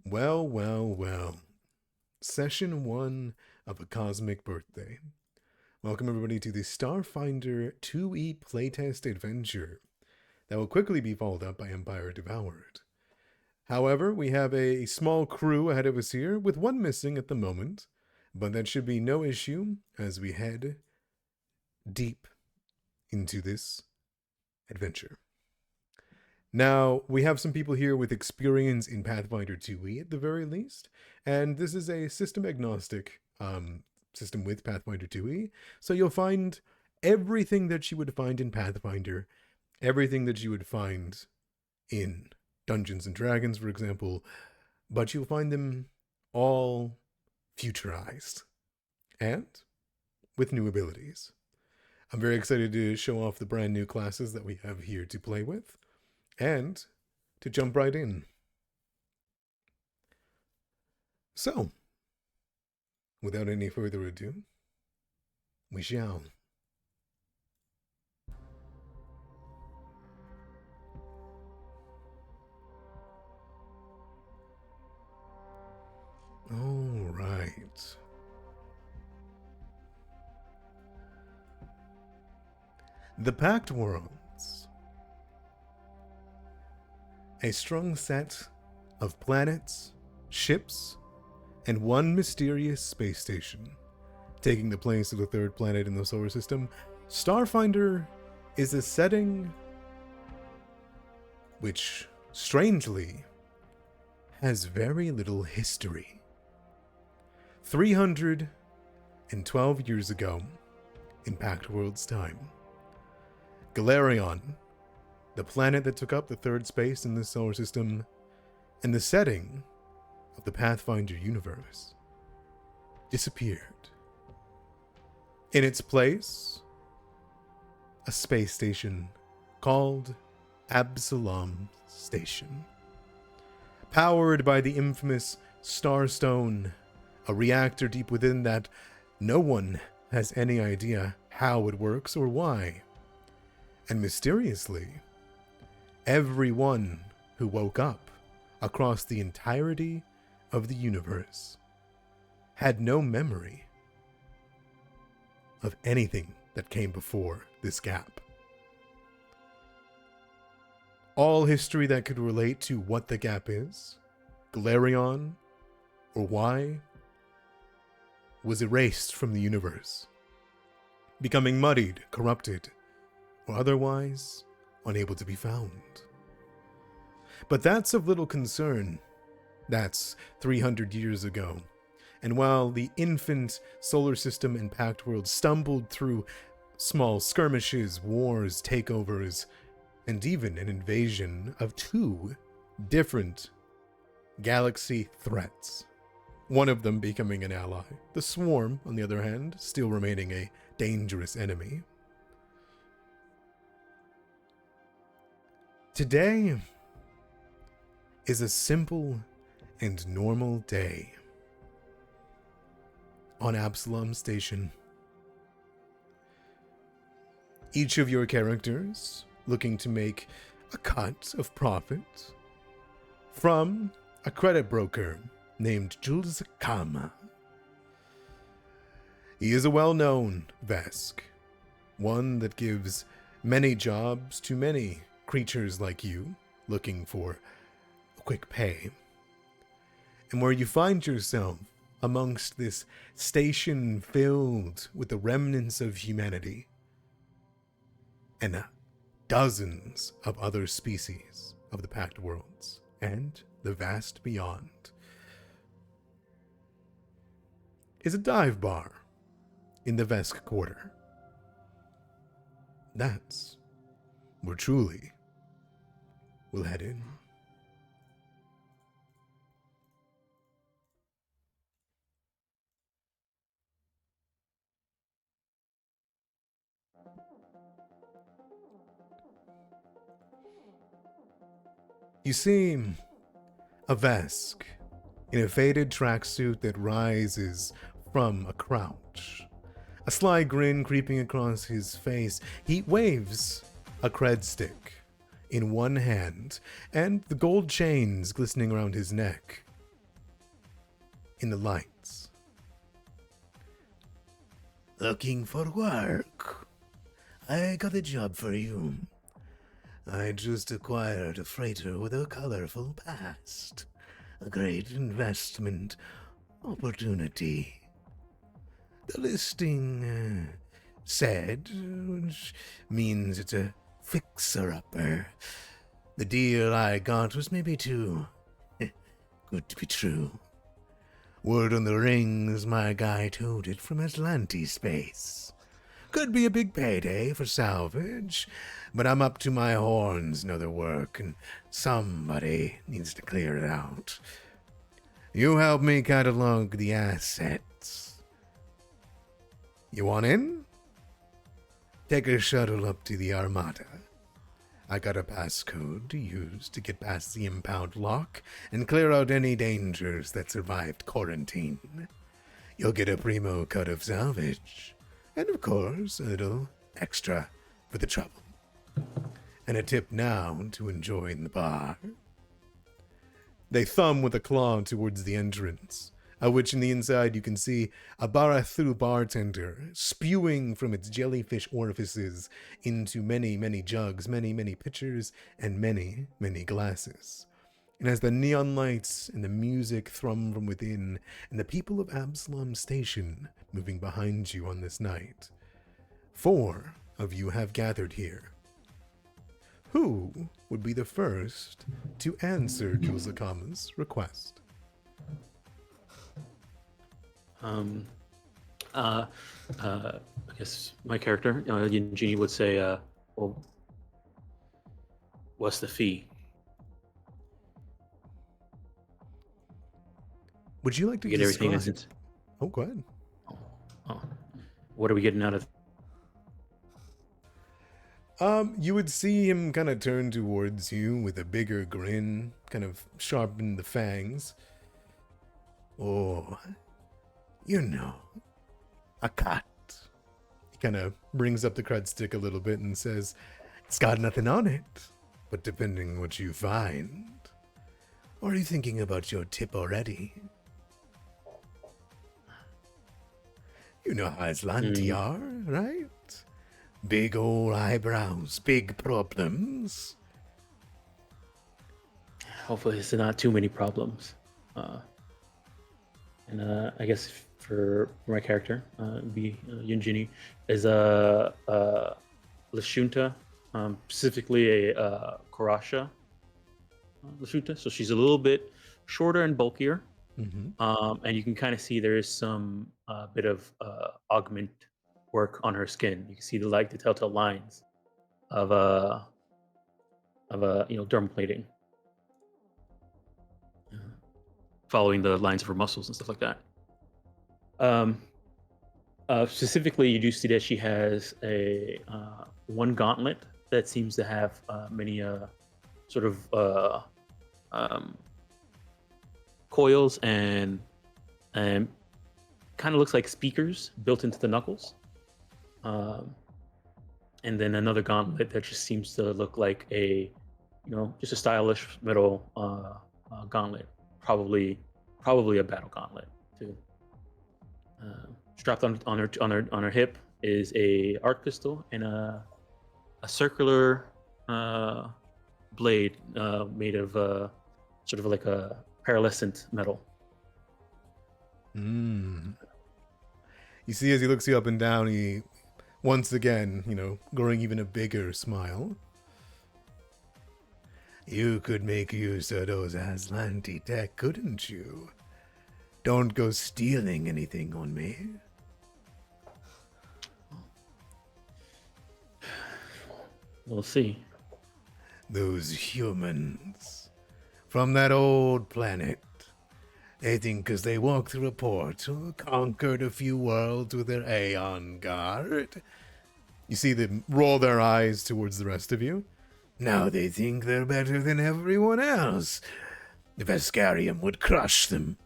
Well, well, well. Session 1 of a Cosmic Birthday. Welcome everybody to the Starfinder 2E Playtest adventure that will quickly be followed up by Empire Devoured. However, we have a small crew ahead of us here, with one missing at the moment, but that should be no issue as we head deep into this adventure. Now, we have some people here with experience in Pathfinder 2e at the very least, and this is a system-agnostic system with Pathfinder 2e, so you'll find everything that you would find in Pathfinder, everything that you would find in Dungeons & Dragons, for example, but you'll find them all futurized, and with new abilities. I'm very excited to show off the brand new classes that we have here to play with, and to jump right in. So, without any further ado, we shall. All right. The Pact Worlds. A strong set of planets, ships, and one mysterious space station. Taking the place of the third planet in the solar system, Starfinder is a setting which, strangely, has very little history. 312 years ago, in Pact World's time, Galarion, the planet that took up the third space in the solar system, and the setting of the Pathfinder universe, disappeared. In its place, a space station called Absalom Station. Powered by the infamous Starstone, a reactor deep within that no one has any idea how it works or why. And mysteriously, everyone who woke up across the entirety of the universe had no memory of anything that came before this gap. All history that could relate to what the gap is, Galarion, or why, was erased from the universe, becoming muddied, corrupted, or otherwise unable to be found. But that's of little concern. That's 300 years ago. And while the infant solar system and Pact World stumbled through small skirmishes, wars, takeovers, and even an invasion of two different galaxy threats, one of them becoming an ally, the Swarm, on the other hand, still remaining a dangerous enemy. Today is a simple and normal day on Absalom Station. Each of your characters looking to make a cut of profit from a credit broker named Julzakama. He is a well-known vesk, one that gives many jobs to many creatures like you looking for a quick pay. And where you find yourself amongst this station filled with the remnants of humanity and dozens of other species of the Pact Worlds and the vast beyond, is a dive bar in the Vesk Quarter. That's where truly we'll head in. You see a Vesk in a faded tracksuit that rises from a crouch. A sly grin creeping across his face, he waves a credstick in one hand, and the gold chains glistening around his neck in the lights. Looking for work? I got a job for you. I just acquired a freighter with a colorful past. A great investment opportunity. The listing said, which means it's a fixer-upper. The deal I got was maybe too good to be true. Word on the rings, my guy towed it from Atlantis space. Could be a big payday for salvage, but I'm up to my horns in other work, and somebody needs to clear it out. You help me catalog the assets. You want in? Take a shuttle up to the Armada. I got a passcode to use to get past the impound lock and clear out any dangers that survived quarantine. You'll get a primo cut of salvage, and of course, a little extra for the trouble. And a tip now to enjoy in the bar. They thumb with a claw towards the entrance, of which in the inside you can see a Barathu bartender spewing from its jellyfish orifices into many, many jugs, many, many pitchers, and many, many glasses. And as the neon lights and the music thrum from within, and the people of Absalom Station moving behind you on this night, 4 of you have gathered here. Who would be the first to answer Julzakama's request? I guess my character, Jenny, would say, well, what's the fee? Would you like to get describe? Everything? Oh, go ahead. Oh. What are we getting out of? You would see him kind of turn towards you with a bigger grin, kind of sharpen the fangs. Oh, you know, a cut. He kind of brings up the credstick a little bit and says, "It's got nothing on it, but depending what you find." Or are you thinking about your tip already? You know how Atlanti are, right? Big old eyebrows, big problems. Hopefully, it's not too many problems. And I guess for my character, be Yunjini, is a Lashunta, specifically a Karasha Lashunta. So she's a little bit shorter and bulkier. Mm-hmm. And you can kind of see there is some bit of augment work on her skin. You can see the telltale lines of dermal plating, following the lines of her muscles and stuff like that. Specifically, you do see that she has a one gauntlet that seems to have many sort of coils and kind of looks like speakers built into the knuckles. And then another gauntlet that just seems to look like just a stylish metal gauntlet, probably a battle gauntlet too. Strapped on her hip is a arc pistol and a circular blade made of sort of like a pearlescent metal. You see, as he looks you up and down, he once again, growing even a bigger smile. You could make use of those Aslanti tech, couldn't you? Don't go stealing anything on me. We'll see. Those humans from that old planet, they think 'cause they walked through a portal, conquered a few worlds with their Aeon Guard. You see them roll their eyes towards the rest of you. Now they think they're better than everyone else. The Veskarium would crush them.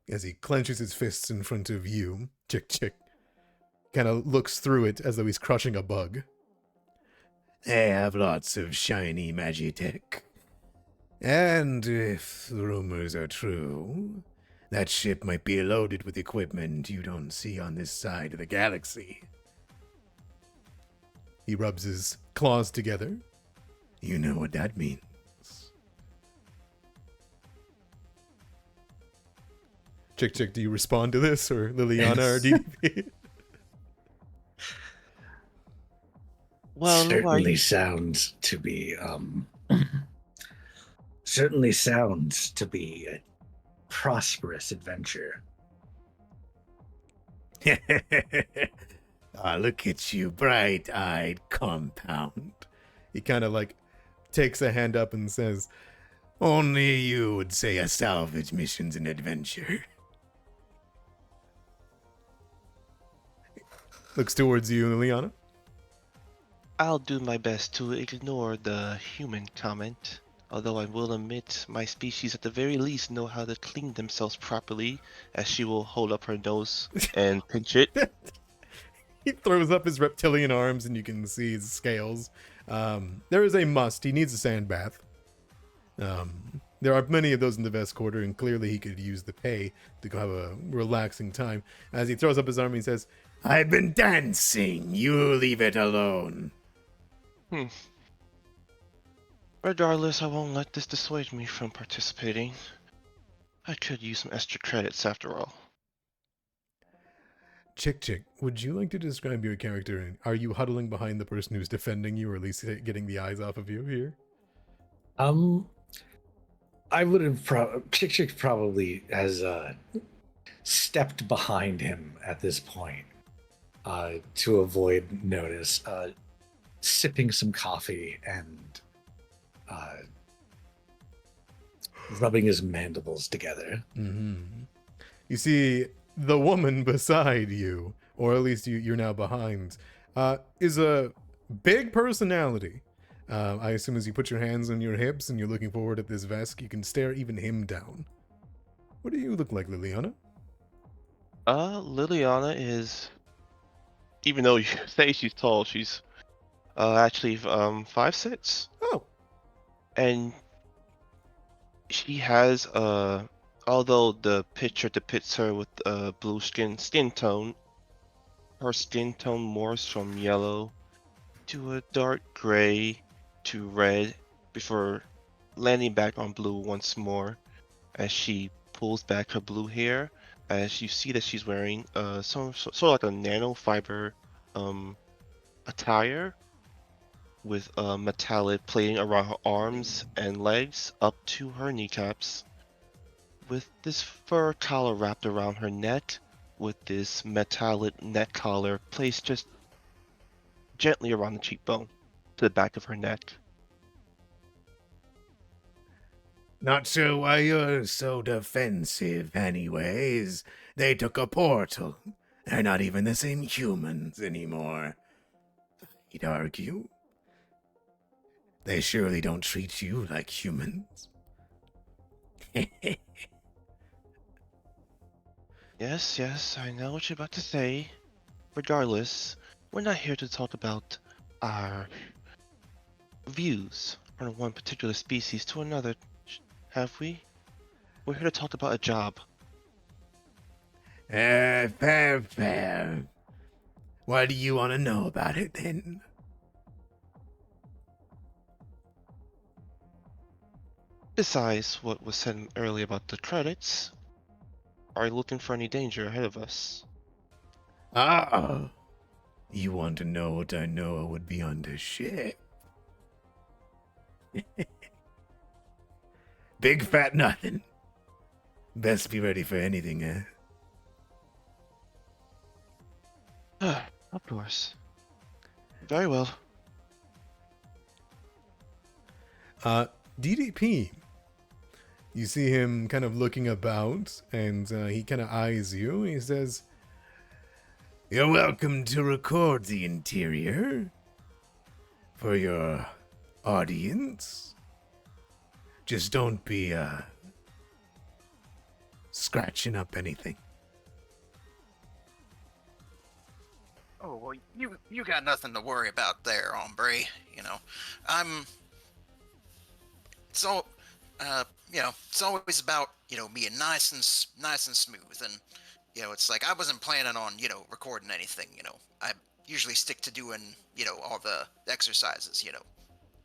As he clenches his fists in front of you, chick, kind of looks through it as though he's crushing a bug. They have lots of shiny magitech. And if the rumors are true, That ship might be loaded with equipment you don't see on this side of the galaxy. He rubs his claws together. You know what that means. Chick, do you respond to this, or Liliana, or DDP? Well, Certainly sounds to be certainly sounds to be a prosperous adventure. Look at you, bright-eyed compound. He kind of like takes a hand up and says, Only you would say a salvage mission's an adventure. looks towards you, Liliana. I'll do my best to ignore the human comment, although I will admit my species at the very least know how to clean themselves properly, as she will hold up her nose and pinch it. He throws up his reptilian arms and you can see his scales. There is a must. He needs a sand bath. There are many of those in the Vest Quarter, and clearly he could use the pay to go have a relaxing time. As he throws up his arm, he says, I've been dancing. You leave it alone. Regardless, I won't let this dissuade me from participating. I could use some extra credits after all. Chick, would you like to describe your character? Are you huddling behind the person who's defending you, or at least getting the eyes off of you here? I would have Chick probably has stepped behind him at this point to avoid notice, sipping some coffee and rubbing his mandibles together. Mm-hmm. You see, the woman beside you, or at least you're now behind, is a big personality. I assume as you put your hands on your hips and you're looking forward at this vesk, you can stare even him down. What do you look like, Liliana? Liliana is, even though you say she's tall, she's actually 5'6". Oh. And she has although the picture depicts her with blue skin tone, her skin tone morphs from yellow to a dark gray to red before landing back on blue once more as she pulls back her blue hair, as you see that she's wearing sort of like a nanofiber attire with metallic plating around her arms and legs up to her kneecaps, with this fur collar wrapped around her neck, with this metallic neck collar placed just gently around the cheekbone to the back of her neck. Not sure why you're so defensive anyways. They took a portal. They're not even the same humans anymore. I'd argue. They surely don't treat you like humans. Yes, I know what you're about to say. Regardless, we're not here to talk about our views on one particular species to another, have we? We're here to talk about a job. Fair. What do you want to know about it then? Besides what was said earlier about the credits, are you looking for any danger ahead of us? You want to know what I know would be on the ship? Big fat nothing. Best be ready for anything, Of course. Very well. DDP. You see him kind of looking about, and he kind of eyes you. He says, You're welcome to record the interior for your audience. Just don't be scratching up anything. Oh, well, you got nothing to worry about there, hombre. You know, So, it's always about, being nice and smooth. And, it's like I wasn't planning on, recording anything, I usually stick to doing, all the exercises.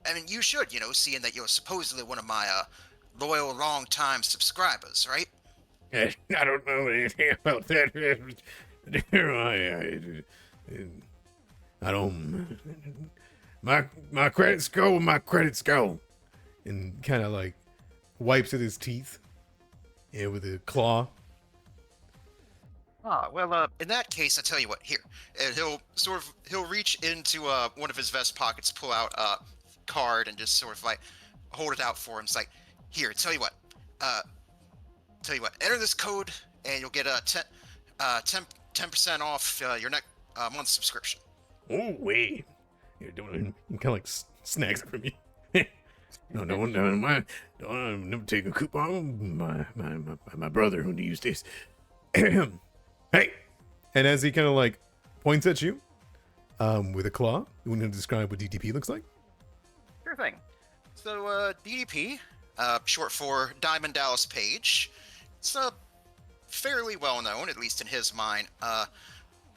I mean, you should, seeing that you're supposedly one of my loyal, long-time subscribers, right? I don't know anything about that. I don't. My credits go where my credits go. And kind of like wipes at his teeth. Yeah, with a claw. Well, in that case, I tell you what, here. And he'll reach into one of his vest pockets, pull out a card, and just sort of like hold it out for him. It's like, here, tell you what, enter this code, and you'll get a 10% off your next month's subscription. Oh, wait. You're doing it. Kind of like snags it from you. No, don't take a coupon. My brother who used this. Hey, And as he kind of like points at you with a claw, you want to describe what DDP looks like? Sure thing. So, DDP, short for Diamond Dallas Page. It's fairly well known, at least in his mind.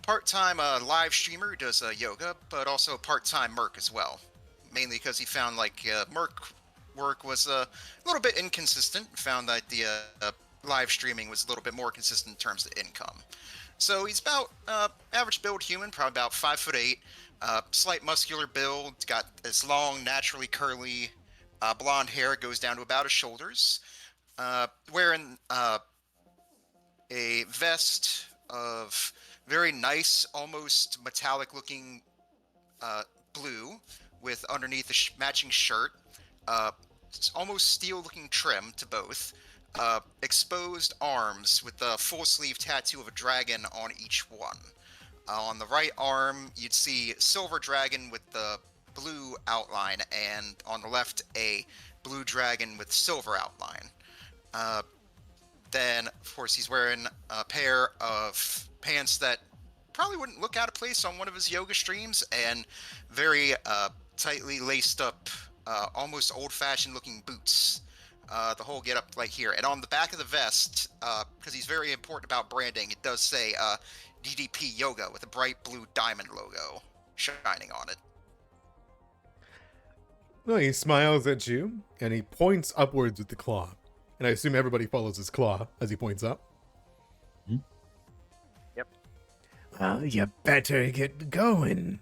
Part-time live streamer who does yoga, but also part-time merc as well. Mainly because he found like merc work was a little bit inconsistent. Found that the live streaming was a little bit more consistent in terms of income. So he's about average build human, probably about 5'8", slight muscular build. He's got this long, naturally curly blonde hair, goes down to about his shoulders. Wearing a vest of very nice, almost metallic-looking blue, with underneath a matching shirt. It's almost steel-looking trim to both. Exposed arms with the full sleeve tattoo of a dragon on each one. On the right arm, you'd see silver dragon with the blue outline, and on the left, a blue dragon with silver outline. Then, of course, he's wearing a pair of pants that probably wouldn't look out of place on one of his yoga streams, and very tightly laced up, almost old-fashioned looking boots. The whole get up like here. And on the back of the vest, because he's very important about branding, it does say DDP Yoga with a bright blue diamond logo shining on it. No, he smiles at you and he points upwards with the claw. And I assume everybody follows his claw as he points up. Yep. well, you better get going.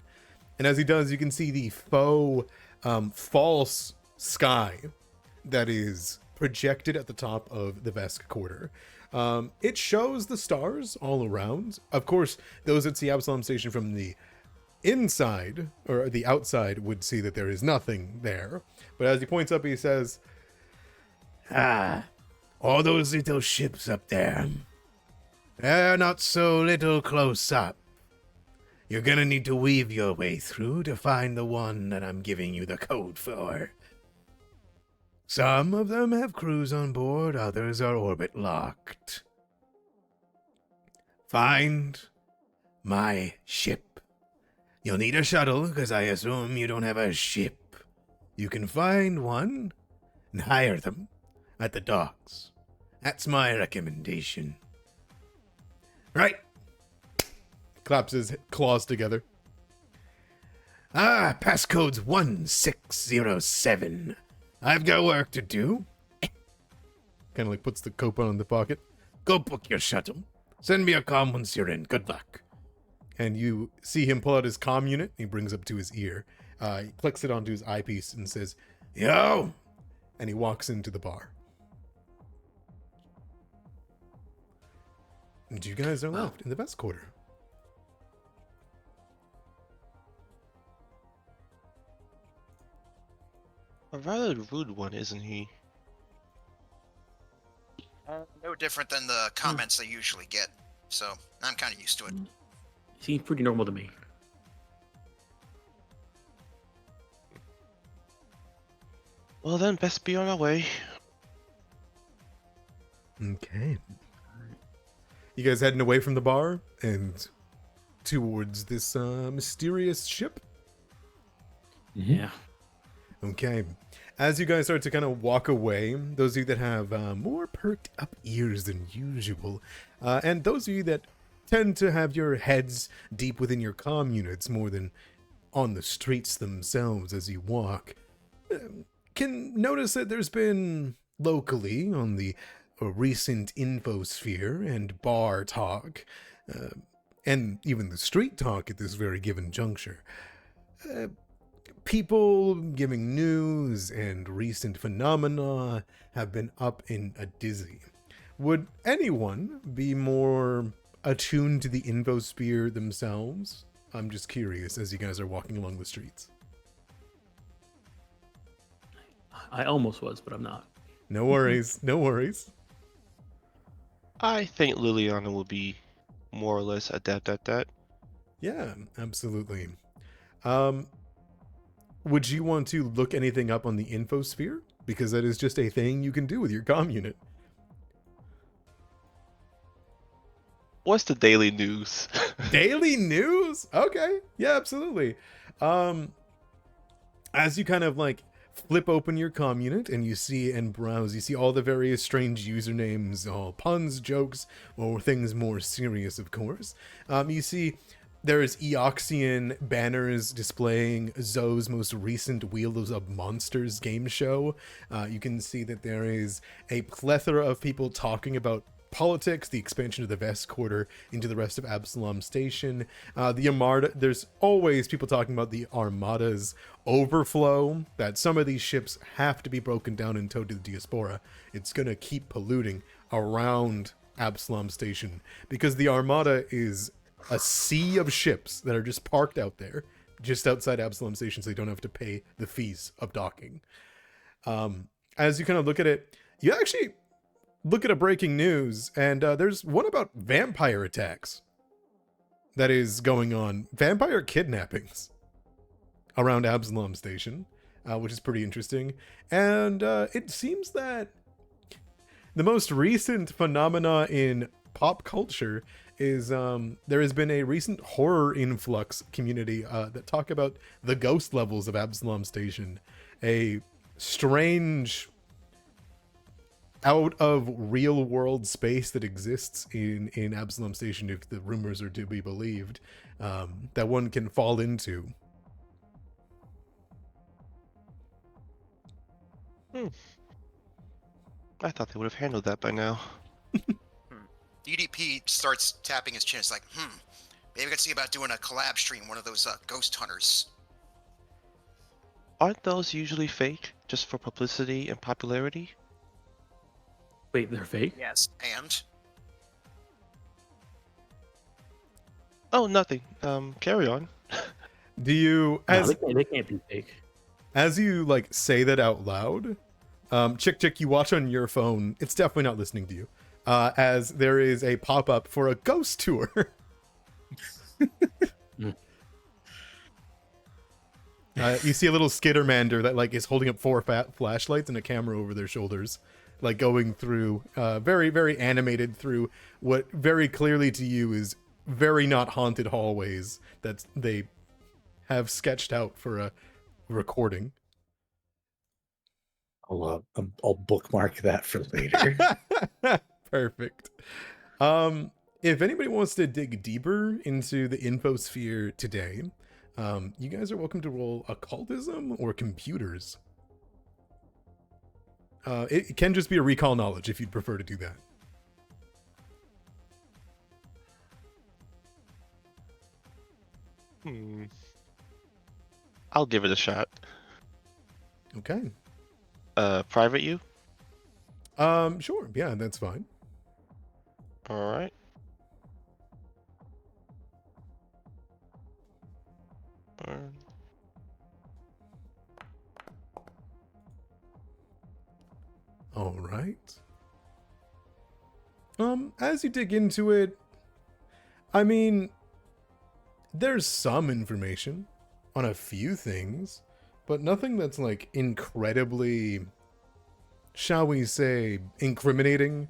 And as he does, you can see the faux, false sky that is projected at the top of the Vesk quarter. It shows the stars all around. Of course, those at the Absalom Station from the inside, or the outside, would see that there is nothing there. But as he points up, he says, All those little ships up there. They're not so little close up. You're gonna need to weave your way through to find the one that I'm giving you the code for. Some of them have crews on board, others are orbit locked. Find my ship. You'll need a shuttle, because I assume you don't have a ship. You can find one and hire them at the docks. That's my recommendation. Right. claps his claws together. Passcode's 1607. I've got work to do. Kind of like puts the coupon in the pocket. Go book your shuttle. Send me a comm once you're in. Good luck. And you see him pull out his comm unit. He brings up to his ear. He clicks it onto his eyepiece and says, Yo! And he walks into the bar. And you guys are left in the best quarter. A rather rude one, isn't he? No different than the comments I usually get, so I'm kind of used to it. Seems pretty normal to me. Well then, best be on our way. Okay. You guys heading away from the bar and towards this mysterious ship? Yeah. Okay. As you guys start to kind of walk away, those of you that have more perked up ears than usual, and those of you that tend to have your heads deep within your comm units more than on the streets themselves as you walk, can notice that there's been locally on the recent infosphere and bar talk, and even the street talk at this very given juncture, people giving news and recent phenomena have been up in a dizzy. Would anyone be more attuned to the infosphere themselves? I'm just curious as you guys are walking along the streets. I almost was, but I'm not. No worries, no worries. I think Liliana will be more or less adept at that. Yeah, absolutely. Would you want to look anything up on the infosphere? Because that is just a thing you can do with your comm unit. What's the daily news? Daily news? Okay. Yeah, absolutely. As you kind of like flip open your comm unit and you see and browse, you see all the various strange usernames, all puns, jokes, or things more serious, of course. You see there's Eoxian banners displaying Zoe's most recent Wheels of Monsters game show. You can see that there is a plethora of people talking about politics, the expansion of the Vesk quarter into the rest of Absalom Station. The Armada, there's always people talking about the Armada's overflow, that some of these ships have to be broken down and towed to the Diaspora. It's going to keep polluting around Absalom Station because the Armada is a sea of ships that are just parked out there, just outside Absalom Station, so they don't have to pay the fees of docking. As you kind of look at it, you actually look at a breaking news, and there's one about vampire attacks that is going on. Vampire kidnappings around Absalom Station, which is pretty interesting. And it seems that the most recent phenomena in pop culture is there has been a recent horror influx community that talk about the ghost levels of Absalom Station, a strange out of real world space that exists in Absalom Station, if the rumors are to be believed, that one can fall into. I thought they would have handled that by now. DDP starts tapping his chin. It's like, maybe we could see about doing a collab stream, one of those ghost hunters. Aren't those usually fake, just for publicity and popularity? Wait, they're fake? Yes. And? Oh, nothing. Carry on. Do you, No, they can't be fake. as you like say that out loud, Chick, you watch on your phone, it's definitely not listening to you, as there is a pop-up for a ghost tour. You see a little skittermander that like is holding up 4 flashlights and a camera over their shoulders, like going through, very, very animated through what very clearly to you is very not haunted hallways that they have sketched out for a recording. I'll bookmark that for later. Perfect. If anybody wants to dig deeper into the infosphere today, you guys are welcome to roll occultism or computers. It can just be a recall knowledge if you'd prefer to do that. I'll give it a shot. Okay. Private you? Sure. Yeah, that's fine. All right. All right. As you dig into it, I mean, there's some information on a few things, but nothing that's like incredibly, shall we say, incriminating.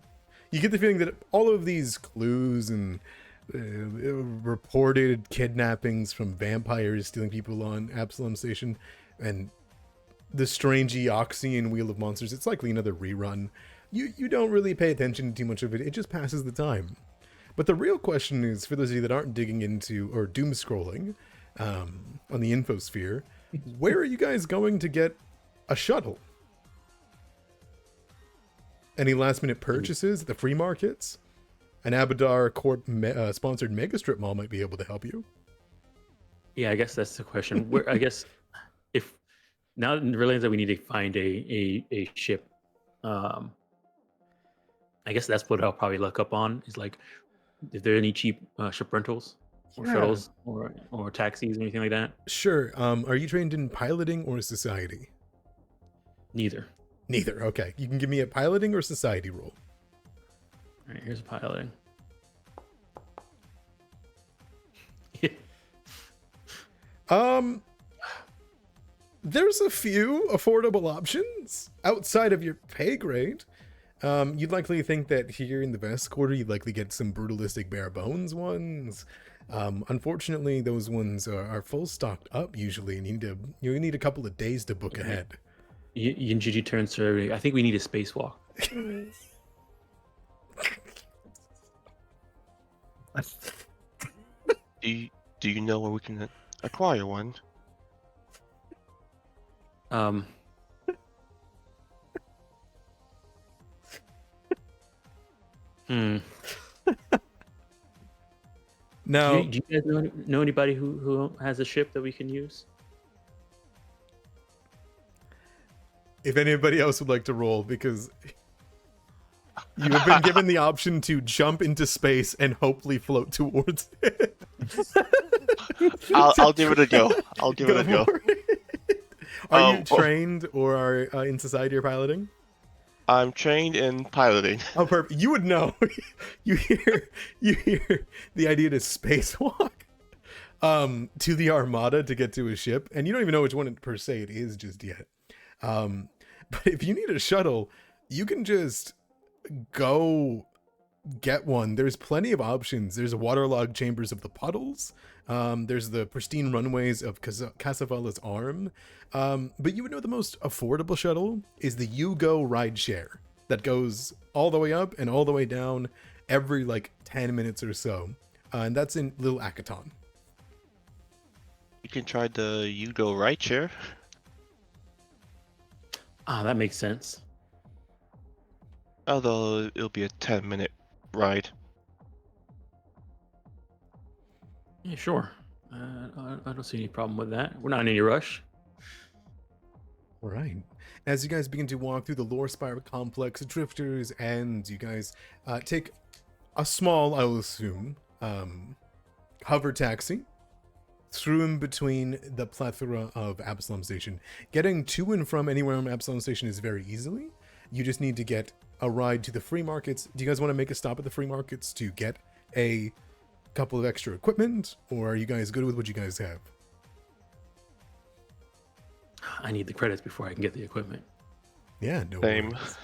You get the feeling that all of these clues and reported kidnappings from vampires stealing people on Absalom Station and the strange Eoxian Wheel of Monsters. It's likely another rerun. You don't really pay attention to too much of it. It just passes the time. But the real question is, for those of you that aren't digging into or doom scrolling on the infosphere, where are you guys going to get a shuttle? Any last minute purchases at the free markets? An Abadar Corp sponsored mega strip mall might be able to help you. Yeah, I guess that's the question. Where I guess if now realize that we need to find a ship, I guess that's what I'll probably look up on. Is like if there are any cheap ship rentals or shuttles or taxis or anything like that. Sure. Are you trained in piloting or society? Neither. Neither. Okay. You can give me a piloting or society roll. All right, here's piloting. There's a few affordable options outside of your pay grade. You'd likely think that here in the Vesk Quarter, you'd likely get some brutalistic bare bones ones. Unfortunately, those ones are full stocked up usually, and you need a couple of days to book ahead. Yinjiji turns to everybody. I think we need a spacewalk. Do you know where we can acquire one? Now, do you guys know anybody who has a ship that we can use? if anybody else would like to roll, because you have been given the option to jump into space and hopefully float towards it. I'll give it a go. I'll give it a go. Are you trained or are in society or piloting? I'm trained in piloting. Oh, perfect. You would know. you hear the idea to spacewalk to the Armada to get to a ship, and you don't even know which one per se it is just yet. But if you need a shuttle, you can just go get one. There's plenty of options. There's waterlogged chambers of the puddles. There's the pristine runways of Casavala's Arm. But you would know the most affordable shuttle is the Yugo rideshare that goes all the way up and all the way down every like 10 minutes or so. And that's in Little Akaton. You can try the Yugo rideshare. Ah, that makes sense. Although it'll be a 10-minute ride. Yeah, sure. I don't see any problem with that. We're not in any rush. All right. As you guys begin to walk through the Lore Spire complex, drifters, and you guys take a small, I will assume, hover taxi through in between the plethora of Absalom Station. Getting to and from anywhere on Absalom Station is very easily. You just need to get a ride to the free markets. Do you guys want to make a stop at the free markets to get a couple of extra equipment, or are you guys good with what you guys have? I need the credits before I can get the equipment. Yeah, no Same. worries.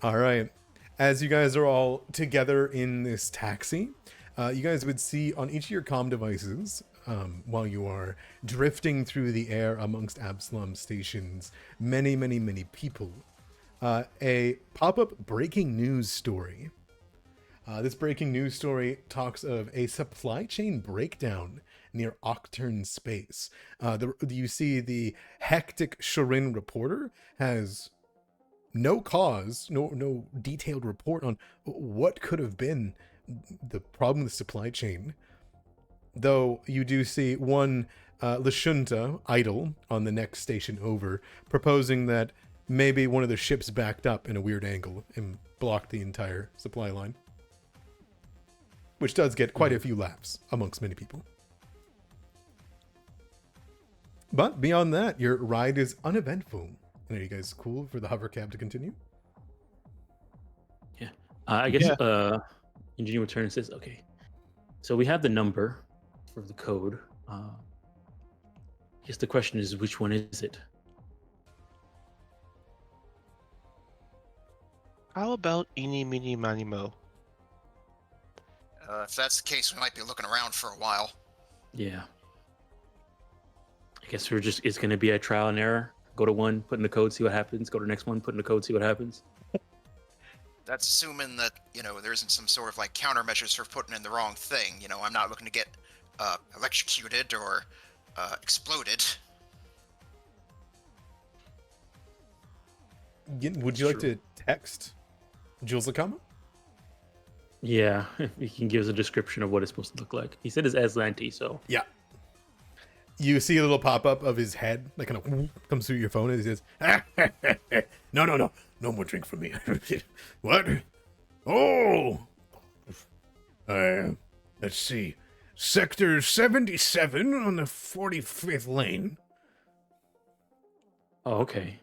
All right. As you guys are all together in this taxi, you guys would see on each of your comm devices, while you are drifting through the air amongst Absalom stations, many people, a pop-up breaking news story. This breaking news story talks of a supply chain breakdown near Octern space. You see the hectic Shirin reporter has no cause, no detailed report on what could have been the problem with the supply chain. Though you do see one Lashunta idle on the next station over, proposing that maybe one of the ships backed up in a weird angle and blocked the entire supply line. Which does get quite a few laughs amongst many people. But beyond that, your ride is uneventful. And are you guys cool for the hovercab to continue? Yeah. I guess engineer returns and says, okay, so we have the number for the code. I guess the question is, which one is it? How about Eeny, Meeny, Miny, Mo? If that's the case, we might be looking around for a while. Yeah. guess it's going to be a trial and error. Go to one, put in the code, see what happens. Go to the next one, put in the code, see what happens. That's assuming that, there isn't some sort of like countermeasures for putting in the wrong thing. I'm not looking to get electrocuted or exploded. Would you like to text Julzakama? Yeah, if he can give us a description of what it's supposed to look like. He said it's Aslanti, so. Yeah. You see a little pop-up of his head that kind of comes through your phone, and he says, no more drink for me. What? Oh! Let's see. Sector 77 on the 45th lane. Oh, okay.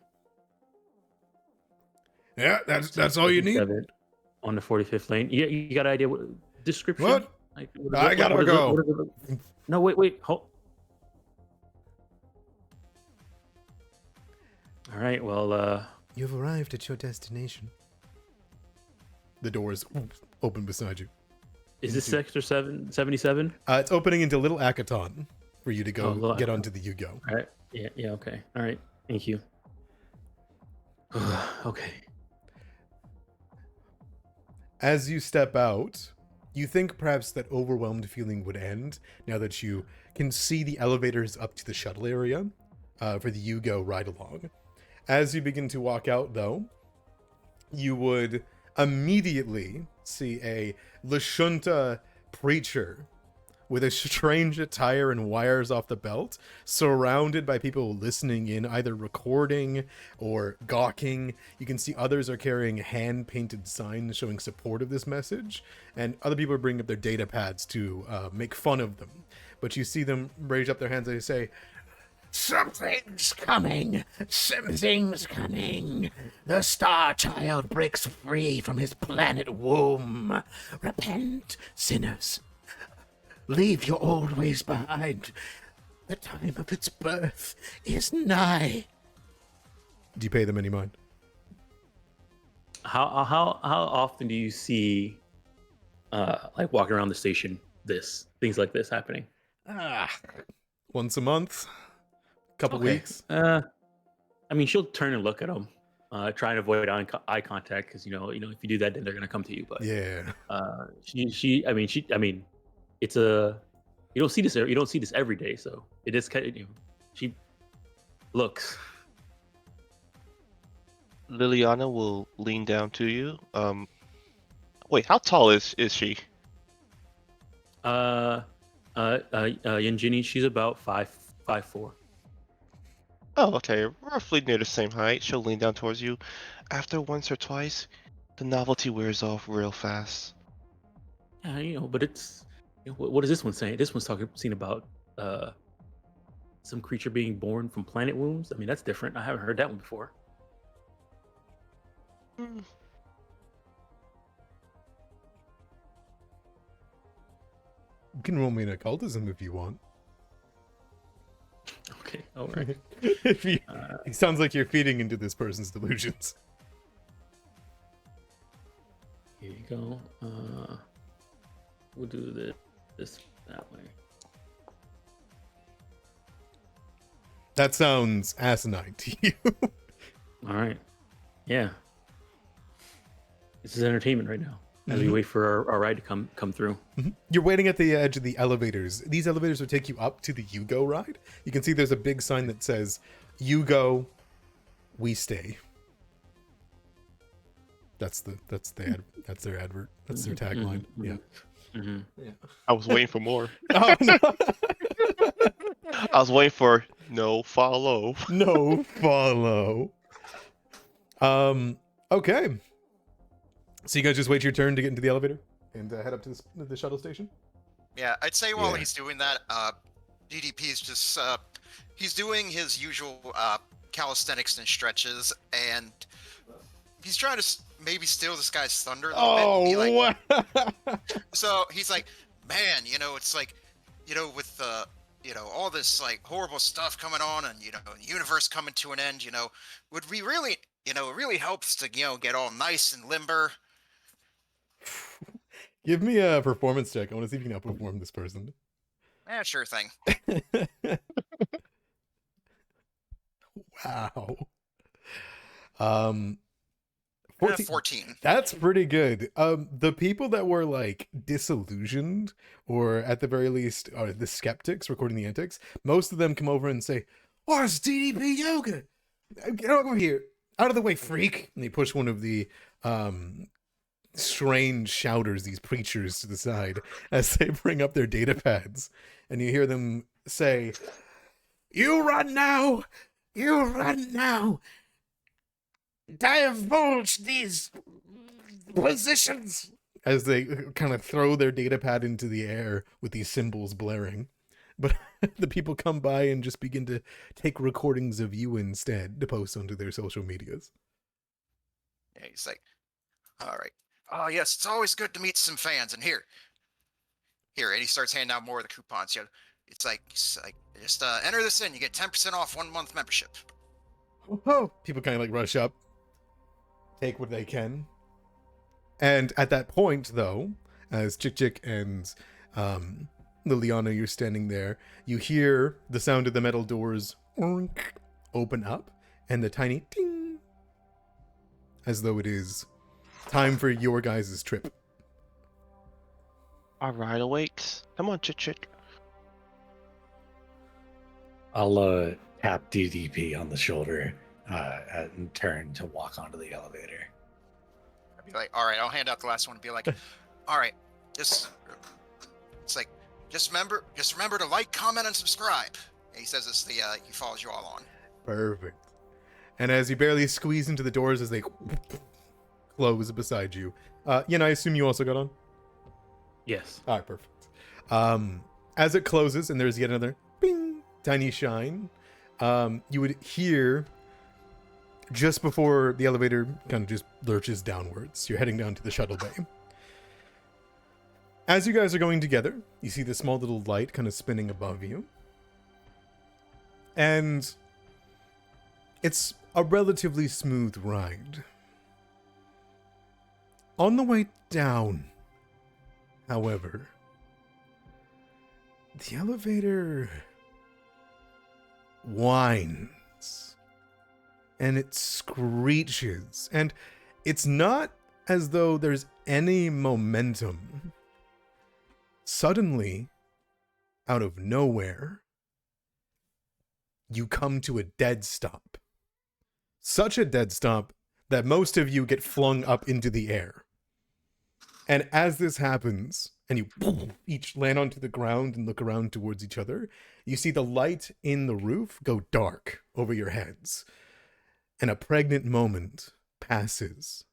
Yeah, that's all you need? On the 45th lane. Yeah, you got an idea what description? What? Like, I gotta go. No, wait. Hold. All right, well, You've arrived at your destination. The doors open beside you. is this Sector 77? It's opening into Little Akaton for you to go Little get Akaton. onto the Yugo. All right. Yeah, okay. All right. Thank you. Okay. As you step out, you think perhaps that overwhelmed feeling would end now that you can see the elevators up to the shuttle area for the Yugo ride along. As you begin to walk out, though, you would immediately see a Lashunta preacher with a strange attire and wires off the belt, surrounded by people listening in, either recording or gawking. You can see others are carrying hand-painted signs showing support of this message, and other people are bringing up their data pads to make fun of them. But you see them raise up their hands and they say, Something's coming. Something's coming. The Star Child breaks free from his planet womb. Repent, sinners. Leave your old ways behind. The time of its birth is nigh. do you pay them any mind? How often do you see, like walking around the station, things like this happening? Once a month? Couple Okay. weeks? I mean, she'll turn and look at them, try and avoid eye contact because if you do that, then they're gonna come to you. But Yeah. it's you don't see this every day, so it is kind of, she looks. Liliana will lean down to you. Wait, how tall is she? Yunjini, she's about 5'4". Oh, okay, roughly near the same height. She'll lean down towards you. After once or twice, the novelty wears off real fast. Yeah, but it's what is this one saying? This one's talking about some creature being born from planet wombs. I mean, that's different. I haven't heard that one before. Hmm. You can roll me an occultism if you want. Okay, all right. It sounds like you're feeding into this person's delusions. Here you go. We'll do this that way. That sounds asinine to you. All right. Yeah. This is entertainment right now as we wait for our ride to come through. You're waiting at the edge of the elevators. These elevators will take you up to the Yugo ride. You can see there's a big sign that says, "You go, we stay." That's their advert. That's their tagline. Yeah. Mm-hmm. I was waiting for more. Oh, no. I was waiting for no follow. No follow. Okay. So you guys just wait your turn to get into the elevator and head up to the shuttle station? Yeah, I'd say while Yeah. he's doing that, DDP is just he's doing his usual calisthenics and stretches, and he's trying to maybe steal this guy's thunder a little bit. Be like, wow. so he's like, man, it's like, with all this like horrible stuff coming on, and the universe coming to an end, would we really, it really helps to get all nice and limber. Give me a performance check. I want to see if you can outperform this person. Sure thing. Wow. 14. 14. That's pretty good. The people that were like disillusioned, or at the very least, are the skeptics recording the antics. Most of them come over and say, "Oh, it's DDP yoga! Get over here, out of the way, freak!" And they push one of the strange shouters, these preachers, to the side as they bring up their data pads, and you hear them say, "You run now! You run now! Divulge these positions!" As they kind of throw their data pad into the air with these symbols blaring. But the people come by and just begin to take recordings of you instead to post onto their social medias. Yeah, he's like, all right. Oh, yes, it's always good to meet some fans. And here. And he starts handing out more of the coupons. You know, it's like just enter this in. You get 10% off 1 month membership. Oh, people kind of like rush up, take what they can. And at that point, though, as Chick and Liliana, you're standing there, you hear the sound of the metal doors open up and the tiny ding, as though it is time for your guys' trip. Our ride awaits. Come on, Chick. I'll tap DDP on the shoulder and turn to walk onto the elevator. I'd be like, all right, I'll hand out the last one and be like, all right, it's like, just remember to like, comment, and subscribe. And he says this, he follows you all on. Perfect. And as you barely squeeze into the doors as they close beside you, I assume you also got on? Yes. All right, perfect. As it closes and there's yet another bing, tiny shine, you would hear just before the elevator kind of just lurches downwards. You're heading down to the shuttle bay. As you guys are going together, you see the small little light kind of spinning above you. And it's a relatively smooth ride. On the way down, however, the elevator whines and it screeches, and it's not as though there's any momentum. Suddenly, out of nowhere, you come to a dead stop. Such a dead stop that most of you get flung up into the air. And as this happens, and you each land onto the ground and look around towards each other, you see the light in the roof go dark over your heads. And a pregnant moment passes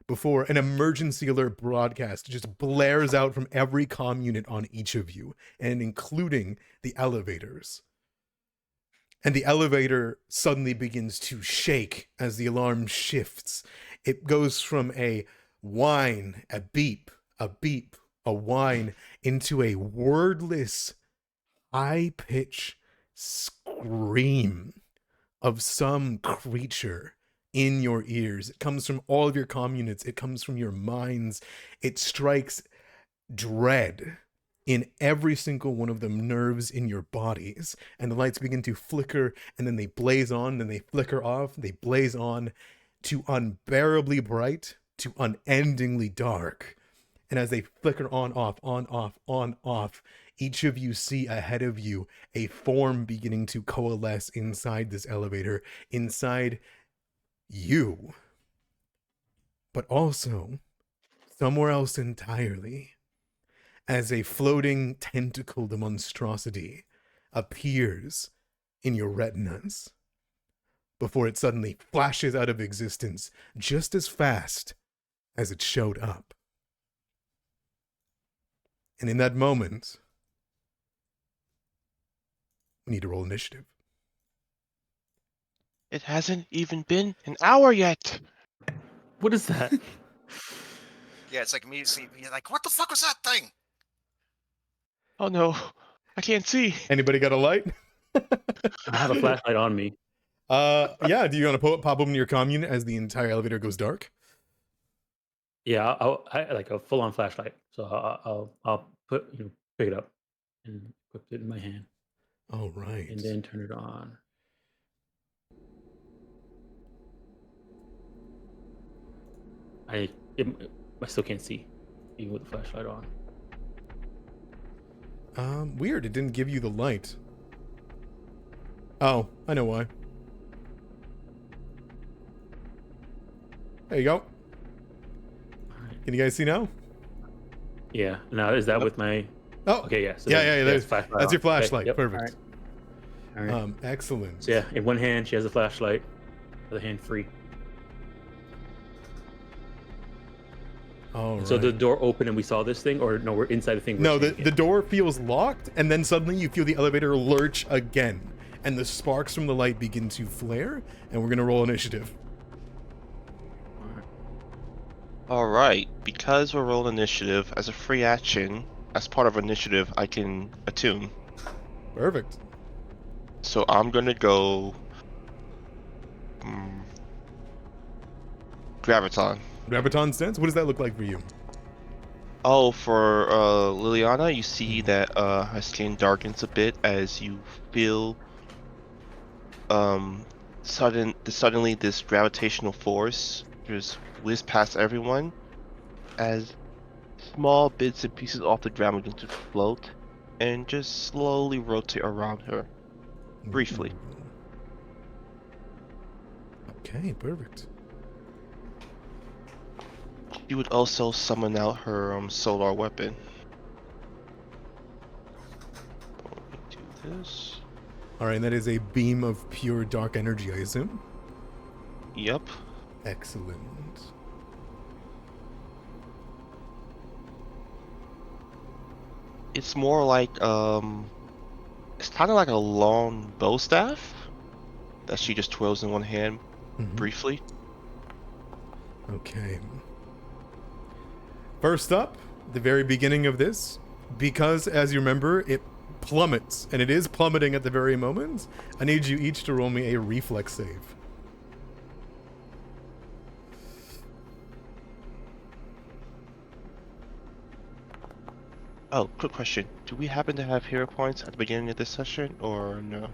before an emergency alert broadcast just blares out from every comm unit on each of you, and including the elevators. And the elevator suddenly begins to shake as the alarm shifts. It goes from a whine, a beep, a whine, into a wordless, high-pitch scream of some creature in your ears. It comes from all of your comm units. It comes from your minds. It strikes dread in every single one of them nerves in your bodies. And the lights begin to flicker, and then they blaze on, then they flicker off, they blaze on to unbearably bright, to unendingly dark. And as they flicker on, off, each of you see ahead of you a form beginning to coalesce inside this elevator, inside you. But also, somewhere else entirely, as a floating tentacled monstrosity appears in your retinas, before it suddenly flashes out of existence just as fast as it showed up. And in that moment, we need to roll initiative. It hasn't even been an hour yet. What is that? Yeah, it's like immediately you're like, what the fuck was that thing? Oh no, I can't see. Anybody got a light? I have a flashlight on me. Yeah, do you want to pop open your comm unit as the entire elevator goes dark? Yeah, I like a full-on flashlight. So I'll put pick it up and equip it in my hand, All right. and then turn it on. I still can't see, even with the flashlight on. Weird. It didn't give you the light. Oh, I know why. There you go. Can you guys see now? Yeah. Now is that with my? Oh, Okay. Yeah. So yeah. that's That's your flashlight. Yep. Perfect. All right. Excellent. So yeah, in one hand she has a flashlight, other hand free. All right. So the door opened and we saw this thing, or no? We're inside the thing. We're No, seeing the it? door feels locked, and then suddenly you feel the elevator lurch again, and the sparks from the light begin to flare, and we're gonna roll initiative. All right, because we're rolling initiative as a free action, as part of initiative, I can attune. Perfect. So I'm gonna go. Graviton. Graviton stance. What does that look like for you? Oh, for Liliana, you see that her skin darkens a bit as you feel suddenly this gravitational force just whiz past everyone as small bits and pieces off the ground begin to float and just slowly rotate around her briefly. Okay, perfect. She would also summon out her solar weapon. Let me do this. All right, and that is a beam of pure dark energy, I assume. Yep. Excellent. It's more like it's kind of like a long bow staff that she just twirls in one hand briefly. Okay. First up, the very beginning of this, because as you remember, it plummets, and it is plummeting at the very moment, I need you each to roll me a reflex save. Oh, quick question. Do we happen to have hero points at the beginning of this session, or no?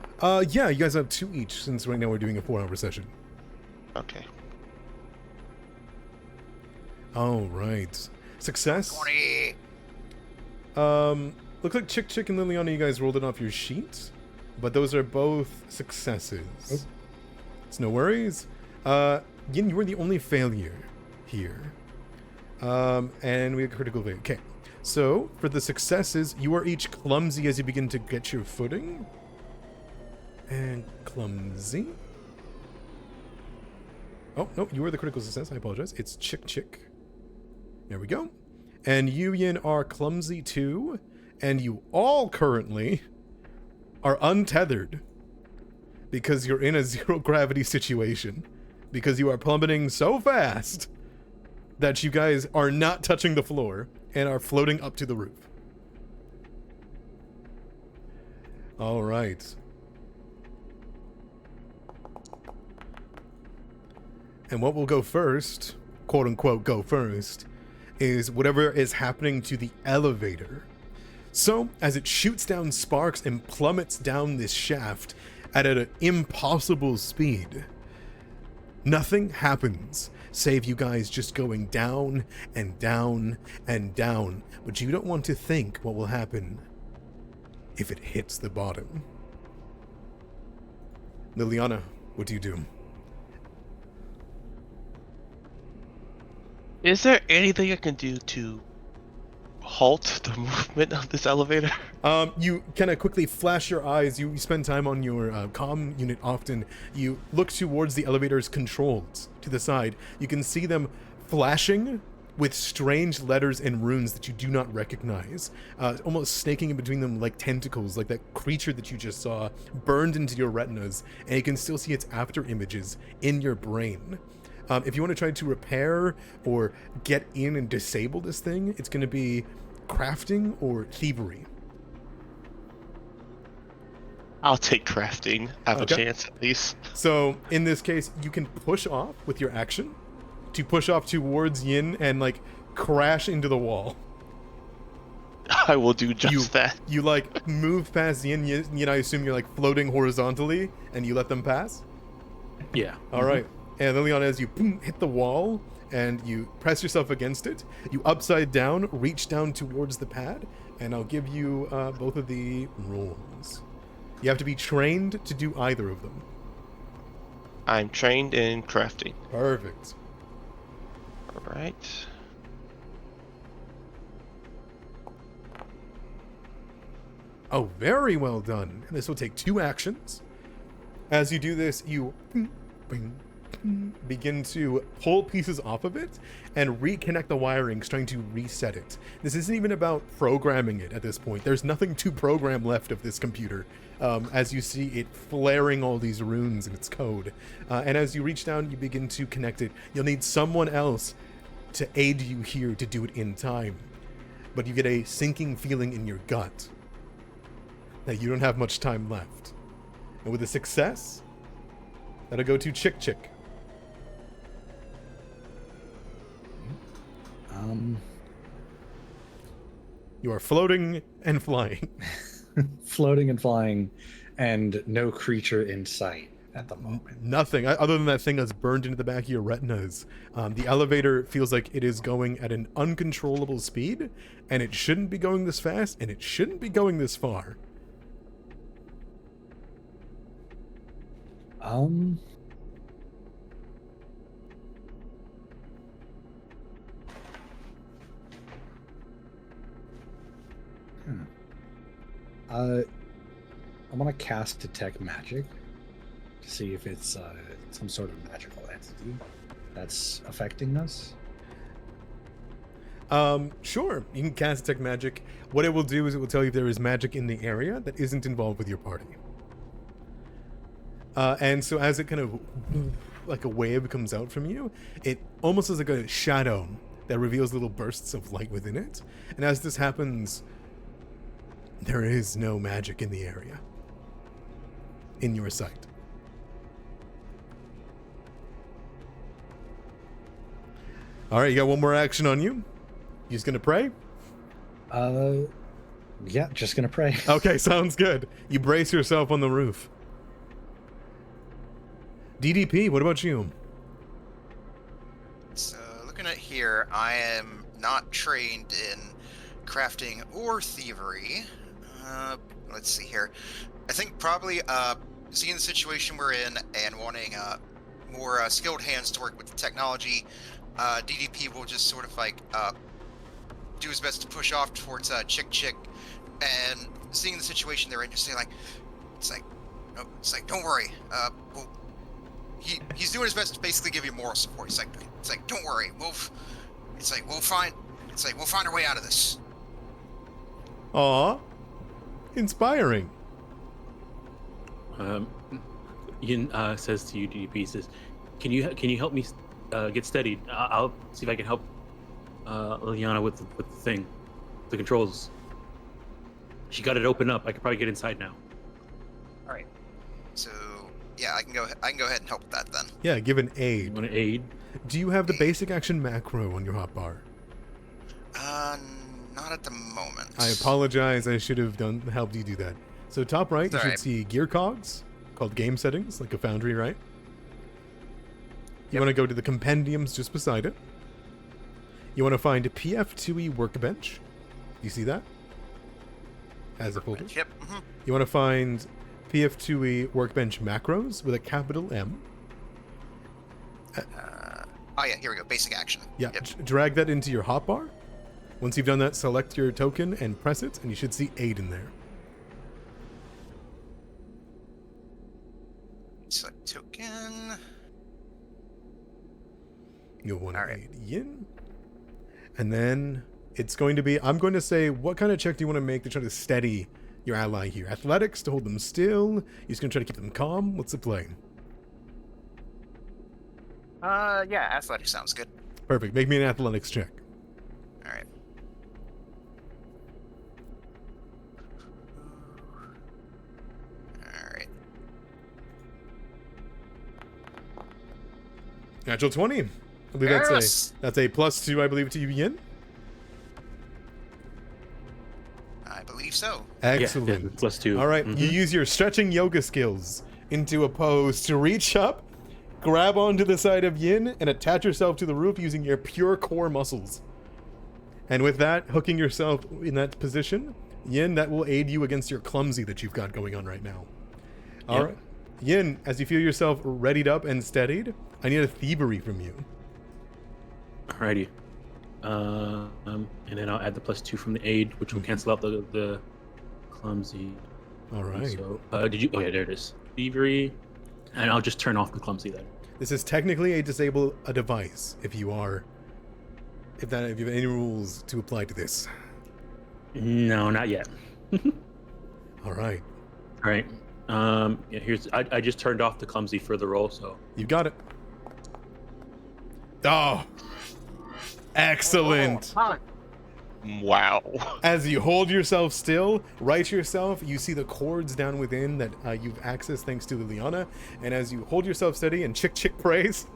Yeah, you guys have 2 each, since right now we're doing a 4-hour session. Okay. All right. Success. 20. Looks like Chick and Liliana, you guys rolled it off your sheet, but those are both successes. It's no worries. Yin, you were the only failure here. And we have critical failure. Okay. So, for the successes, you are each clumsy as you begin to get your footing. And clumsy. Oh, no, you are the critical success. I apologize. It's Chick. There we go. And you, Yin, are clumsy too. And you all currently are untethered. Because you're in a zero gravity situation. Because you are plummeting so fast that you guys are not touching the floor and are floating up to the roof. All right. And what will go first, quote unquote go first, is whatever is happening to the elevator. So, as it shoots down sparks and plummets down this shaft at an impossible speed, nothing happens, save you guys just going down and down and down. But you don't want to think what will happen if it hits the bottom. Liliana, what do you do? Is there anything I can do to halt the movement of this elevator? You kind of quickly flash your eyes. You spend time on your comm unit often. You look towards the elevator's controls to the side. You can see them flashing with strange letters and runes that you do not recognize. Almost snaking in between them like tentacles, like that creature that you just saw burned into your retinas. And you can still see its after images in your brain. If you want to try to repair or get in and disable this thing, it's going to be crafting or thievery. I'll take crafting. Have Okay. a chance at least. So in this case, you can push off with your action to push off towards Yin and like crash into the wall. I will do just that. You like move past Yin. Yin, I assume you're like floating horizontally and you let them pass. Yeah. All right. And Liliana, as you boom, hit the wall and you press yourself against it, you upside down, reach down towards the pad, and I'll give you both of the rolls. You have to be trained to do either of them. I'm trained in crafting. Perfect. All right. Oh, very well done. And this will take 2 actions. As you do this, you begin to pull pieces off of it and reconnect the wirings, trying to reset it. This isn't even about programming it at this point. There's nothing to program left of this computer. As you see it flaring all these runes in its code. And as you reach down, you begin to connect it. You'll need someone else to aid you here to do it in time. But you get a sinking feeling in your gut that you don't have much time left. And with a success, that'll go to Chick Chick. You are floating and flying. Floating and flying, and no creature in sight at the moment. Nothing other than that thing that's burned into the back of your retinas. The elevator feels like it is going at an uncontrollable speed, and it shouldn't be going this fast, and it shouldn't be going this far. I want to cast Detect Magic to see if it's some sort of magical entity that's affecting us. Sure, you can cast Detect Magic. What it will do is it will tell you if there is magic in the area that isn't involved with your party. And so as it kind of, like a wave comes out from you, it almost is like a shadow that reveals little bursts of light within it. And as this happens, there is no magic in the area. In your sight. Alright, you got one more action on you. You just gonna pray? Yeah, just gonna pray. Okay, sounds good. You brace yourself on the roof. DDP, what about you? So, looking at here, I am not trained in crafting or thievery. Let's see here. I think probably seeing the situation we're in and wanting more skilled hands to work with the technology, DDP will just sort of like do his best to push off towards Chick Chick, and seeing the situation they're in, just say like, don't worry. Well, he's doing his best to basically give you moral support. It's like don't worry. We'll find our way out of this. Aw, inspiring. Yin says to you, DDP, says, "Can you help me get steadied? I'll see if I can help Liliana with the thing, the controls. She got it open up. I could probably get inside now." All right. So yeah, I can go ahead and help with that then. Yeah, give an aid. You want to aid? Do you have the basic action macro on your hotbar? Not at the moment. I apologize. I should have helped you do that. So top right, you should Alright. see gear cogs called game settings, like a foundry, right? You Yep. want to go to the compendiums just beside it. You want to find PF2E workbench. You see that? As a folder. Yep. Mm-hmm. You want to find PF2E workbench macros with a capital M. Oh yeah, here we go. Basic action. Yeah, Yep. drag that into your hotbar. Once you've done that, select your token and press it, and you should see aid in there. Select token. You'll want to Alright. aid yin. And then it's going to be, I'm going to say, what kind of check do you want to make to try to steady your ally here? Athletics to hold them still? You're just going to try to keep them calm? What's the play? Yeah, athletic sounds good. Perfect. Make me an athletics check. All right. All right. Natural 20. I believe Yes! that's a +2, I believe, to you, yin. I believe so. Excellent. Yeah, +2. All right, Mhm. you use your stretching yoga skills into a pose to reach up, grab onto the side of Yin and attach yourself to the roof using your pure core muscles. And with that, hooking yourself in that position, Yin, that will aid you against your clumsy that you've got going on right now. All right. Yin, as you feel yourself readied up and steadied, I need a thievery from you. Alrighty. And then I'll add the +2 from the aid, which will cancel out the clumsy. All right. So, did you? Oh yeah, there it is. Thievery, and I'll just turn off the clumsy then. This is technically a disable a device if you are, if you have any rules to apply to this. No, not yet. All right. All right. Yeah, I just turned off the clumsy for the roll, so You got it. Oh, excellent. Wow. As you hold yourself still, right yourself, you see the cords down within that you've accessed thanks to Liliana. And as you hold yourself steady and chick praise,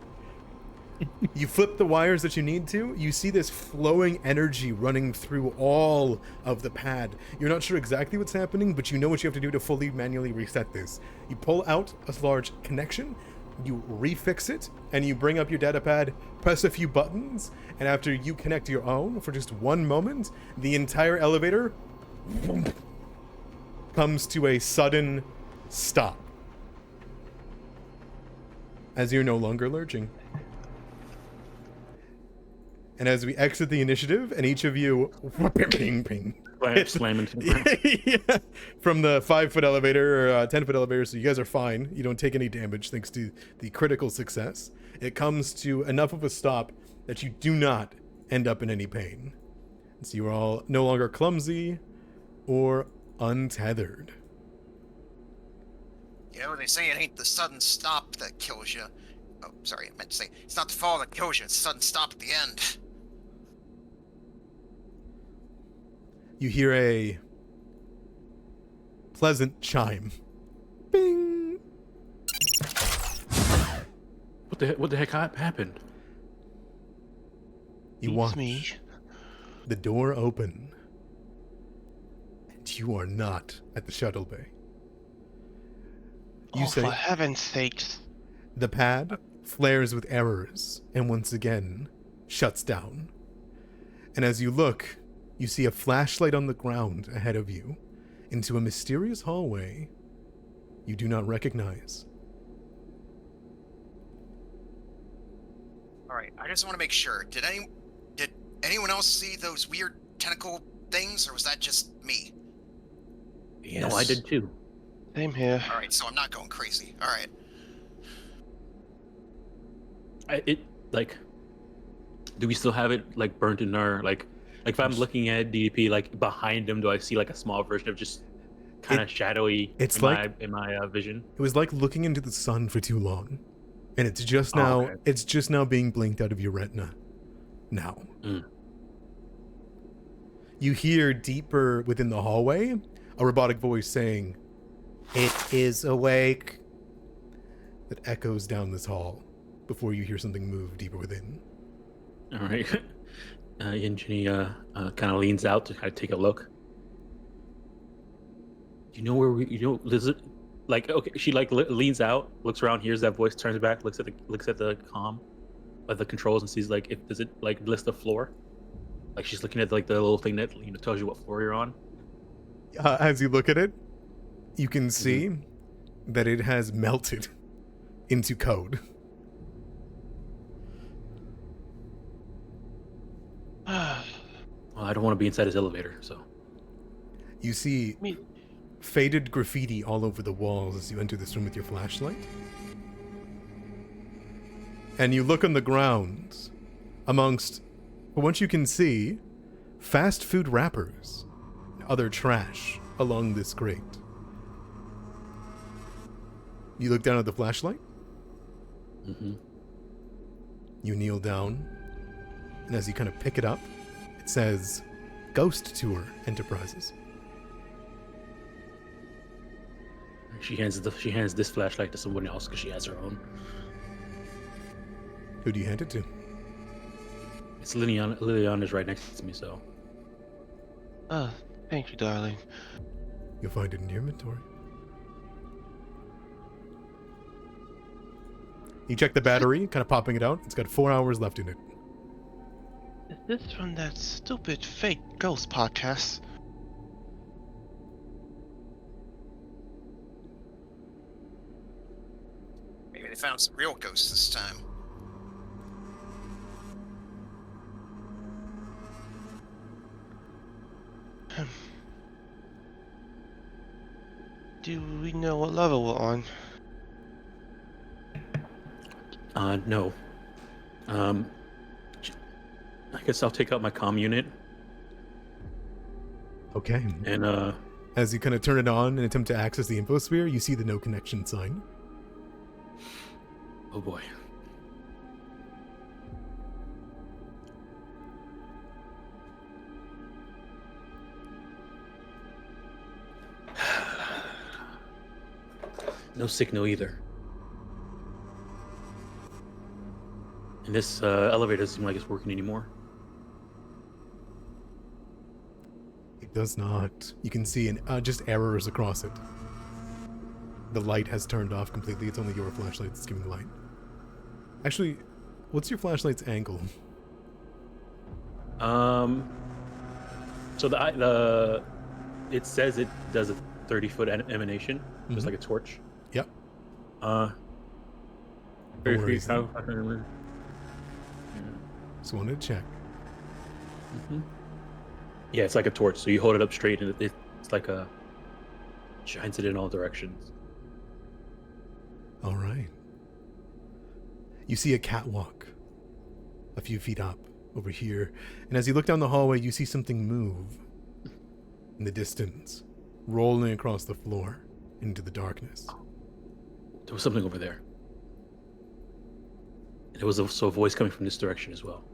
you flip the wires that you need to. You see this flowing energy running through all of the pad. You're not sure exactly what's happening, but you know what you have to do to fully manually reset this. You pull out a large connection, you refix it, and you bring up your data pad, press a few buttons, and after you connect your own for just one moment, the entire elevator comes to a sudden stop as you're no longer lurching. And as we exit the initiative, and each of you ping, ping, slam into the ground. yeah, from the 5-foot elevator or 10-foot elevator, so you guys are fine. You don't take any damage thanks to the critical success. It comes to enough of a stop that you do not end up in any pain. So you are all no longer clumsy or untethered. You know, they say it ain't the sudden stop that kills you. Oh, sorry, I meant to say, it's not the fall that kills you, it's the sudden stop at the end. You hear a pleasant chime. Bing! What the heck happened? You It's watch me. the door open, and you are not at the shuttle bay. You Oh, say for heaven's sakes. the pad flares with errors and once again shuts down. And as you look, you see a flashlight on the ground ahead of you into a mysterious hallway you do not recognize. Alright, I just want to make sure. Did anyone else see those weird tentacle things, or was that just me? No, I did too. Same here. Alright, so I'm not going crazy. Alright. Do we still have it like burnt in our like if I'm looking at DDP, like behind him, do I see like a small version of just kind of shadowy it's in my vision? It was like looking into the sun for too long, and it's just now okay. it's just now being blinked out of your retina. Now. You hear deeper within the hallway a robotic voice saying, "It is awake," that echoes down this hall before you hear something move deeper within. All right. Jenny kind of leans out to kind of take a look. You know where is it? Like, okay, she like leans out, looks around, hears that voice, turns back, looks at the comm, the controls, and sees like does it like list the floor? Like she's looking at like the little thing that tells you what floor you're on. As you look at it, you can see that it has melted into code. Well, I don't want to be inside his elevator, so. You see faded graffiti all over the walls as you enter this room with your flashlight. And you look on the ground amongst, from what you can see, fast food wrappers and other trash along this grate. You look down at the flashlight. You kneel down, and as you kind of pick it up, it says, Ghost Tour Enterprises. She hands this flashlight to someone else because she has her own. Who do you hand it to? It's Liliana's right next to me, so. Oh, thank you, darling. You'll find it in your inventory. You check the battery, kind of popping it out. It's got 4 hours left in it. Is this from that stupid fake ghost podcast? Maybe they found some real ghosts this time. Do we know what level we're on? No. I guess I'll take out my comm unit Okay. and As you kind of turn it on and attempt to access the infosphere, you see the no connection sign. oh boy. No signal either. And this elevator doesn't seem like it's working anymore. It does not. You can see just errors across it. The light has turned off completely. It's only your flashlight that's giving light. Actually, what's your flashlight's angle? So the it says it does a 30-foot emanation, just like a torch. Yep. Very No worries. how I can remember. Just wanted to check. Yeah, it's like a torch. So you hold it up straight, and it's like a shines it in all directions. All right. You see a catwalk a few feet up over here, and as you look down the hallway, you see something move in the distance, rolling across the floor into the darkness. There was something over there. And there was also a voice coming from this direction as well.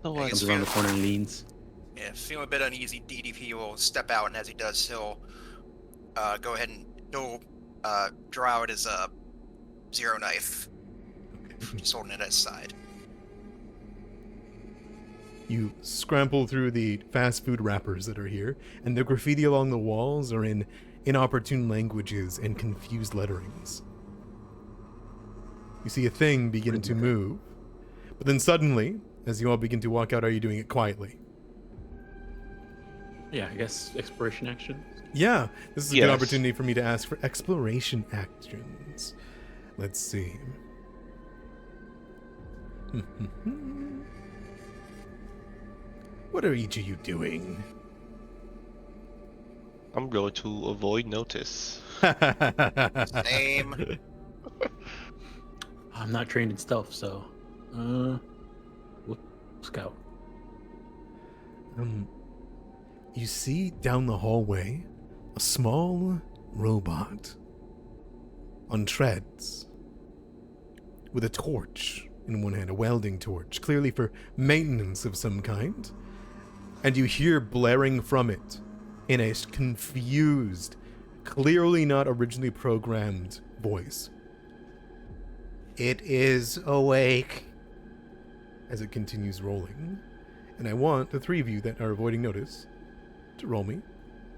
So Hey, what? it's Comes around the corner and leans. Yeah, feeling a bit uneasy, DDP will step out, and as he does, he'll go ahead and he'll draw out his zero knife, just holding it at his side. You scramble through the fast food wrappers that are here, and the graffiti along the walls are in inopportune languages and confused letterings. You see a thing begin to move, but then suddenly, as you all begin to walk out, are you doing it quietly? Yeah, I guess exploration action. Yeah, this is a good Yes. opportunity for me to ask for exploration actions. Let's see. What are each of you doing? I'm going to avoid notice. Same. I'm not trained in stealth, so we'll scout. You see down the hallway a small robot on treads with a torch in one hand, a welding torch, clearly for maintenance of some kind. And you hear blaring from it in a confused, clearly not originally programmed voice. It is awake. As it continues rolling. And I want the three of you that are avoiding notice to roll me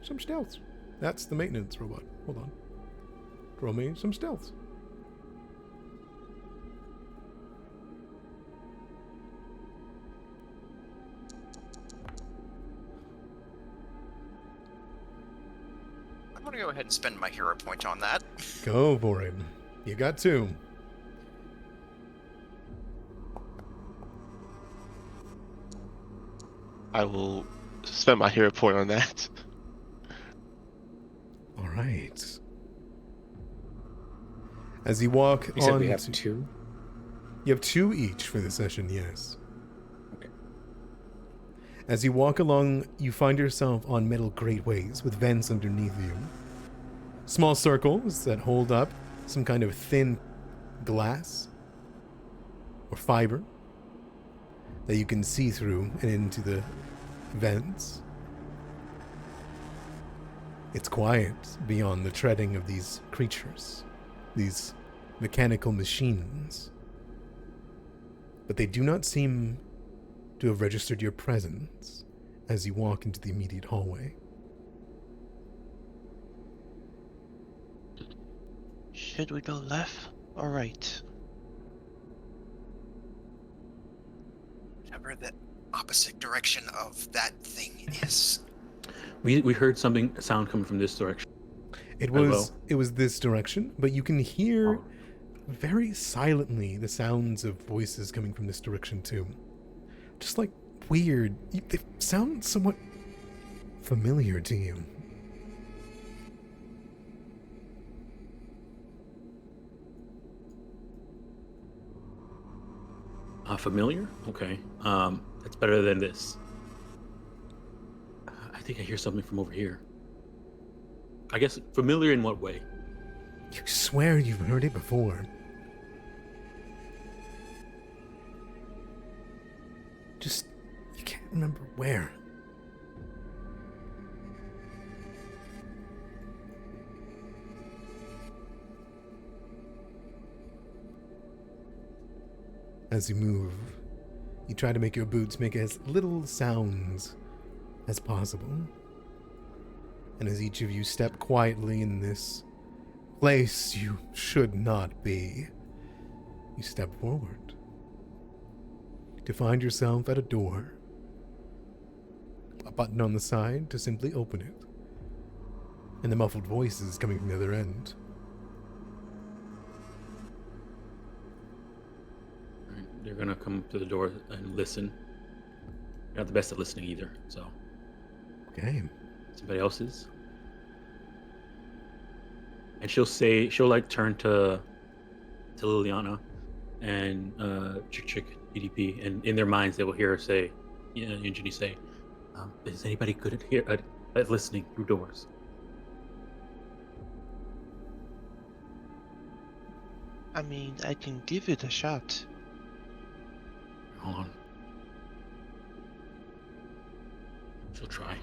some stealth. That's the maintenance robot. Hold on. Roll me some stealth. I'm gonna go ahead and spend my hero point on that. Go for it. You got two. I will spend my hero point on that. All right. As you walk You said on, we have two? you have two each for the session. Yes. Okay. As you walk along, you find yourself on metal grateways with vents underneath you. Small circles that hold up some kind of thin glass or fiber that you can see through and into the vents. It's quiet beyond the treading of these creatures, these mechanical machines. But they do not seem to have registered your presence as you walk into the immediate hallway. Should we go left or right? Whatever the opposite direction of that thing is. We heard a sound coming from this direction. It Hello? was this direction, but you can hear very silently the sounds of voices coming from this direction too. Just like weird. They sound somewhat familiar to you. Familiar? Okay. That's better than this. I think I hear something from over here. I guess familiar in what way? You swear you've heard it before. Just, you can't remember where. As you move, you try to make your boots make as little sounds as possible. And as each of you step quietly in this place you should not be, you step forward to find yourself at a door. A button on the side to simply open it. And the muffled voices coming from the other end. They're gonna come up to the door and listen. You're not the best at listening either, so. Okay. Somebody else's. And she'll like turn to Liliana and Chick DDP, and in their minds they will hear her say, Jenny say, is anybody good at listening through doors? I mean, I can give it a shot. Hold on. She'll try.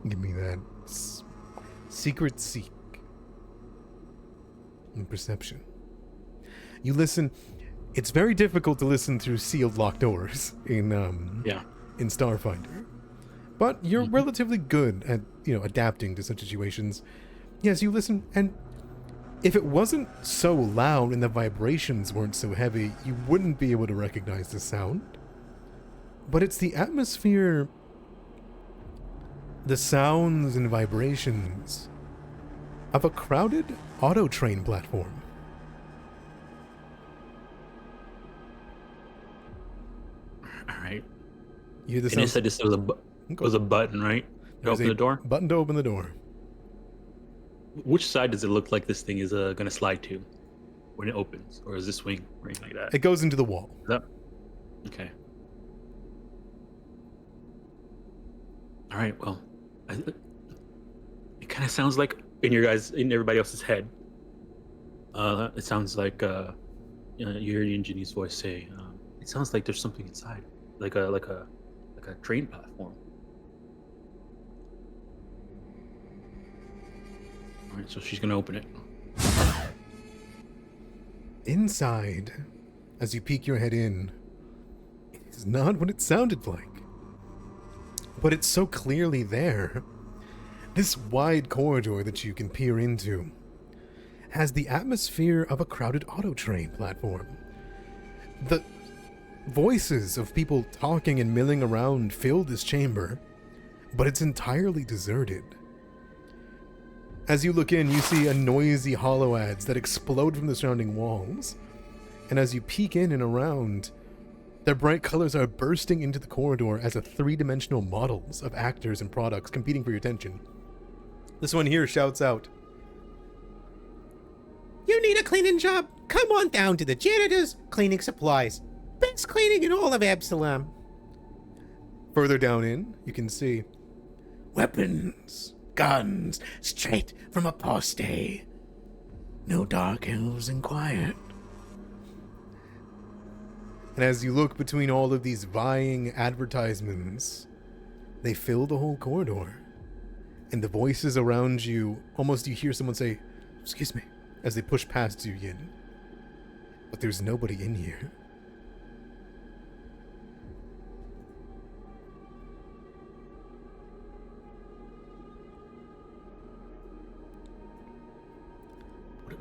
Give me that secret seek and perception. You listen. It's very difficult to listen through sealed locked doors in Starfinder, but you're relatively good at adapting to such situations. Yes, you listen, and if it wasn't so loud and the vibrations weren't so heavy, you wouldn't be able to recognize the sound. But it's the atmosphere, the sounds and vibrations of a crowded auto train platform. All right. You And you said this was a button, right? To open the door? Button to open the door. Which side does it look like this thing is going to slide to when it opens? Or is it swing or anything like that? It goes into the wall. Okay. All right, well, it kind of sounds like in everybody else's head. It sounds like you hear Jenny's voice say, it sounds like there's something inside, like a train platform. All right, so she's gonna open it. Inside, as you peek your head in, it is not what it sounded like. But it's so clearly there. This wide corridor that you can peer into has the atmosphere of a crowded auto train platform. The voices of people talking and milling around fill this chamber, but it's entirely deserted. As you look in, you see a noisy hollow ads that explode from the surrounding walls. And as you peek in and around, their bright colors are bursting into the corridor as a three-dimensional models of actors and products competing for your attention. This one here shouts out, You need a cleaning job? Come on down to the janitor's cleaning supplies. Best cleaning in all of Absalom. Further down in, you can see Weapons, guns, straight from a apostate. No dark elves and quiet. And as you look between all of these vying advertisements, they fill the whole corridor. And the voices around you, almost you hear someone say, "Excuse me," as they push past you again. But there's nobody in here.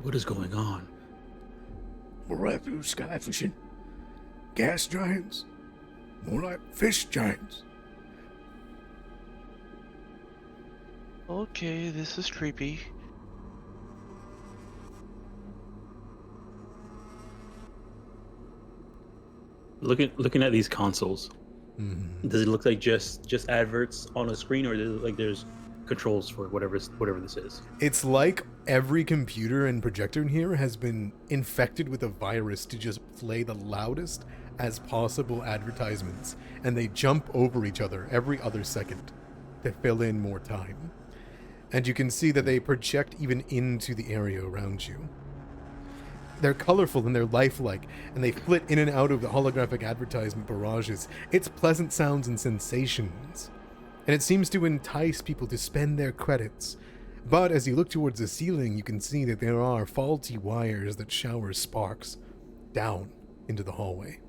What is going on? Miraculous sky fishing. Gas giants. More like fish giants. Okay, this is creepy. Looking at these consoles, Mhm. does it look like just adverts on a screen, or does it look like there's controls for whatever this is? It's like every computer and projector in here has been infected with a virus to just play the loudest as possible advertisements, and they jump over each other every other second to fill in more time. And you can see that they project even into the area around you. They're colorful and they're lifelike, and they flit in and out of the holographic advertisement barrages. It's pleasant sounds and sensations, and it seems to entice people to spend their credits. But as you look towards the ceiling, you can see that there are faulty wires that shower sparks down into the hallway.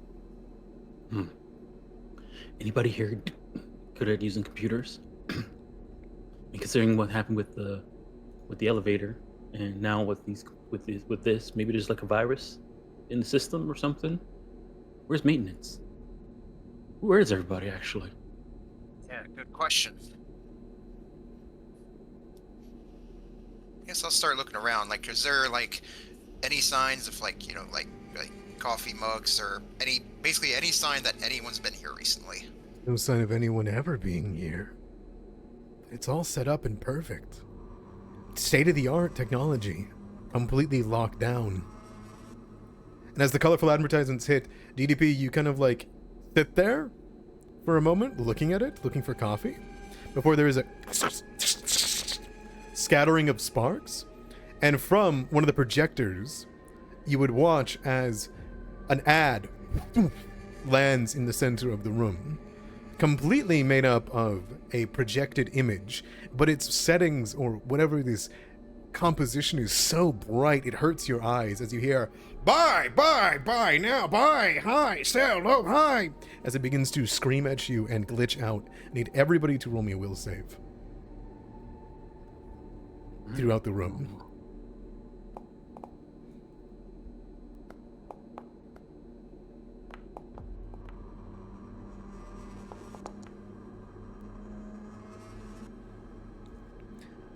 Anybody here good at using computers? And considering what happened with the elevator, and now with this, maybe there's like a virus in the system or something. Where's maintenance? Where is everybody actually? Yeah, good question. I guess I'll start looking around. Like, is there like any signs of like coffee mugs or basically any sign that anyone's been here recently? No sign of anyone ever being here. It's all set up and perfect. State-of-the-art technology, completely locked down. And as the colorful advertisements hit, DDP, you kind of like sit there for a moment, looking at it, looking for coffee, before there is a scattering of sparks. And from one of the projectors, you would watch as an ad lands in the center of the room, completely made up of a projected image, but its settings or whatever this composition is so bright it hurts your eyes as you hear buy now, buy, high, sell, low, high, as it begins to scream at you and glitch out. I need everybody to roll me a will save throughout the room.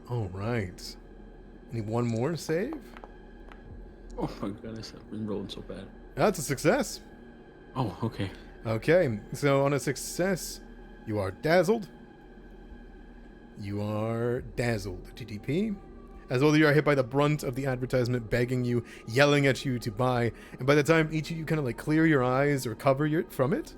All right. Need one more save? Oh my goodness, I've been rolling so bad. That's a success. Oh, okay. Okay, so on a success, you are dazzled. You are dazzled, TTP. As well, you are hit by the brunt of the advertisement begging you, yelling at you to buy. And by the time each of you kind of like clear your eyes or cover from it,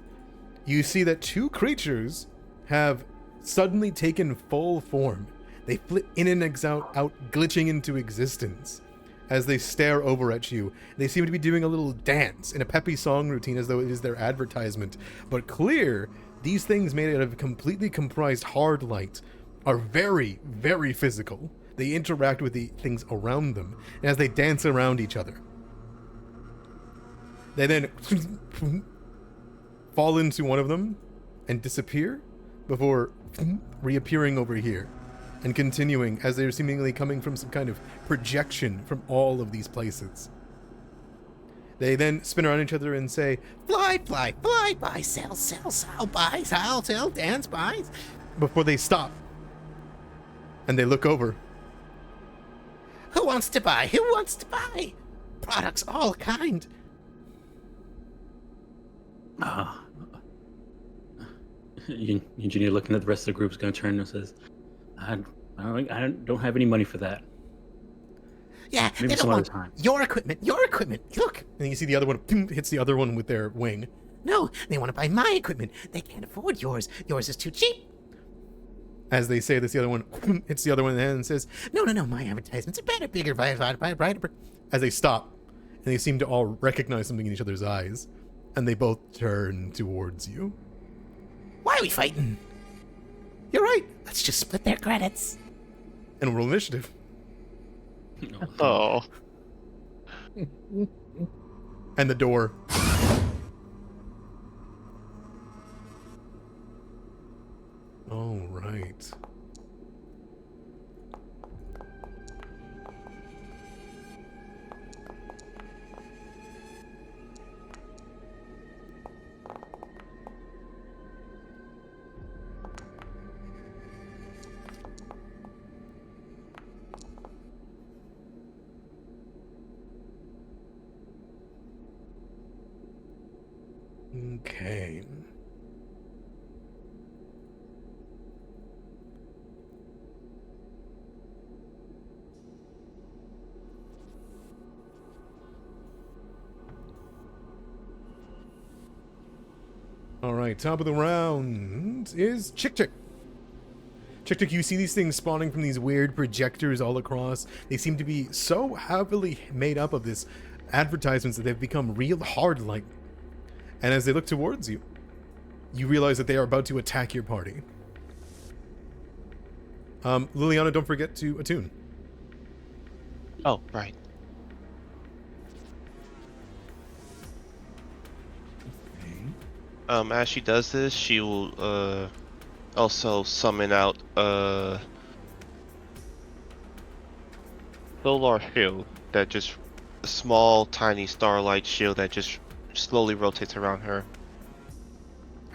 you see that two creatures have suddenly taken full form. They flit in and out, glitching into existence. As they stare over at you, they seem to be doing a little dance in a peppy song routine as though it is their advertisement. But clear, these things made out of completely comprised hard light are very, very physical. They interact with the things around them as they dance around each other. They then fall into one of them and disappear before reappearing over here and continuing as they're seemingly coming from some kind of projection from all of these places. They then spin around each other and say, Fly, buy, sell, buy, sell, dance, buy. before they stop. And they look over. Who wants to buy? Who wants to buy? Products all kind. Engineer looking at the rest of the group is going to turn and says, I don't have any money for that. Yeah, Maybe they some don't other want time. your equipment. Look. And you see the other one hits the other one with their wing. No, they want to buy my equipment. They can't afford yours. Yours is too cheap. As they say this, the other one hits the other one in the hand and says, No, my advertisements are better, bigger, brighter. as they stop. And they seem to all recognize something in each other's eyes. And they both turn towards you. Why are we fighting? You're right. Let's just split their credits. And roll initiative. Oh. And the door. All right. Okay. All right, top of the round is Chick Chick. Chick Chick, you see these things spawning from these weird projectors all across. They seem to be so heavily made up of this advertisements that they've become real hard light. And as they look towards you, you realize that they are about to attack your party. Liliana, don't forget to attune. Oh, right. As she does this, she will also summon out solar shield that just a small, tiny starlight shield that just slowly rotates around her.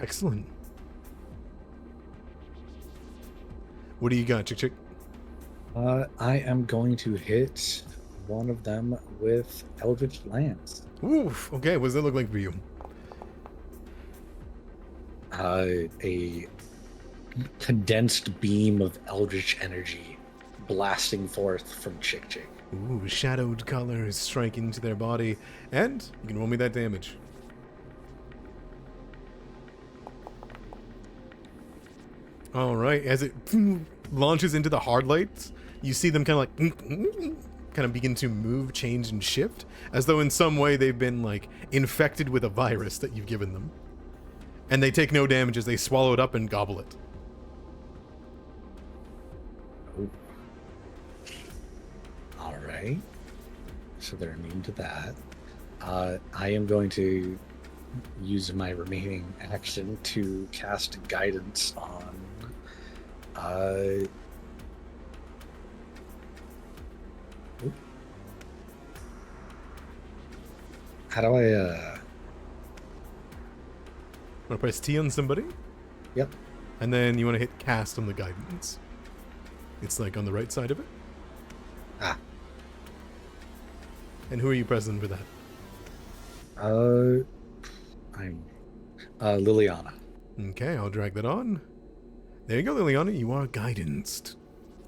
Excellent. What do you got, Chick Chick? I am going to hit one of them with Eldritch Lance. Oof. Okay, what does that look like for you? A condensed beam of eldritch energy blasting forth from Chick Chick. Ooh, shadowed colors strike into their body, and you can roll me that damage. All right, as it launches into the hard lights, you see them kind of like kind of begin to move, change, and shift, as though in some way they've been like infected with a virus that you've given them. And they take no damage as they swallow it up and gobble it. Oh. All right. So they're immune to that. I am going to use my remaining action to cast guidance on. How do I? Want to press T on somebody? Yep. And then you want to hit cast on the guidance. It's like on the right side of it. Ah. And who are you pressing for that? I'm Liliana. Okay, I'll drag that on. There you go, Liliana. You are guidanced.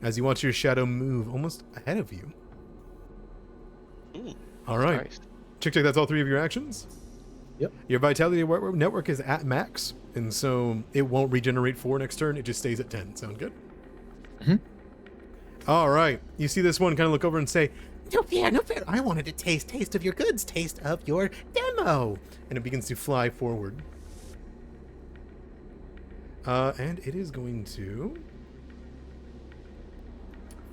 As you watch your shadow move almost ahead of you. Ooh, all right. nice. Chick Chick, that's all three of your actions? Yep. Your vitality network is at max, and so it won't regenerate for next turn. It just stays at 10. Sound good? Mm-hmm. All right. You see this one kind of look over and say, No fair, no fair. I wanted to taste of your goods, taste of your demo. and it begins to fly forward. And it is going to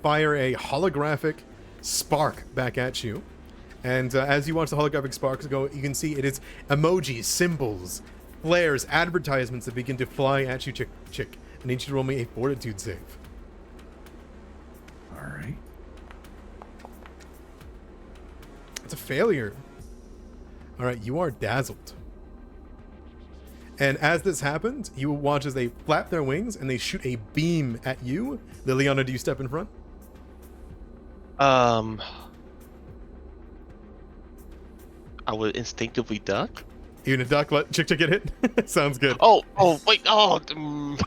fire a holographic spark back at you. And as you watch the holographic sparks go, you can see it is emojis, symbols, flares, advertisements that begin to fly at you, Chick Chick. I need you to roll me a fortitude save. All right. It's a failure. All right, you are dazzled. And as this happens, you will watch as they flap their wings and they shoot a beam at you. Liliana, do you step in front? I would instinctively duck. You're gonna duck, let Chick Chick get hit? Sounds good. Oh, wait, I'm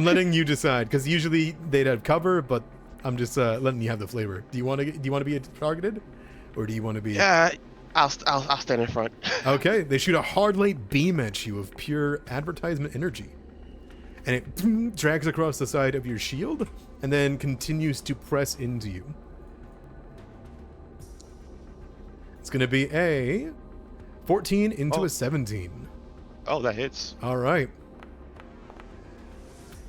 letting you decide, because usually they'd have cover, but I'm just letting you have the flavor. Do you want to be targeted, or do you want to be? Yeah, I'll stand in front. Okay, they shoot a hard light beam at you of pure advertisement energy, and it drags across the side of your shield, and then continues to press into you. It's gonna be a 14 into a 17. Oh, that hits. All right.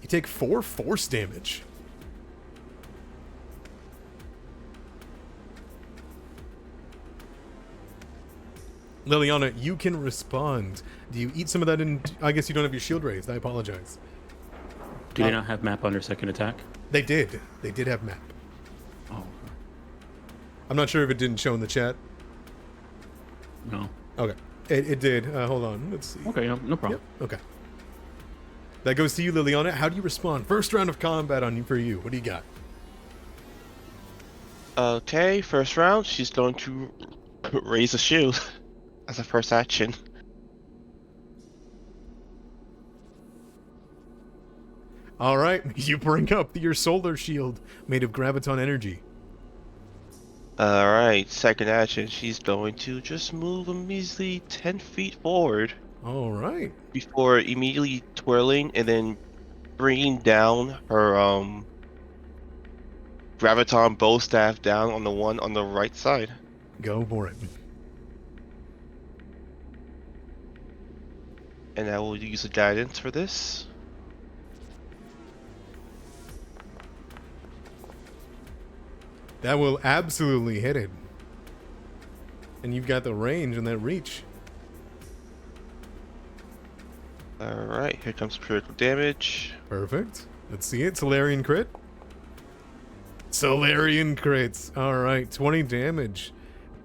You take 4 force damage. Liliana, you can respond. Do you eat some of that in... I guess you don't have your shield raised. I apologize. Do they not have map on their second attack? They did. They did have map. Oh, I'm not sure if it didn't show in the chat. no. Okay. It did. Hold on. Let's see. Okay, no problem. Yep. Okay. That goes to you, Liliana. How do you respond? First round of combat for you. What do you got? Okay, first round, she's going to raise a shield as a first action. All right, you bring up your solar shield made of graviton energy. Alright, second action. She's going to just move a measly 10 feet forward All right. before immediately twirling and then bringing down her graviton bow staff down on the one on the right side. Go for it. And I will use a guidance for this. That will absolutely hit it. And you've got the range and that reach. Alright, here comes critical damage. Perfect. Let's see it. Solarian crit. Solarian crits. All right, 20 damage.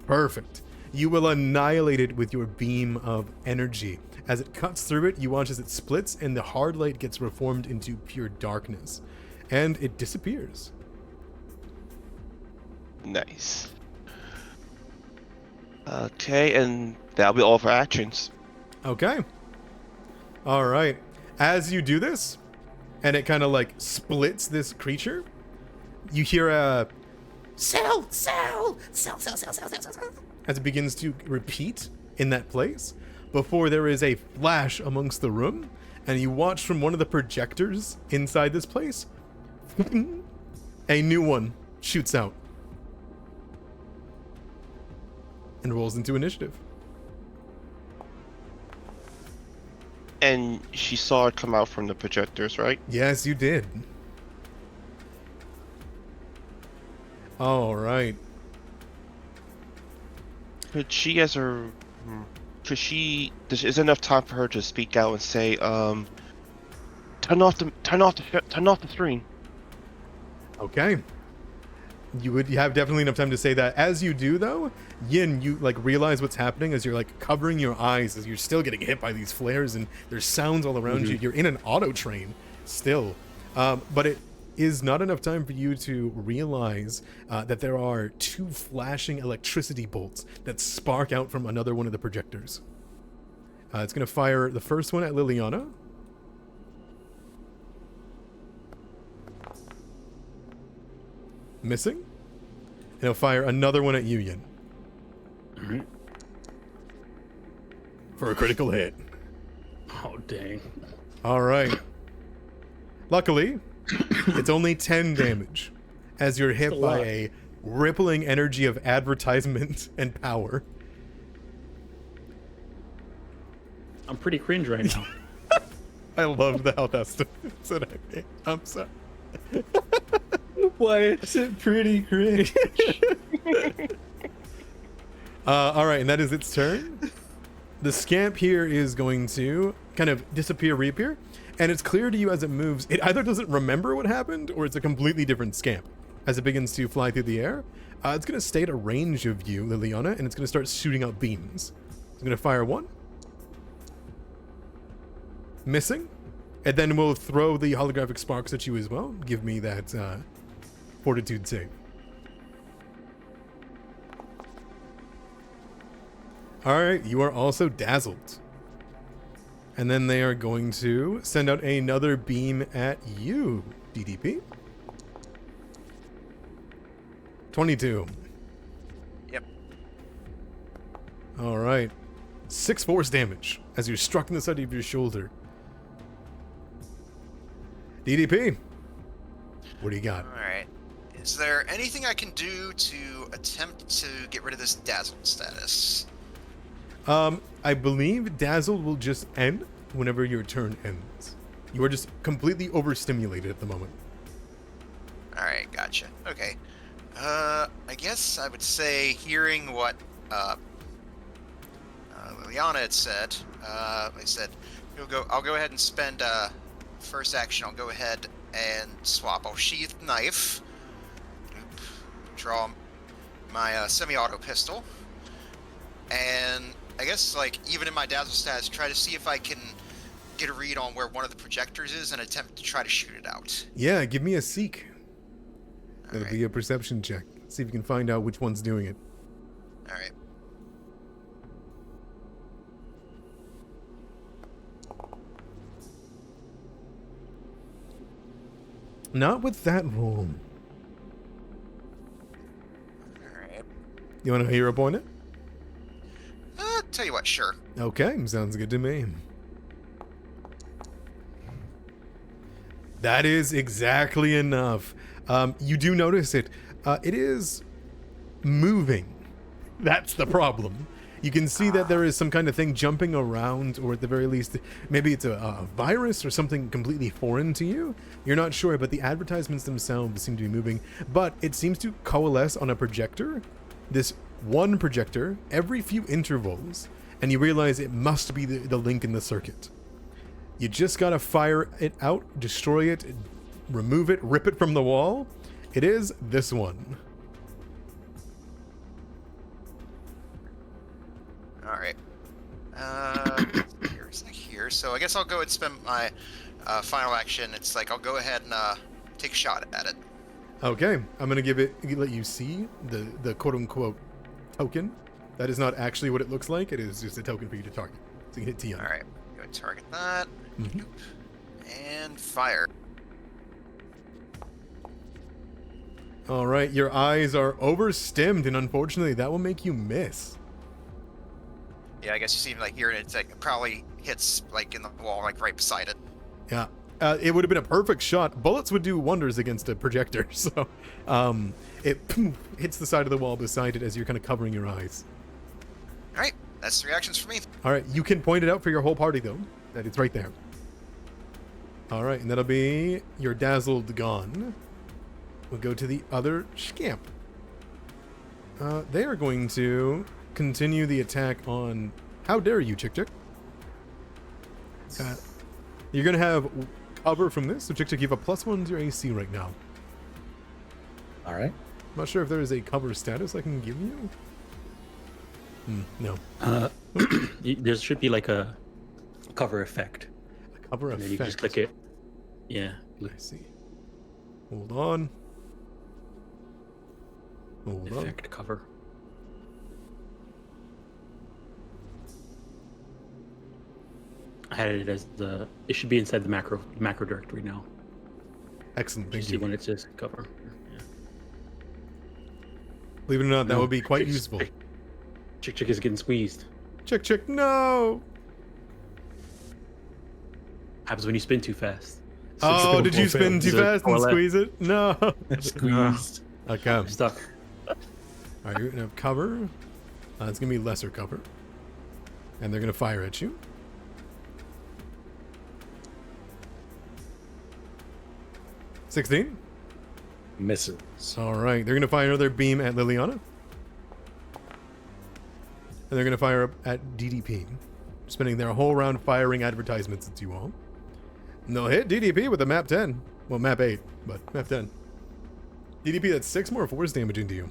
Perfect. You will annihilate it with your beam of energy. As it cuts through it, you watch as it splits and the hard light gets reformed into pure darkness. And it disappears. Nice. Okay, and that'll be all for actions. Okay. All right. As you do this, and it kind of like splits this creature, you hear a Sell. as it begins to repeat in that place before there is a flash amongst the room, and you watch from one of the projectors inside this place, a new one shoots out and rolls into initiative. And she saw it come out from the projectors, right? Yes, you did. All right. Could she, as her, is there enough time for her to speak out and say, turn off the screen. Okay. You have definitely enough time to say that. As you do, though, Yin, you like realize what's happening as you're like covering your eyes as you're still getting hit by these flares and there's sounds all around you. You're in an auto train still, but it is not enough time for you to realize that there are two flashing electricity bolts that spark out from another one of the projectors. It's going to fire the first one at Liliana. Missing. And it'll fire another one at you, Yin. Alright. For a critical hit. Oh, dang. All right. Luckily, it's only 10 damage as you're hit That's a by lot. a rippling energy of advertisement and power. I'm pretty cringe right now. I love how that's said. I'm sorry. Why is it pretty cringe? All right, and that is its turn. The scamp here is going to kind of disappear, reappear, and it's clear to you as it moves. It either doesn't remember what happened, or it's a completely different scamp. As it begins to fly through the air, it's going to stay at a range of you, Liliana, and it's going to start shooting out beams. It's going to fire one. Missing. And then we'll throw the holographic sparks at you as well. Give me that fortitude save. Alright, you are also dazzled. And then they are going to send out another beam at you, DDP. 22. Yep. Alright. 6 force damage as you're struck in the side of your shoulder. DDP, what do you got? Alright. Is there anything I can do to attempt to get rid of this dazzled status? I believe dazzled will just end whenever your turn ends. You are just completely overstimulated at the moment. Alright, gotcha. Okay. I guess I would say, hearing what Liliana had said, I said, I'll go ahead and spend first action. I'll go ahead and swap. I'll sheath knife, draw my semi-auto pistol, and I guess, like, even in my dazzle stats, try to see if I can get a read on where one of the projectors is and attempt to try to shoot it out. Yeah, give me a seek. That'll Alright. be a perception check. See if you can find out which one's doing it. Alright. Not with that roll. Alright. You want to hero point it? Tell you what, sure. Okay, sounds good to me. That is exactly enough. You do notice it. It is moving. That's the problem. You can see that there is some kind of thing jumping around, or at the very least, maybe it's a virus or something completely foreign to you. You're not sure, but the advertisements themselves seem to be moving. But it seems to coalesce on a projector, this one projector, every few intervals, and you realize it must be the link in the circuit. You just gotta fire it out, destroy it, remove it, rip it from the wall. It is this one. Alright. Here's here. So I guess I'll go and spend my final action. It's like I'll go ahead and take a shot at it. Okay, I'm gonna let you see the quote-unquote token. That is not actually what it looks like. It is just a token for you to target. So you can hit T on it. Alright, go and target that. Mhm. And fire. All right, your eyes are overstimmed, and unfortunately, that will make you miss. Yeah, I guess you see like here, and it's like it probably hits like in the wall, like right beside it. Yeah, it would have been a perfect shot. Bullets would do wonders against a projector, so it hits the side of the wall beside it as you're kind of covering your eyes. Alright, that's 3 actions for me. All right, you can point it out for your whole party, though, that it's right there. All right, and that'll be your dazzled gone. We'll go to the other scamp. They are going to continue the attack on... How dare you, Chick Chick? You're going to have cover from this, so Chick Chick, you have a +1 to your AC right now. All right. I'm not sure if there is a cover status I can give you. No. There should be like a cover effect. A cover And effect. then you just click it. Yeah. I see. Hold on. Hold on. Effect cover. I had it as it should be inside the macro directory now. Excellent, You thank see you. when it says cover. Yeah. Believe it or not, that No, would be quite Chick- useful. Chick Chick is getting squeezed. Chick Chick, no! Happens when you spin too fast. Oh, did you spin too fast and left. squeeze it? No. Squeezed. Okay. I'm stuck. Alright, you're gonna have cover. It's gonna be lesser cover. And they're gonna fire at you. $16. Misses. Alright, they're gonna fire another beam at Liliana. And they're gonna fire up at DDP. Spending their whole round firing advertisements at you all. And they'll hit DDP with a map 10. Well, map 8, but map 10. DDP, that's 6 more force damage into you.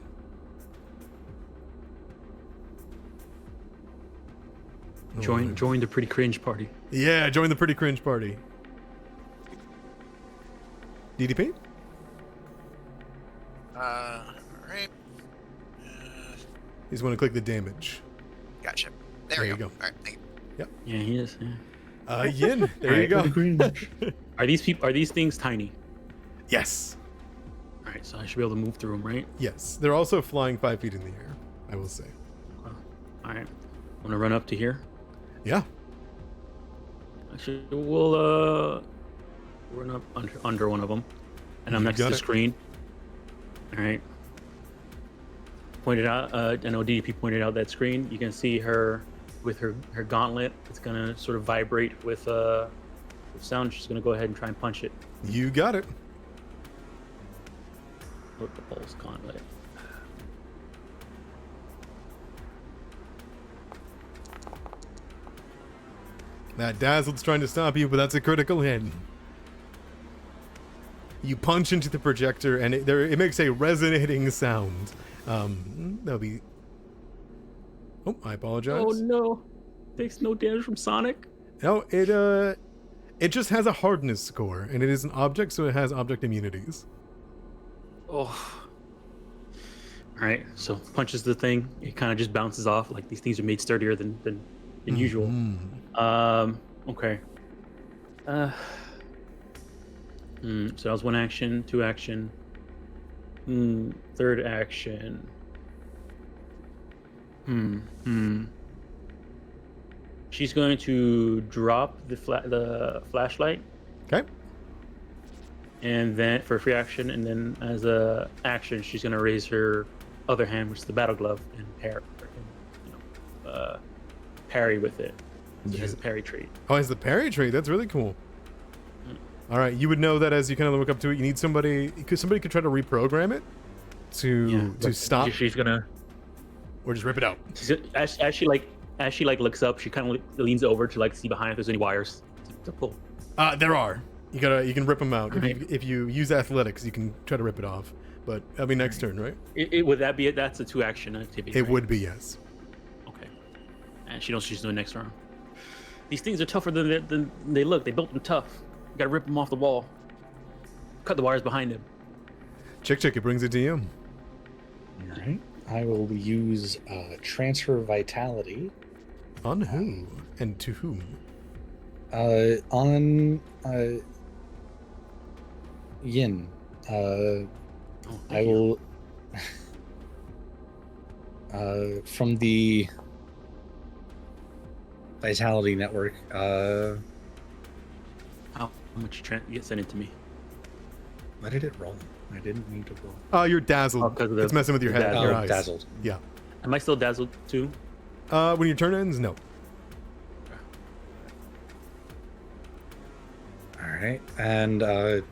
Join the pretty cringe party. Yeah, join the pretty cringe party. DDP? Alright. You just want to click the damage. Gotcha. There There you we go. go. Alright, thank you. Yeah, he is. Yeah. Yin, there you Alright. go. Are these things tiny? Yes. All right, so I should be able to move through them, right? Yes. They're also flying 5 feet in the air, I will say. All right. I'm gonna run up to here. Yeah. Actually, we'll run up under one of them, and I'm You next to got the it. screen. All right. Pointed out. I know DDP pointed out that screen. You can see her with her gauntlet. It's gonna sort of vibrate with sound. She's gonna go ahead and try and punch it. You got it. With the pulse gauntlet. That Dazzled's trying to stop you, but that's a critical hit. You punch into the projector, and it makes a resonating sound. That'll be... Oh, I apologize. Oh no! Takes no damage from Sonic. No, it just has a hardness score, and it is an object, so it has object immunities. Oh. Alright, so punches the thing. It kind of just bounces off. Like these things are made sturdier than usual. Mhm. Okay. So that was one action, two action. Third action. She's going to drop the flashlight, Okay. and then for a free action, and then as a action, she's going to raise her other hand, which is the battle glove, and parry with it. So it has a parry trait. Oh, it's the parry trait. That's really cool. All right, you would know that as you kind of look up to it. You need somebody, because somebody could try to reprogram it to stop, She's gonna, or just rip it out. as she looks up, she kind of leans over to like see behind if there's any wires to pull. There are. You can rip them out. Right. If you use athletics, you can try to rip it off. But that'll be next turn, right? Would that be it? That's a 2-action activity. It right? would be, yes. Okay. And she knows she's doing next round. These things are tougher than they look. They built them tough. You gotta rip them off the wall. Cut the wires behind them. Chick, it brings it to you. All right. I will use transfer vitality On who and to whom? on Yin. I will from the Vitality Network. How much you send it to me? Why did it roll? I didn't mean to roll. Oh, you're dazzled. Oh, 'cause of It's messing with your head, dazzled. your Oh, eyes. dazzled. Yeah. Am I still dazzled too? When your turn ends, no. All right, and I'll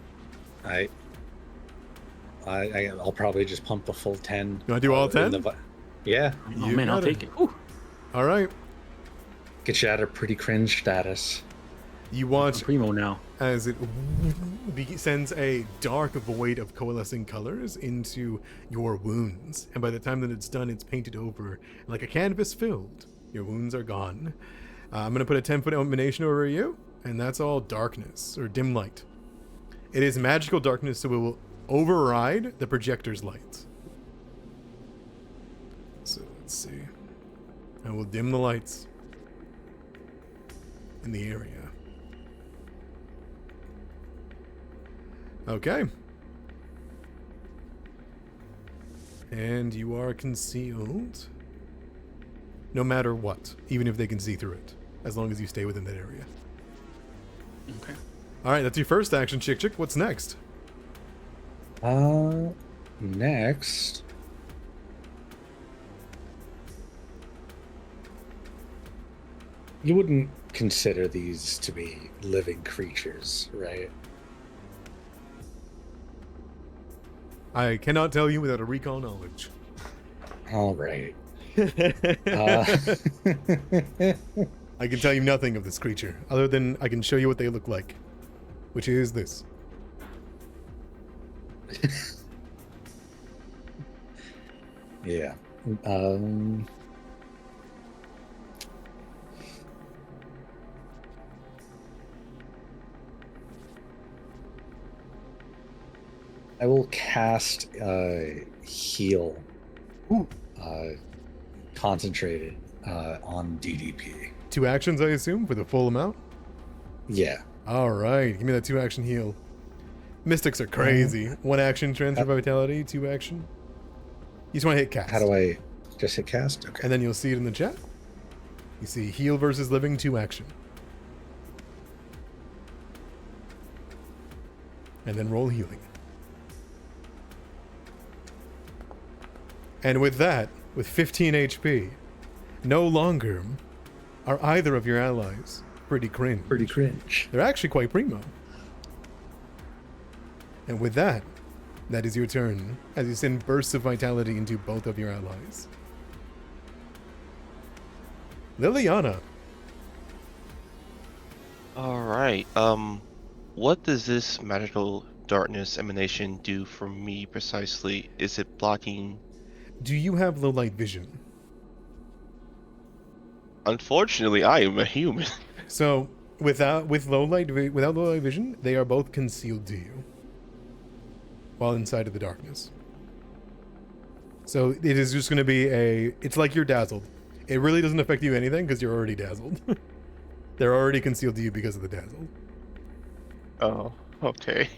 probably just pump the full 10. You wanna do all in 10? Yeah, Oh You man, I'll got it. take it. Whew. All right. get you out of pretty cringe status. You I'm watch primo now. as it sends a dark void of coalescing colors into your wounds. And by the time that it's done, it's painted over like a canvas filled. Your wounds are gone. I'm going to put a 10-foot illumination over you, and that's all darkness or dim light. It is magical darkness, so it will override the projector's light. So let's see. I will dim the lights in the area. Okay. And you are concealed. No matter what, even if they can see through it, as long as you stay within that area. Okay. All right, that's your first action, Chick. What's next? Next. You wouldn't consider these to be living creatures, right? I cannot tell you without a recall knowledge. All right. I can tell you nothing of this creature, other than I can show you what they look like, which is this. Yeah. I will cast heal concentrated on DDP. 2 actions, I assume, for the full amount? Yeah. All right, give me that 2-action heal. Mystics are crazy. 1 action transfer vitality, 2 action. You just want to hit cast. How do I just hit cast? Okay. And then you'll see it in the chat. You see heal versus living, 2 action. And then roll healing. And with that, with 15 HP, no longer are either of your allies pretty cringe. Pretty cringe. They're actually quite primo. And with that, that is your turn, as you send bursts of vitality into both of your allies. Liliana. All right. What does this magical darkness emanation do for me precisely? Is it blocking? Do you have low light vision? Unfortunately, I am a human. So, without low light vision, they are both concealed to you while inside of the darkness. So it is just going to be it's like you're dazzled. It really doesn't affect you anything because you're already dazzled. They're already concealed to you because of the dazzle. Oh. Okay.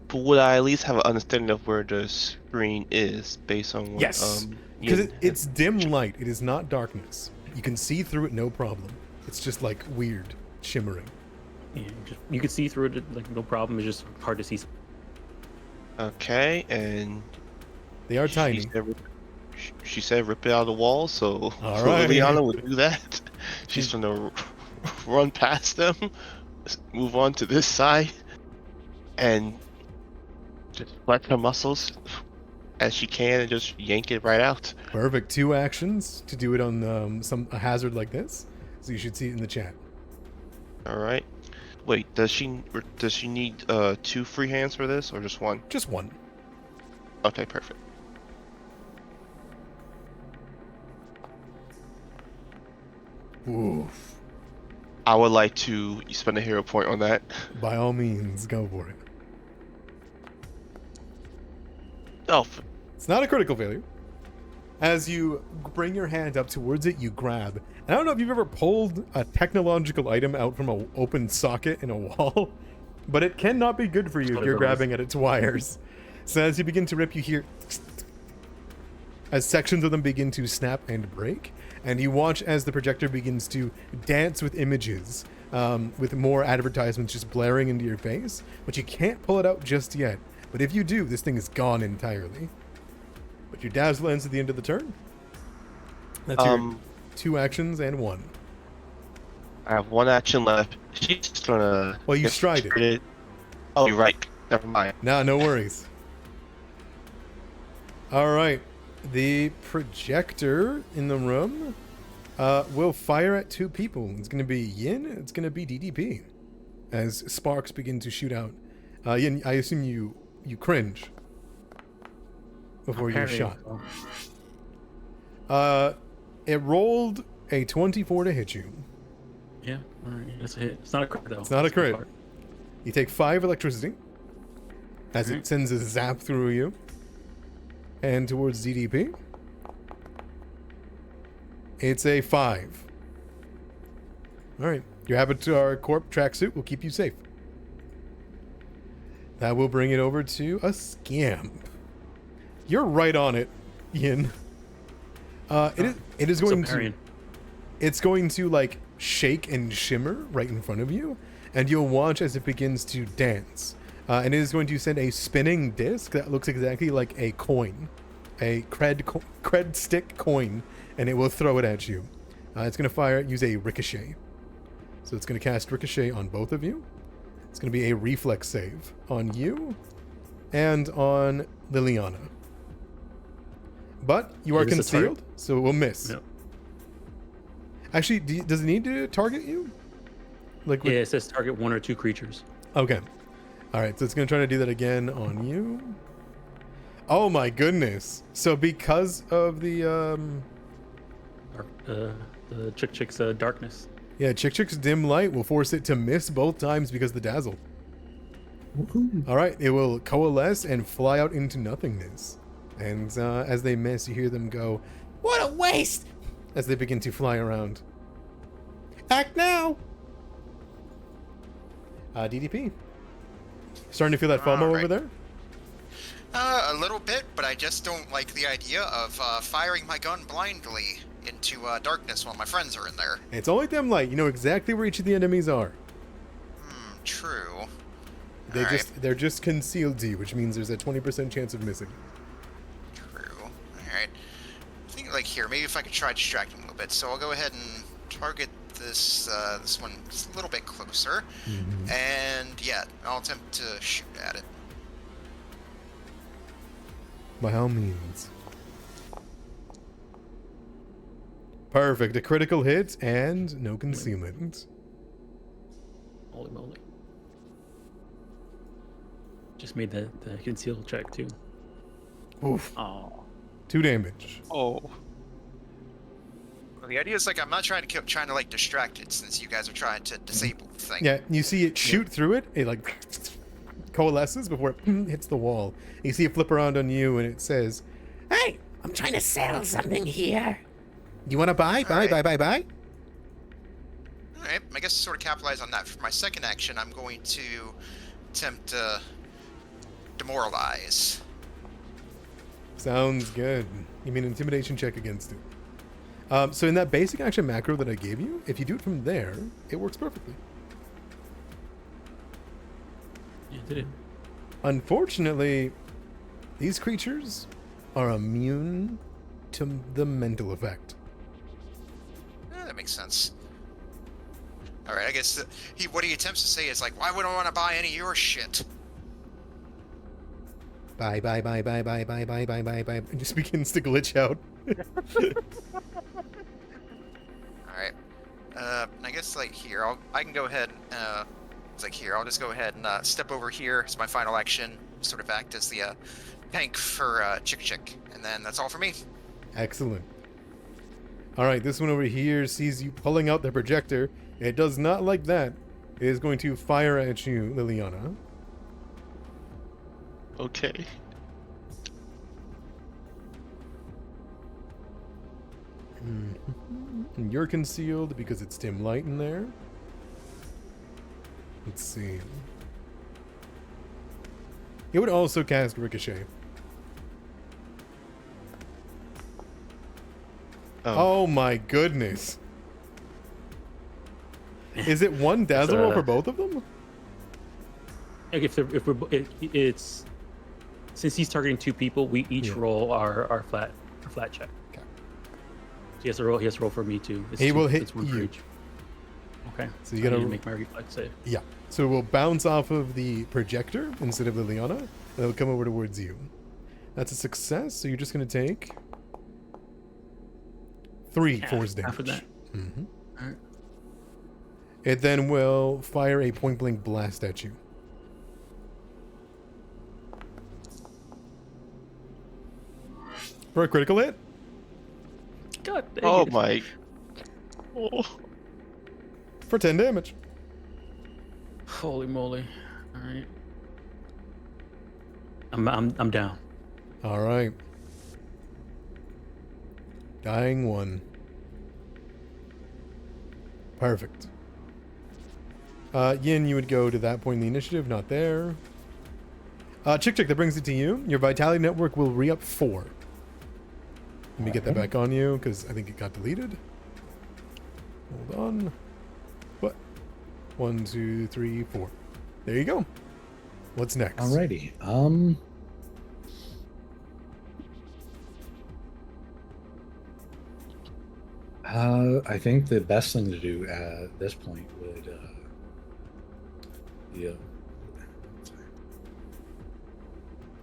But would I at least have an understanding of where the screen is based on what Yes, because Yin it's dim light. It is not darkness. You can see through it, no problem. It's just like weird, shimmering. Yeah, you can see through it, like no problem. It's just hard to see. Okay, and They are tiny. She said rip it out of the wall, so All right. Liliana would do that. She's gonna run past them, move on to this side, and just flex her muscles as she can and just yank it right out. Perfect. 2 actions to do it on a hazard like this. So you should see it in the chat. All right. Wait, does she need 2 free hands for this or just 1? Just 1. Okay, perfect. Oof. I would like to spend a hero point on that. By all means, go for it. Oh, It's not a critical failure. As you bring your hand up towards it, you grab. And I don't know if you've ever pulled a technological item out from an open socket in a wall, but it cannot be good for you if you're grabbing at its wires. So as you begin to rip, you hear as sections of them begin to snap and break, and you watch as the projector begins to dance with images, with more advertisements just blaring into your face, but you can't pull it out just yet. But if you do, this thing is gone entirely. But your dazzle ends at the end of the turn. That's your 2 actions and 1. I have 1 action left. She's just gonna. Well, you stride it. Oh, you're right. Never mind. Nah, no worries. All right. The projector in the room will fire at 2 people. It's going to be Yin. It's going to be DDP. As sparks begin to shoot out. Yin, I assume you cringe before you're shot. It rolled a 24 to hit you. Yeah, all right, that's a hit. It's not a crit though. It's not a That's the crit. part. You take 5 electricity as it Alright. sends a zap through you and towards DDP. It's a 5. All right, your Avatar Corp tracksuit will keep you safe. That will bring it over to a Scamp. You're right on it, Yin. It is So going to. parrying. It's going to like shake and shimmer right in front of you, and you'll watch as it begins to dance. And it is going to send a spinning disc that looks exactly like a coin, a cred stick coin, and it will throw it at you. It's going to use a ricochet. So it's going to cast ricochet on both of you. It's going to be a reflex save on you and on Liliana. But you are Is this a target? concealed, so it will miss. Yep. Actually, does it need to target you? Like Yeah, it says target 1 or 2 creatures. Okay. All right, so it's going to try to do that again on you. Oh my goodness. So because of the Chick's darkness. yeah, Chick's dim light will force it to miss both times because of the dazzle. All right, it will coalesce and fly out into nothingness. And as they miss, you hear them go, "What a waste!" as they begin to fly around. Act now! DDP. Starting to feel that FOMO over Alright. there? A little bit, but I just don't like the idea of firing my gun blindly into darkness while my friends are in there. It's only dim light. You know exactly where each of the enemies are. True. They're just concealed to you, which means there's a 20% chance of missing. True. Alright. I think like here, maybe if I could try distracting a little bit. So I'll go ahead and target this this one just a little bit closer. And yeah, I'll attempt to shoot at it. By all means. Perfect. A critical hit and no concealment. Holy moly. Just made the conceal check too. Oof. Oh. 2 damage. Oh. Well, the idea is like I'm not trying to like distract it since you guys are trying to disable the thing. Yeah, you see it shoot through it. It like coalesces before it hits the wall. You see it flip around on you and it says, Hey, I'm trying to sell something here. "You want to buy? Buy, Alright. buy, buy, buy?" Alright, I guess to sort of capitalize on that, for my second action, I'm going to attempt to demoralize. Sounds good. You mean intimidation check against it. So in that basic action macro that I gave you, if you do it from there, it works perfectly. Yeah, did it. Unfortunately, these creatures are immune to the mental effect. That makes sense. Alright, I guess what he attempts to say is like, why would I want to buy any of your shit? Bye, bye, bye, bye, bye, bye, bye, bye, bye, bye. It just begins to glitch out. Alright. I guess like here, I can go ahead, it's like here, I'll just go ahead and step over here as my final action, sort of act as the tank for Chick, and then that's all for me. Excellent. All right, this one over here sees you pulling out the projector. It does not like that. It is going to fire at you, Liliana. Okay. And you're concealed because it's dim light in there. Let's see. It would also cast Ricochet. Oh my goodness. Is it one dazzle roll for both of them? Like it's since he's targeting two people, we each roll our flat check. Okay. So he has to roll for me too. He will hit it's one you. for each. Okay. So you I need gotta to make my reflex save. Yeah. So it will bounce off of the projector instead of Liliana, and it'll come over towards you. That's a success, so you're just gonna take 3 force damage. Half of that. Mm-hmm. Alright. It then will fire a point blank blast at you. For a critical hit. God dang Oh it. my. Oh. For 10 damage. Holy moly. Alright. I'm down. Alright. Dying 1. Perfect. Yin, you would go to that point in the initiative, not there. Chick, that brings it to you. Your vitality network will re-up 4. Let me get that back on you, because I think it got deleted. Hold on. What? 1, 2, 3, 4. There you go. What's next? Alrighty. I think the best thing to do at this point would,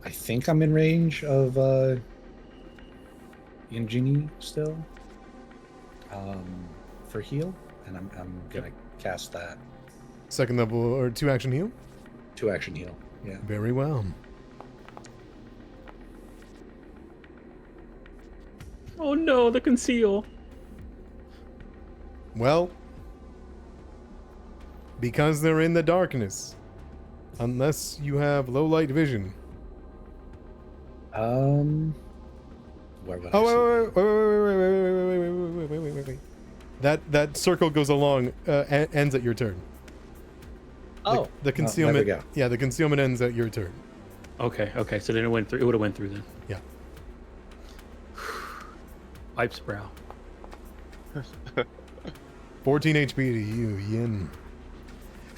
I think I'm in range of Ingenie still, for heal, and I'm gonna cast that Second level or 2 action heal? 2 action heal. Yeah. Very well. Oh no, the conceal. Well, because they're in the darkness, unless you have low light vision. Where would I see Wait. That circle goes along, ends at your turn. The concealment. there we go. Yeah, the concealment ends at your turn. Okay. So then it went through. It would have went through then. Yeah. Wipes brow. 14 HP to you, Yin.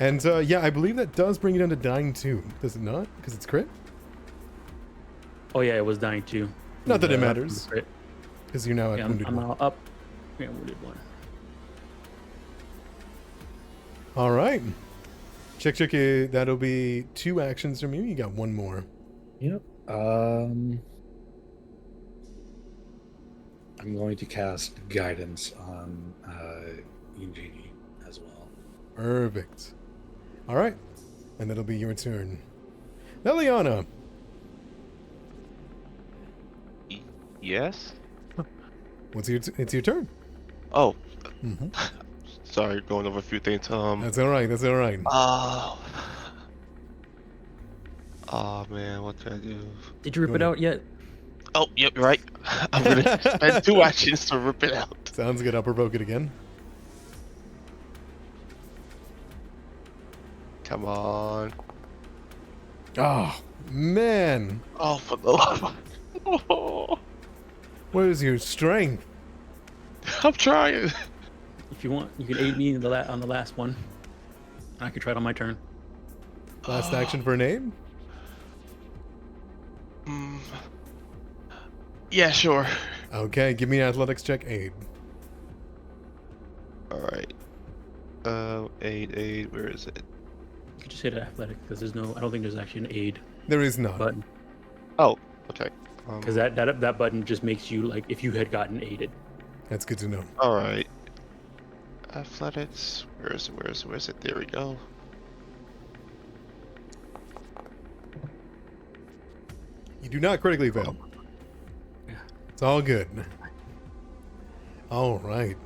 And yeah, I believe that does bring you down to dying 2. Does it not? Because it's crit? Oh yeah, it was dying too. Not that it matters. Crit. Because you're now at Yeah, wounded I'm 1. now up. Yeah, wounded 1. All right. Check. That'll be 2 actions from you. You got 1 more. Yep. I'm going to cast guidance on Ingenie as well. Perfect. All right. And that'll be your turn. Liliana. Yes? It's your turn. Oh, Mm-hmm. sorry, going over a few things. That's all right. Oh man, what can I do? Did you rip it out yet? Oh, yep, you're right. I'm gonna spend 2 actions to rip it out. Sounds good. I'll provoke it again. Come on. Oh, man. Oh, for the love of... Where's your strength? I'm trying. If you want, you can aid me in on the last one. I could try it on my turn. Last action for an aim? Yeah, sure. Okay, give me an athletics check aid. Alright. Aid, where is it? You could just hit athletic because there's no. I don't think there's actually an aid There is none. button Oh, okay. because that button just makes you like if you had gotten aided. That's good to know. Alright. Athletics. Where is it? There we go. You do not critically fail. Yeah. It's all good. All right.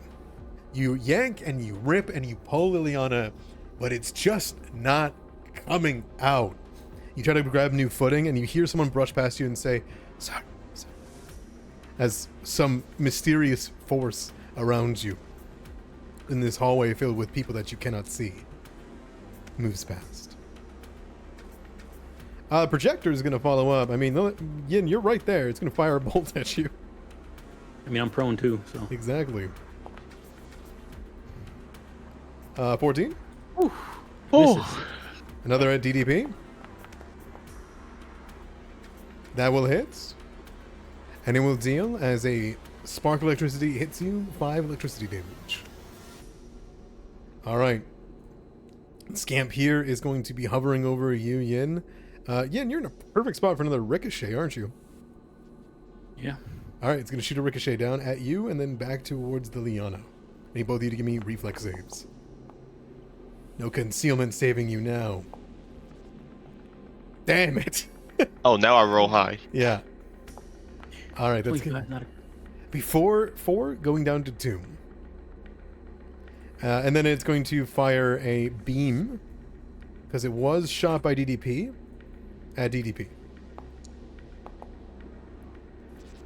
You yank and you rip and you pull Liliana, but it's just not coming out. You try to grab new footing and you hear someone brush past you and say, "Sorry," as some mysterious force around you in this hallway filled with people that you cannot see moves past. Projector is going to follow up. I mean, Yin, you're right there. It's going to fire a bolt at you. I mean, I'm prone too, so. Exactly. 14. Misses. Another at DDP. That will hit. And it will deal as a spark of electricity hits you 5 electricity damage. Alright. Scamp here is going to be hovering over you, Yin. Yin, you're in a perfect spot for another ricochet, aren't you? Yeah. Alright, it's going to shoot a ricochet down at you and then back towards the Liana. I need both of you to give me reflex saves. No concealment saving you now. Damn it! Oh, now I roll high. Yeah. Alright, that's Holy good. God, not a- Before 4, going down to 2. And then it's going to fire a beam, because it was shot by DDP, at DDP.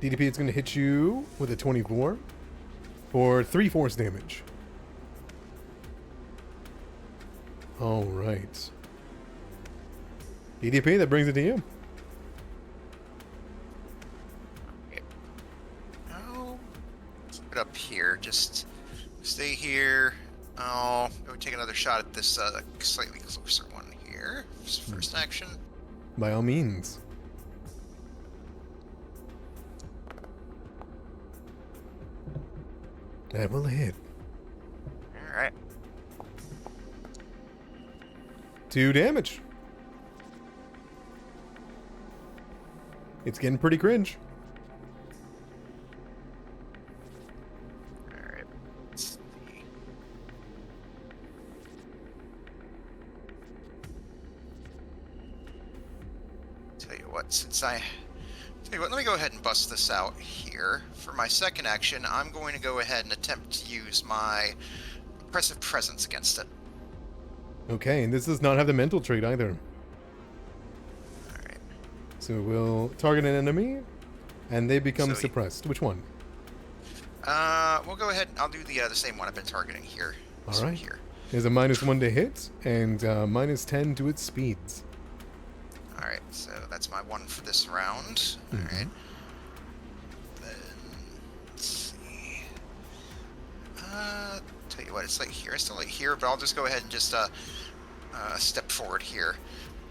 DDP, it's going to hit you with a 24 for 3 force damage. Alright. DDP, that brings it to you. Oh, keep it up here. Just stay here. Oh, go take another shot at this slightly closer one here. First action. By all means. That will hit. All right. 2 damage. It's getting pretty cringe. All right. Let's see. Tell you what, let me go ahead and bust this out here. For my second action, I'm going to go ahead and attempt to use my oppressive presence against it. Okay, and this does not have the mental trait either. Alright. So we'll target an enemy, and they become So- suppressed. Which one? We'll go ahead and I'll do the same one I've been targeting here. This one Alright. Here. There's a -1 to hit, and -10 to its speeds. Alright, so that's my one for this round. Alright. Then, let's see. Tell you what, it's like here. I still like here, but I'll just go ahead and just step forward here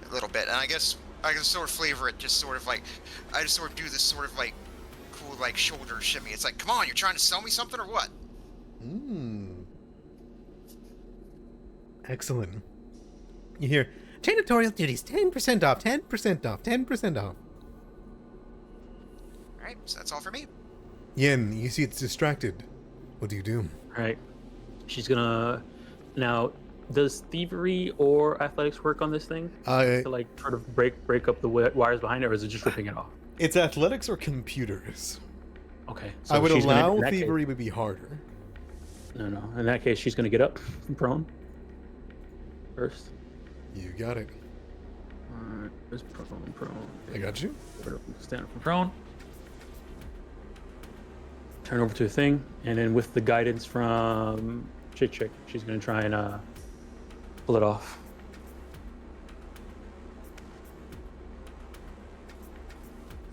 a little bit. And I guess I can sort of flavor it just sort of like, I just sort of do this sort of like cool like shoulder shimmy. It's like, come on, you're trying to sell me something or what? Excellent. You hear, janitorial duties, 10% off, 10% off, 10% off. Alright, so that's all for me. Yin, you see it's distracted. What do you do? All right. She's gonna. Now, does thievery or athletics work on this thing? To like sort of break up the wires behind it, or is it just ripping it off? It's athletics or computers. Okay. I would she's gonna- allow in that case- thievery would be harder. No. In that case, she's gonna get up from prone first. You got it. Alright, where's prone? I got you. Stand up from prone. Turn over to the thing, and then with the guidance from Chick, she's gonna try and pull it off.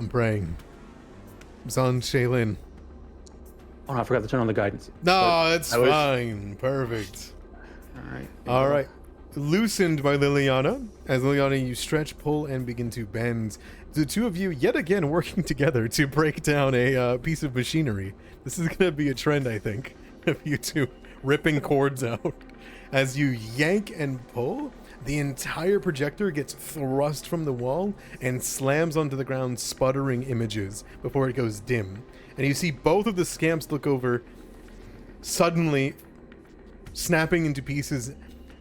I'm praying. Zon Shaylin. Oh, no, I forgot to turn on the guidance. No, it's I was- fine. Perfect. All right. All right. Loosened by Liliana. As Liliana, you stretch, pull, and begin to bend. The two of you, yet again, working together to break down a piece of machinery. This is going to be a trend, I think, of you two ripping cords out. As you yank and pull, the entire projector gets thrust from the wall and slams onto the ground, sputtering images before it goes dim. And you see both of the scamps look over, suddenly snapping into pieces,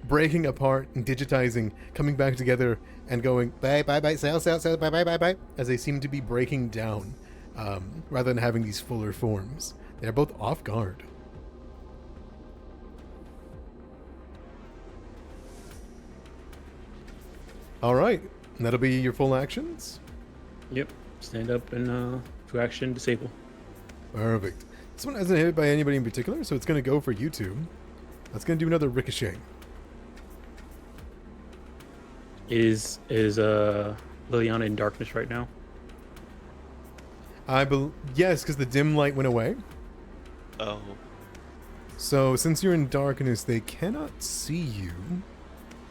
breaking apart and digitizing, coming back together and going bye bye bye, sail sail sail, bye bye bye bye, as they seem to be breaking down, rather than having these fuller forms. They're both off guard. All right, and that'll be your full actions. Yep. Stand up and to action disable. Perfect. This one hasn't hit by anybody in particular, so it's going to go for you two. That's going to do another ricochet. Is Liliana in darkness right now? Yes, because the dim light went away. Oh. So since you're in darkness, they cannot see you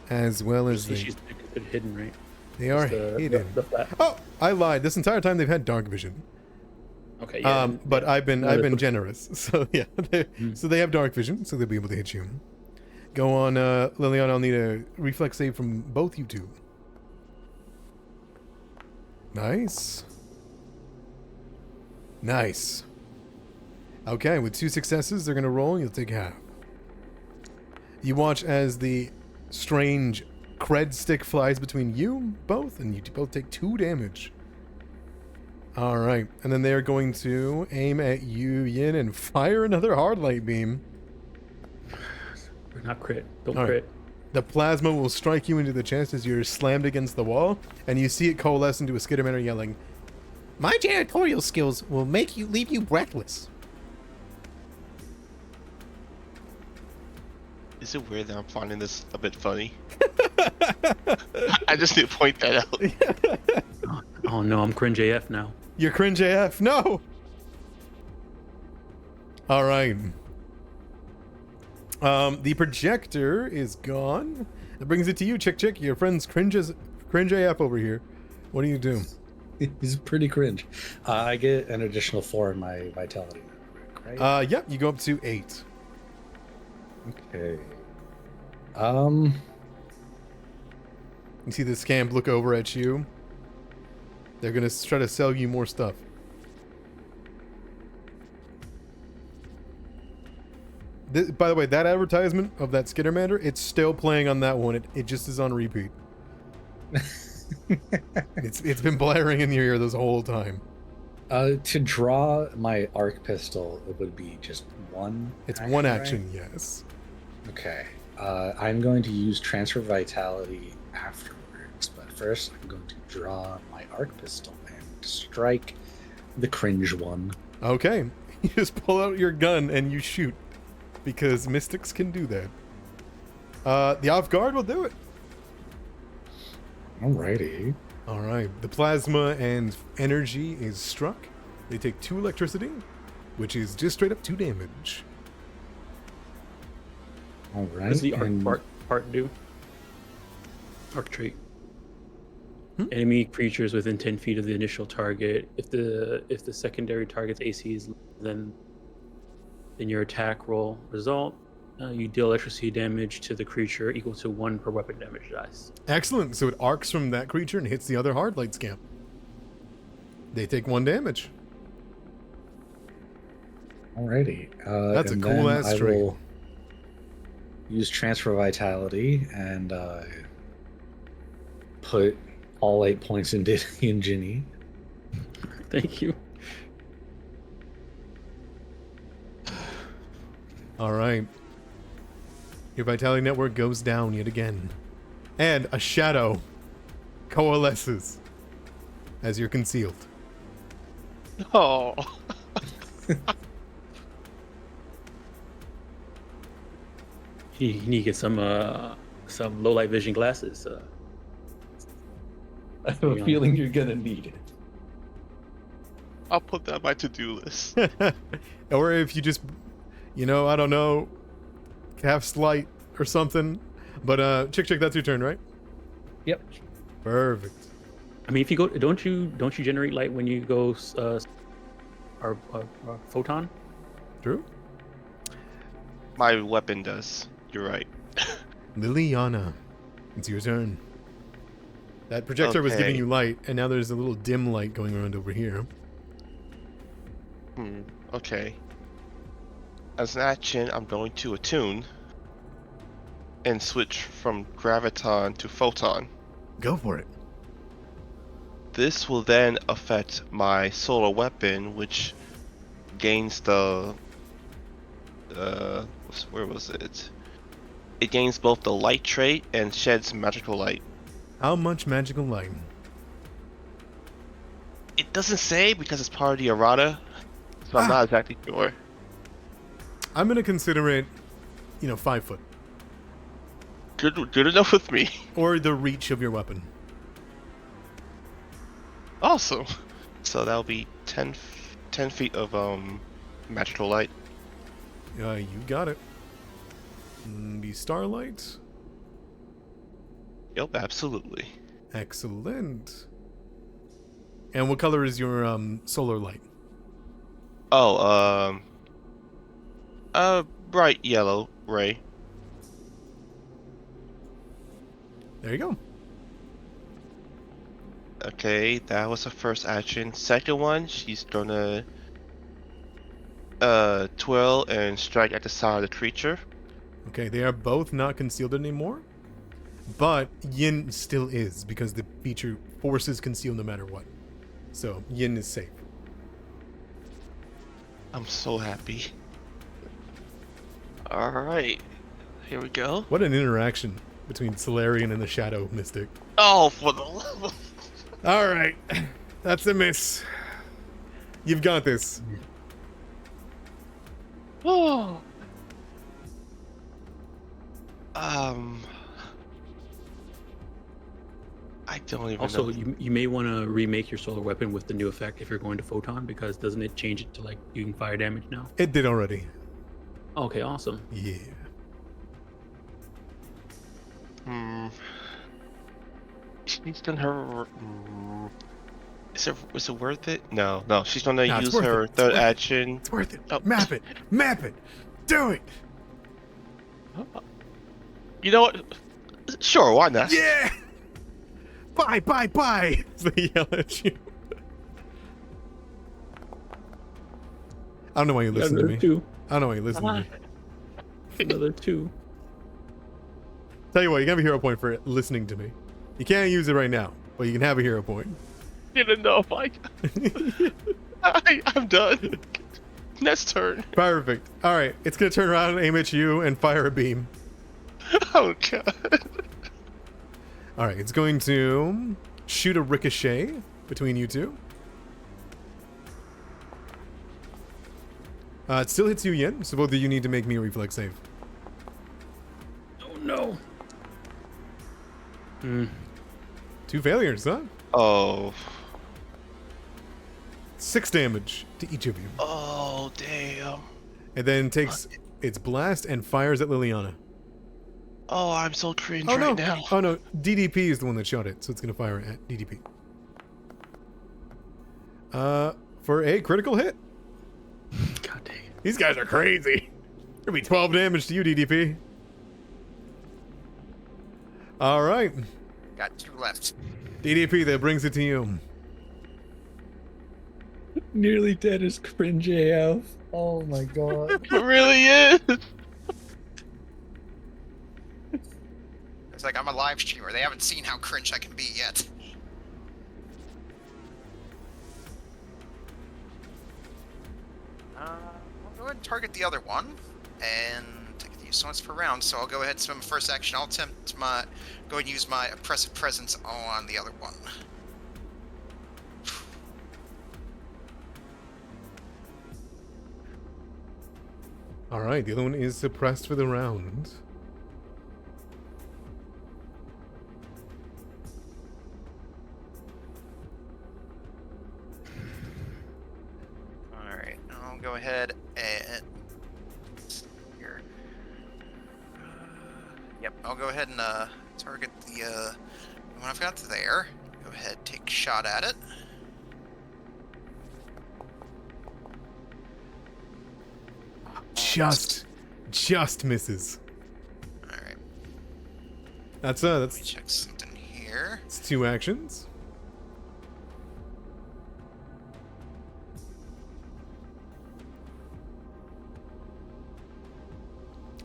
as well as She's hidden, right? they are Just hidden. The flat. Oh, I lied. This entire time they've had dark vision. Okay. Yeah. But I've been that's- generous. So yeah, so they have dark vision, so they'll be able to hit you. Go on, Liliana. I'll need a reflex save from both you two. Nice. Nice. Okay, with 2 successes, they're gonna roll. You'll take half. You watch as the strange cred stick flies between you both, and you both take 2 damage. All right, and then they are going to aim at you, Yin, and fire another hard light beam. Not crit. Don't All right. crit. The plasma will strike you into the chest as you're slammed against the wall, and you see it coalesce into a Skidderman yelling, "My janitorial skills will leave you breathless." Is it weird that I'm finding this a bit funny? I just need to point that out. Oh no, I'm cringe AF now. You're cringe AF. No. All right. The projector is gone. That brings it to you, Chick. Your friend's cringe AF over here. What do you do? He's pretty cringe. I get an additional 4 in my vitality, right? Yep. You go up to 8. Okay. You see the scamp look over at you. They're gonna try to sell you more stuff. By the way, that advertisement of that Skittermander, it's still playing on that one. It just is on repeat. It's been blaring in your ear this whole time. To draw my arc pistol, it would be just one. It's one right? action, yes. Okay. I'm going to use transfer vitality afterwards, but first I'm going to draw my arc pistol and strike the cringe one. Okay. You just pull out your gun and you shoot. Because mystics can do that. The off guard will do it. Alrighty. Alright. The plasma and energy is struck. They take 2 electricity, which is just straight up 2 damage. Alright. What does the arc and- part do? Arc trait. Enemy creatures within 10 feet of the initial target. If the secondary target's AC is then your attack roll result, you deal electricity damage to the creature equal to 1 per weapon damage dice. Excellent. So it arcs from that creature and hits the other hard light scamp. They take 1 damage. Alrighty. That's a and cool then ass I trait. will use transfer vitality and put all 8 points into Ginny. Thank you. All right. Your vitality network goes down yet again. And a shadow coalesces as you're concealed. Oh. You need to get some low light vision glasses. I have a feeling you're gonna need it. I'll put that on my to-do list. Or if you just, I don't know, cast light or something. But Chick, that's your turn, right? Yep. Perfect. I mean, if you go, don't you generate light when you go or photon? True. My weapon does. You're right. Liliana, it's your turn. That projector was giving Okay. you light, and now there's a little dim light going around over here. Okay. As an action, I'm going to attune and switch from graviton to photon. Go for it. This will then affect my solar weapon, which gains the where was it? It gains both the light trait and sheds magical light. How much magical light? It doesn't say because it's part of the errata, so I'm not exactly sure. I'm gonna consider it, 5 foot, Good enough with me. or the reach of your weapon. Awesome. So that'll be 10 feet of magical light. You got it. The starlight. Yep, absolutely. Excellent. And what color is your solar light? Oh, bright yellow ray. There you go. Okay, that was the first action. Second one, she's gonna twirl and strike at the side of the creature. Okay, they are both not concealed anymore, but Yin still is because the feature forces conceal no matter what. So Yin is safe. I'm so happy. Alright, here we go. What an interaction between Solarian and the Shadow Mystic. Oh, for the love of... All right, that's a miss. You've got this. Oh. I don't even Also, know. you may want to remake your solar weapon with the new effect if you're going to photon, because doesn't it change it to like you can fire damage now? It did already. Okay, awesome. Yeah. She's done her. Is it worth it? No. She's gonna No, it's use worth her it. It's third worth it. action. It's worth it. Oh. Map it. Map it. Do it. You know what? Sure, why not? Yeah. Bye. They yell at you. I don't know why you listen to me. I don't know why you listen to me. Another 2. Tell you what, you can have a hero point for listening to me. You can't use it right now, but you can have a hero point. Didn't know if I'm done. Next turn. Perfect. All right, it's gonna turn around, aim at you, and fire a beam. Oh god. All right, it's going to shoot a ricochet between you two. It still hits you, Yin, so both of you need to make me a reflex save. Oh no. 2 failures, huh? Oh. 6 damage to each of you. Oh damn. And then takes its blast and fires at Liliana. Oh, I'm so cringe Oh no! right now. Oh no! DDP is the one that shot it, so it's gonna fire at DDP. For a critical hit. God dang. These guys are crazy. It'll be 12 damage to you, DDP. All right, Got 2 left. DDP. That brings it to you. Nearly dead is cringe AF. Oh my god. It really is. It's like I'm a live streamer. They haven't seen how cringe I can be yet. I'll go ahead and target the other one, and take the use once per round. So I'll go ahead and spend my first action. I'll attempt go ahead and use my oppressive presence on the other one. All right, the other one is suppressed for the round. go ahead and target the one I've got there. Go ahead, take a shot at it. Just misses. All right. That's Let me check something here. it's 2 actions.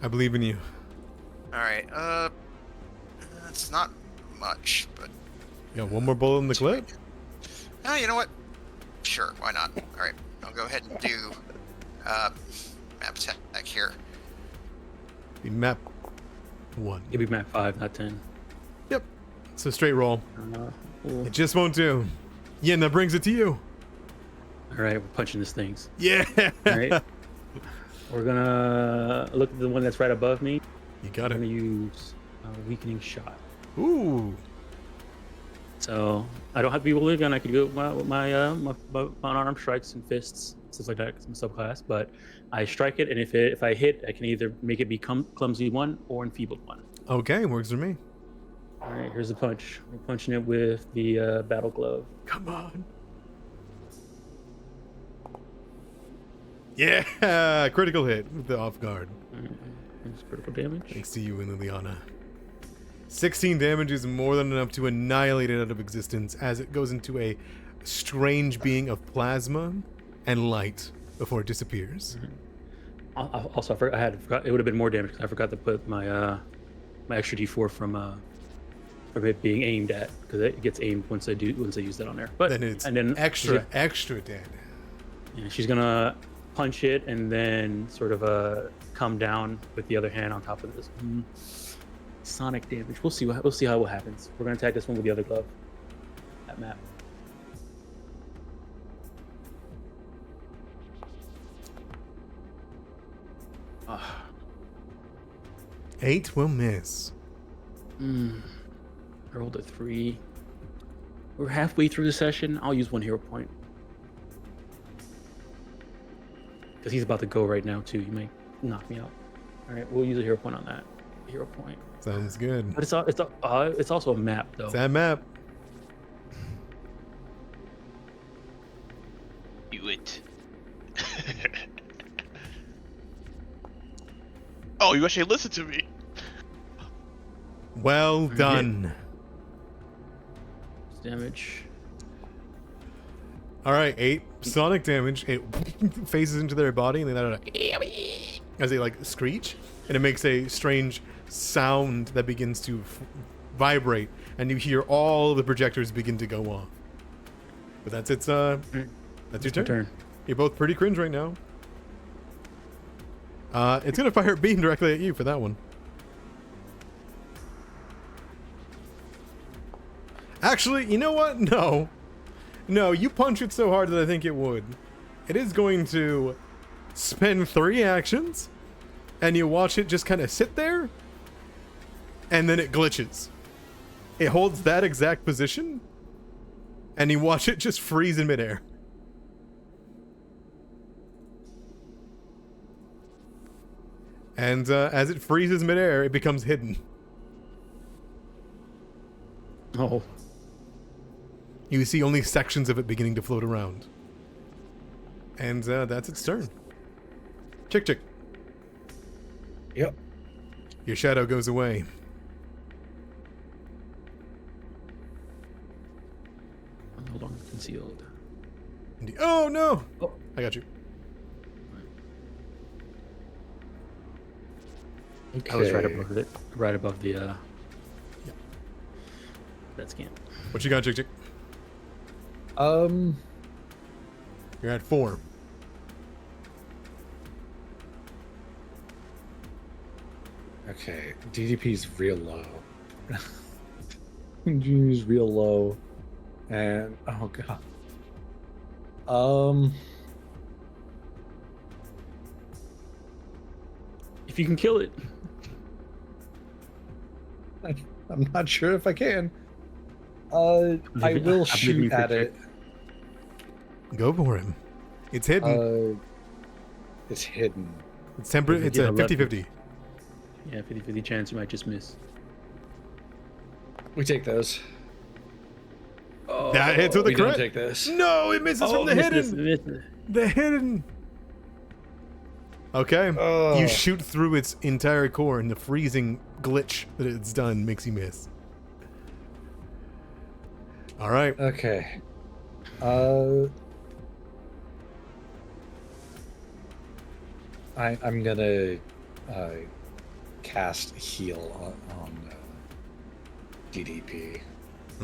I believe in you. All right. It's not much, but You got one more bullet in the clip? you know what? Sure, why not? All right, I'll go ahead and do map attack here. Be map 1. It'd be map 5, not 10. Yep. It's a straight roll. Cool. It just won't do. Yin, that brings it to you. All right, we're punching these things. Yeah. All right. We're gonna look at the one that's right above me. You got I'm gonna it. use a weakening shot. Ooh. So I don't have to be wielding a gun. I could go with my unarmed strikes and fists, stuff like that, because I'm subclass. But I strike it, and if I hit, I can either make it become clumsy 1 or enfeebled 1. Okay, works for me. All right, here's the punch. We're punching it with the battle glove. Come on. Yeah, critical hit with the off guard. All right, here's critical damage. Thanks to you and Liliana. 16 damage is more than enough to annihilate it out of existence as it goes into a strange being of plasma and light before it disappears. Also, I forgot it would have been more damage because I forgot to put my my extra D4 from it being aimed at, because it gets aimed once I use that on there. But Then it's and then extra dead. yeah, she's gonna punch it and then sort of come down with the other hand on top of this. Sonic damage. We'll see how it happens. We're gonna attack this one with the other glove. That map. Ah. 8 will miss. I rolled a 3. We're halfway through the session. I'll use 1 hero point. Because he's about to go right now too. You might knock me out. All right, we'll use a hero point on that. Hero point. Sounds good. But it's also a map though. It's that map. Do it. Oh, you actually listened to me. Well done. Damage. All right, 8 sonic damage. It phases into their body, and they let out as they like screech, and it makes a strange sound that begins to vibrate, and you hear all the projectors begin to go off. But that's its that's your turn. You're both pretty cringe right now. It's gonna fire a beam directly at you for that one. Actually, you know what? No, you punch it so hard that I think it would. It is going to spend 3 actions, and you watch it just kind of sit there, and then it glitches. It holds that exact position, and you watch it just freeze in midair. And as it freezes midair, it becomes hidden. Oh. You see only sections of it beginning to float around. And that's its turn. Chick. Yep. Your shadow goes away. Hold on, concealed. Oh no! Oh. I got you. I was right Okay. above it. Right above the that scan. What you got, Chick? Um, You're at 4. okay. DDP's real low. DDP's real low. And, oh god. If you can kill it. I'm not sure if I can. I will shoot at it. Go for him. It's hidden. It's hidden. It's a 50-50. Yeah, 50-50 chance you might just miss. We take those. Oh, That hits with a we don't crit. take this. No, it misses from the hidden. The hidden. Okay. Oh. You shoot through its entire core, and the freezing glitch that it's done makes you miss. All right. Okay. I'm gonna cast heal on DDP.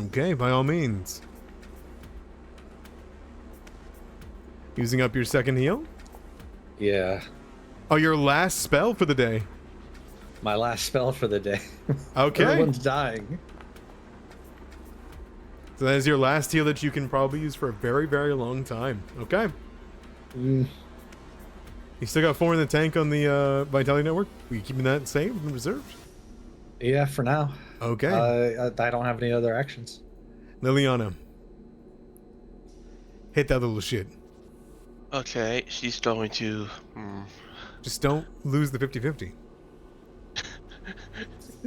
Okay, by all means. Using up your second heal? Yeah, Oh, your last spell for the day. my last spell for the day. Okay. Everyone's dying. So that is your last heal that you can probably use for a very, very long time. Okay. Mm, You still got 4 in the tank on the Vitality Network? Are you keeping that saved and reserved? yeah, for now. Okay. I don't have any other actions. Liliana. Hit that little shit. Okay, she's going to. Just don't lose the 50-50.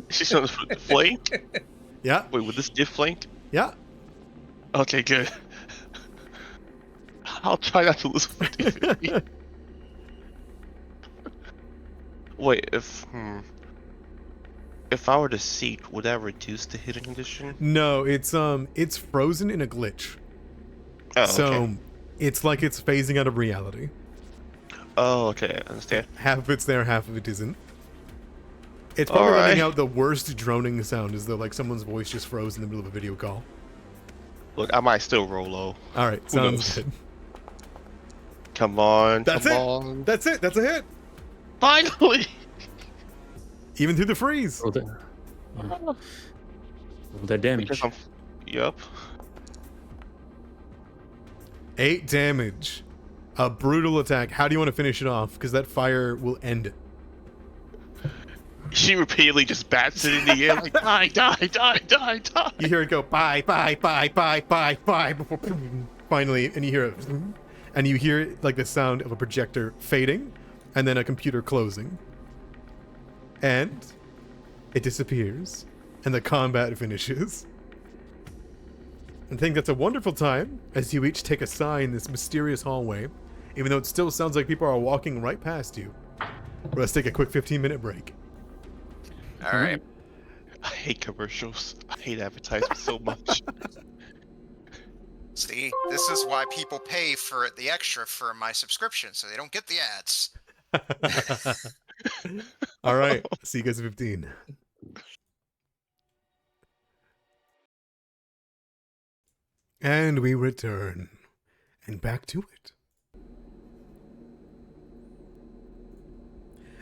She's going to flank. Yeah. Wait, would this get flanked? Yeah. Okay, good. I'll try not to lose 50-50. Wait, if I were to seek, would that reduce the hitting condition? No, it's frozen in a glitch. Oh, So okay. it's like it's phasing out of reality. Oh, okay, I understand. Half of it's there, half of it isn't. It's probably Alright. letting out the worst droning sound, as though like someone's voice just froze in the middle of a video call. Look, I might still roll low. All right, Who sounds knows? good. Come on, That's come it. on. That's it. That's a hit. Finally! Even through the freeze. Roll that, roll that damage. Because I'm. Yep. 8 damage. A brutal attack. How do you want to finish it off? Because that fire will end it. She repeatedly just bats it in the air like, die, die, die, die, die. You hear it go bye, bye, bye, bye, bye, bye, before finally, and you hear it, and you hear like the sound of a projector fading, and then a computer closing, and it disappears, and the combat finishes. I think that's a wonderful time as you each take a sigh in this mysterious hallway, even though it still sounds like people are walking right past you. Let's take a quick 15-minute break. All right. I hate commercials. I hate advertisements so much. See, this is why people pay for the extra for my subscription, so they don't get the ads. All right. See you guys at 15. And we return. And back to it.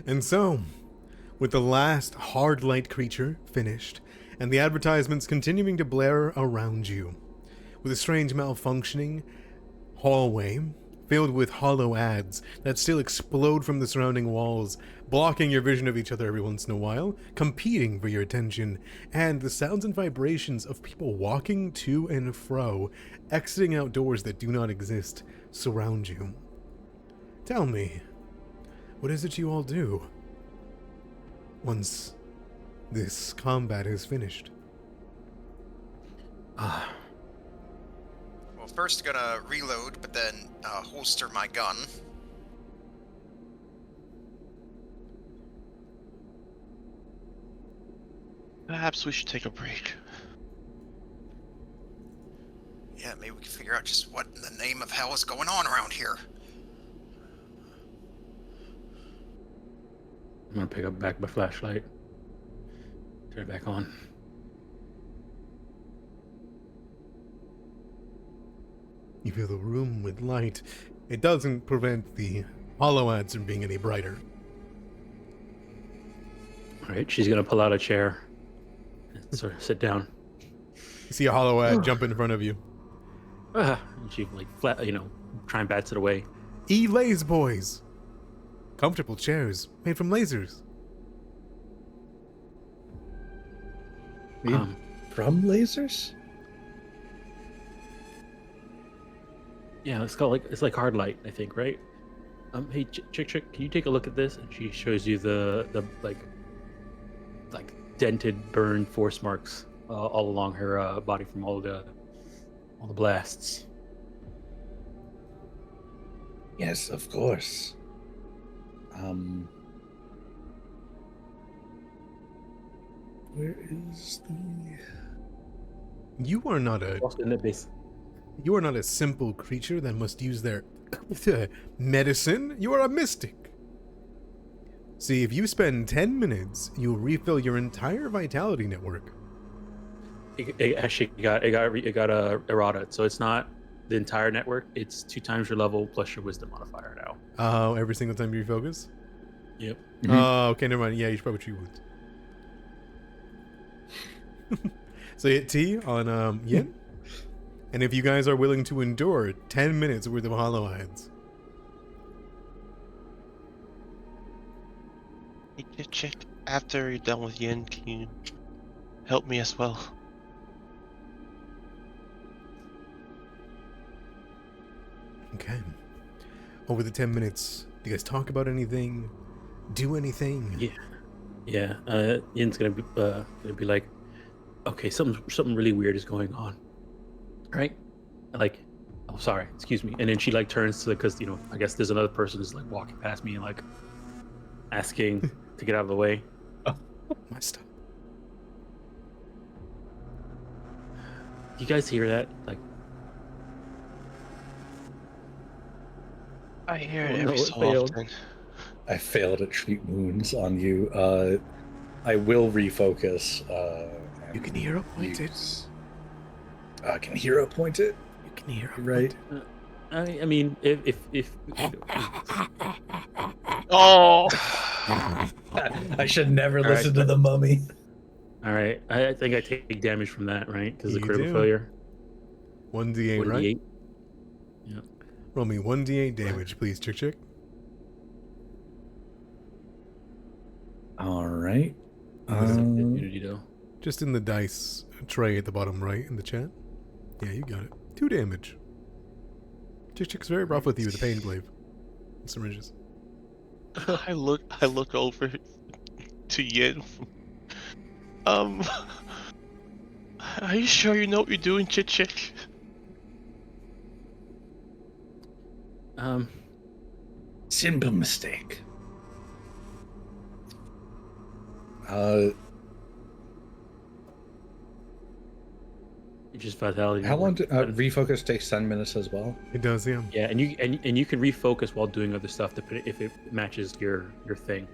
And so, with the last hard light creature finished, and the advertisements continuing to blare around you, with a strange malfunctioning hallway filled with hollow ads that still explode from the surrounding walls, blocking your vision of each other every once in a while, competing for your attention, and the sounds and vibrations of people walking to and fro, exiting out doors that do not exist, surround you. Tell me, what is it you all do once this combat is finished? Ah, Well, first gonna reload, but then holster my gun. Perhaps we should take a break. Yeah, maybe we can figure out just what in the name of hell is going on around here. I'm gonna pick up back my flashlight. Turn it back on. You fill the room with light. It doesn't prevent the hollow ads from being any brighter. All right, she's gonna pull out a chair and sort of sit down. You see a hollow ad jump in front of you. And she like flat, try and bats it away. E-Lays Boys! Comfortable chairs made from lasers. Um, from lasers? Yeah, it's like hard light, I think, right? Hey, chick, can you take a look at this? And she shows you the like dented, burned force marks all along her body from all the blasts. Yes, of course. Where is the... You are not a Also in the base. You are not a simple creature that must use their medicine. You are a mystic. See, if you spend 10 minutes, you'll refill your entire vitality network. It actually got errata, so it's not the entire network. It's 2 times your level plus your wisdom modifier now. Oh, every single time you refocus? Yep. Oh, okay, never mind. Yeah, you should probably treat wounds. So you hit T on Yin. And if you guys are willing to endure 10 minutes worth of hollow eyes. Hey, Chick, after you're done with Yin, can you help me as well? Okay. Over the 10 minutes, do you guys talk about anything? Do anything? Yeah. Yin's gonna be like, okay, something really weird is going on, right? Like, oh, sorry, excuse me. And then she like turns to because I guess there's another person who's like walking past me and like asking to get out of the way. My stuff. You guys hear that? Like, I hear it Oh, every no, it so failed. often. I failed at treat wounds on you. I will refocus. You can hero point it. Can hero point it? You can hero Right. point it. I mean, if Oh! I should never All right, listen to the mummy. all right, I think I take damage from that, right? Because the You critical do. failure. 1d8, right? 1d8. Yeah. Roll me 1d8 damage, please, Chick. All right. Immunity though. Just in the dice tray at the bottom right in the chat. Yeah, you got it. 2 damage. Chick's very rough with you with the pain glaive. And syringes. I look over to Yin. Are you sure you know what you're doing, Chick? Simple mistake. It's just vitality. How long? network. Refocus takes 10 minutes as well. It does, yeah. Yeah, and you can refocus while doing other stuff if it matches your thing.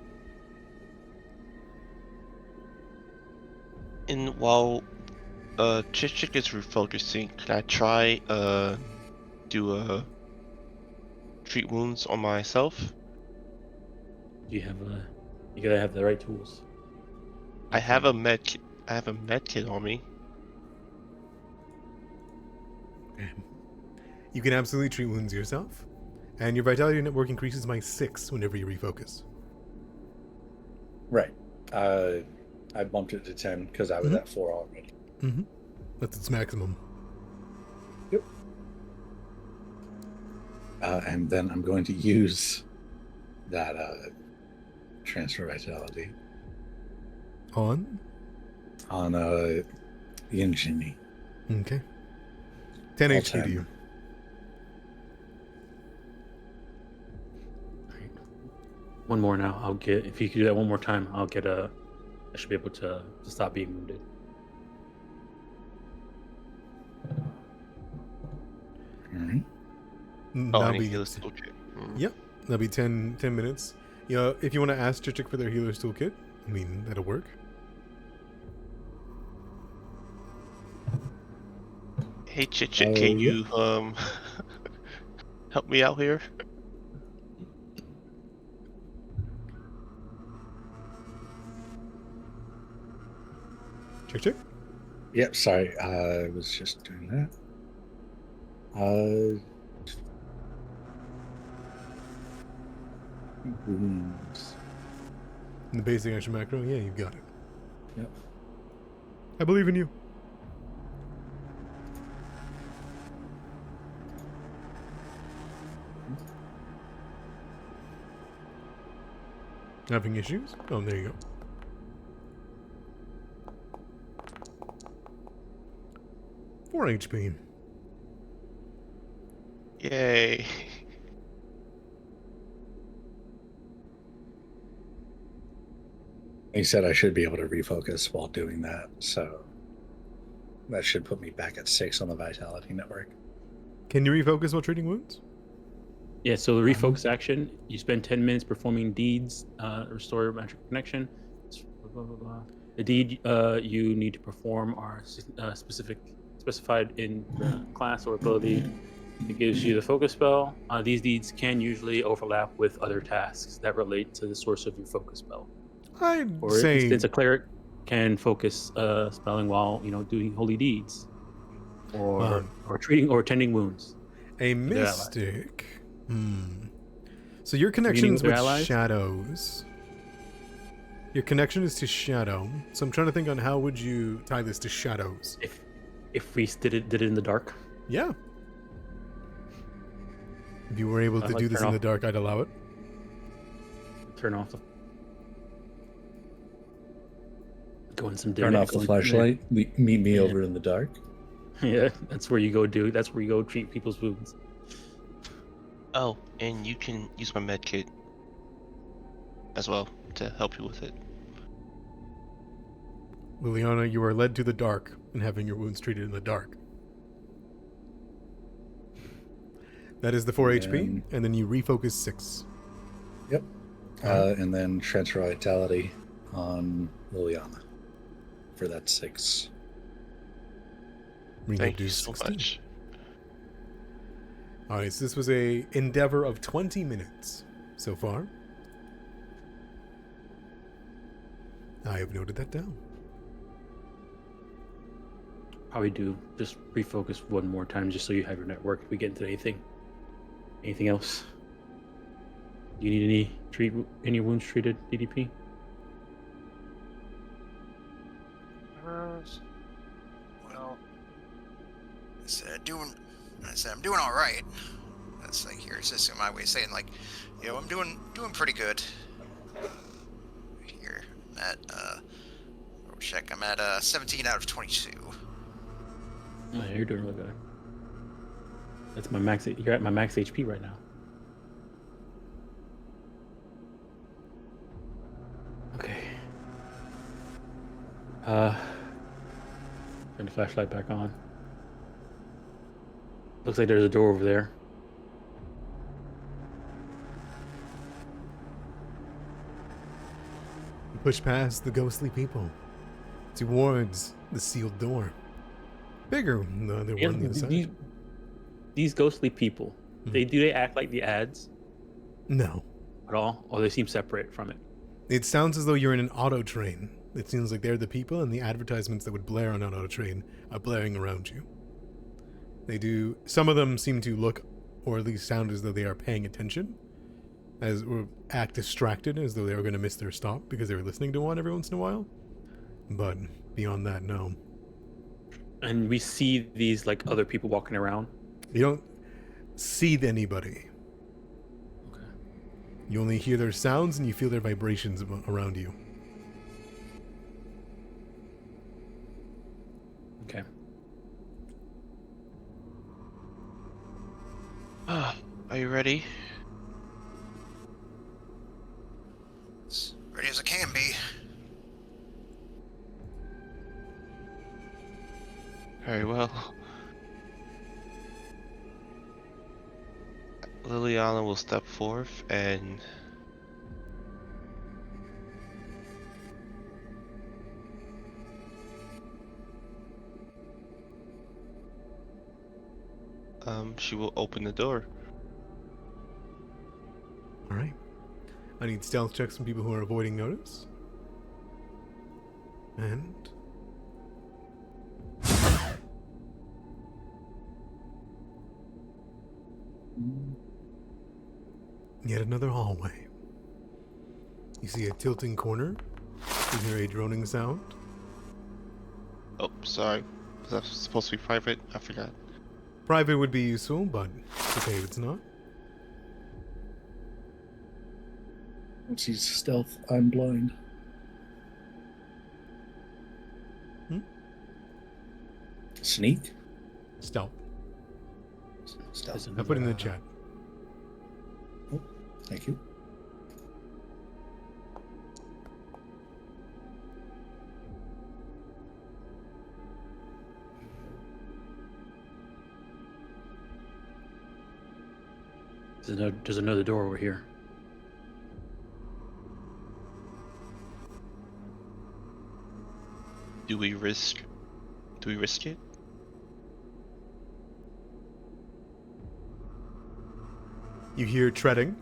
And while Chick is refocusing, can I try do treat wounds on myself? You gotta have the right tools. I have a med kit on me. You can absolutely treat wounds yourself. And your vitality network increases by 6 whenever you refocus. Right. I bumped it to 10 because I was at 4 already. Mm-hmm. That's its maximum. Yep. And then I'm going to use that transfer vitality On? on Yinjini. Okay. 10 All HP 10. to you. One more now. I'll get if you can do that one more time. I should be able to stop being wounded. All right. Oh, That'll I need be, healers toolkit. Yep. That'll be 10 minutes. Yeah, if you want to ask Chick for their healer's toolkit, I mean, that'll work. Hey Chick, can you help me out here? Chick? Yep, sorry. I was just doing that. Wounds. In the basic action macro? Yeah, you've got it. Yep. I believe in you. Having issues? Oh, there you go. 4 HP. Yay. He said I should be able to refocus while doing that, so that should put me back at 6 on the Vitality Network. Can you refocus while treating wounds? Yeah, so the refocus action, you spend 10 minutes performing deeds, restore magic connection. Blah, blah, blah. The deed you need to perform are specified in the class or ability. It gives you the focus spell. These deeds can usually overlap with other tasks that relate to the source of your focus spell. I'd For say instance, a cleric can focus spelling while doing holy deeds, or treating or tending wounds. a mystic. So your connections their with allies? shadows. Your connection is to shadow. So I'm trying to think on how would you tie this to shadows. If we did it in the dark. Yeah. If you were able to do this in the dark, I'd allow it. Turn off the. Go in some Turn off the flashlight. Meet me Yeah. over in the dark. Yeah, that's where you go That's where you go treat people's wounds. Oh, and you can use my med kit as well to help you with it. Liliana, you are led to the dark and having your wounds treated in the dark. That is the 4 HP, and then you refocus 6. Yep. And then transfer Vitality on Liliana for that 6. Thank you so much. Alright, so this was a endeavor of 20 minutes so far. I have noted that down. Probably do just refocus one more time just so you have your network if we get into anything else. Do you need any wounds treated, DDP? Well, I said I'm doing all right. That's like here's just my way of saying like, I'm doing pretty good. Here, I'm at check. I'm at 17 out of 22. Oh, yeah, you're doing really good. That's my max. You're at my max HP right now. Okay. Turn the flashlight back on. Looks like there's a door over there. You push past the ghostly people towards the sealed door. Bigger than the other one on the other side. These ghostly people, they act like the ads No. at all, or they seem separate from it? It sounds as though you're in an auto train. It seems like they're the people, and the advertisements that would blare on an auto train are blaring around you. They do. Some of them seem to look, or at least sound as though they are paying attention, or act distracted, as though they were going to miss their stop because they were listening to one every once in a while. But beyond that, no. And we see these like other people walking around. You don't see anybody. Okay. You only hear their sounds and you feel their vibrations around you. Okay. Are you ready? As ready as I can be. Very well. Liliana will step forth and she will open the door. Alright. I need stealth checks from people who are avoiding notice. And... yet another hallway. You see a tilting corner. You hear a droning sound. Oh, sorry. Was that supposed to be private? I forgot. Private would be useful, but it's okay if it's not. She's stealth. I'm blind. Sneak? Stealth. Stealth. I put it in the chat. Thank you. There's another door over here. Do we risk it? You hear treading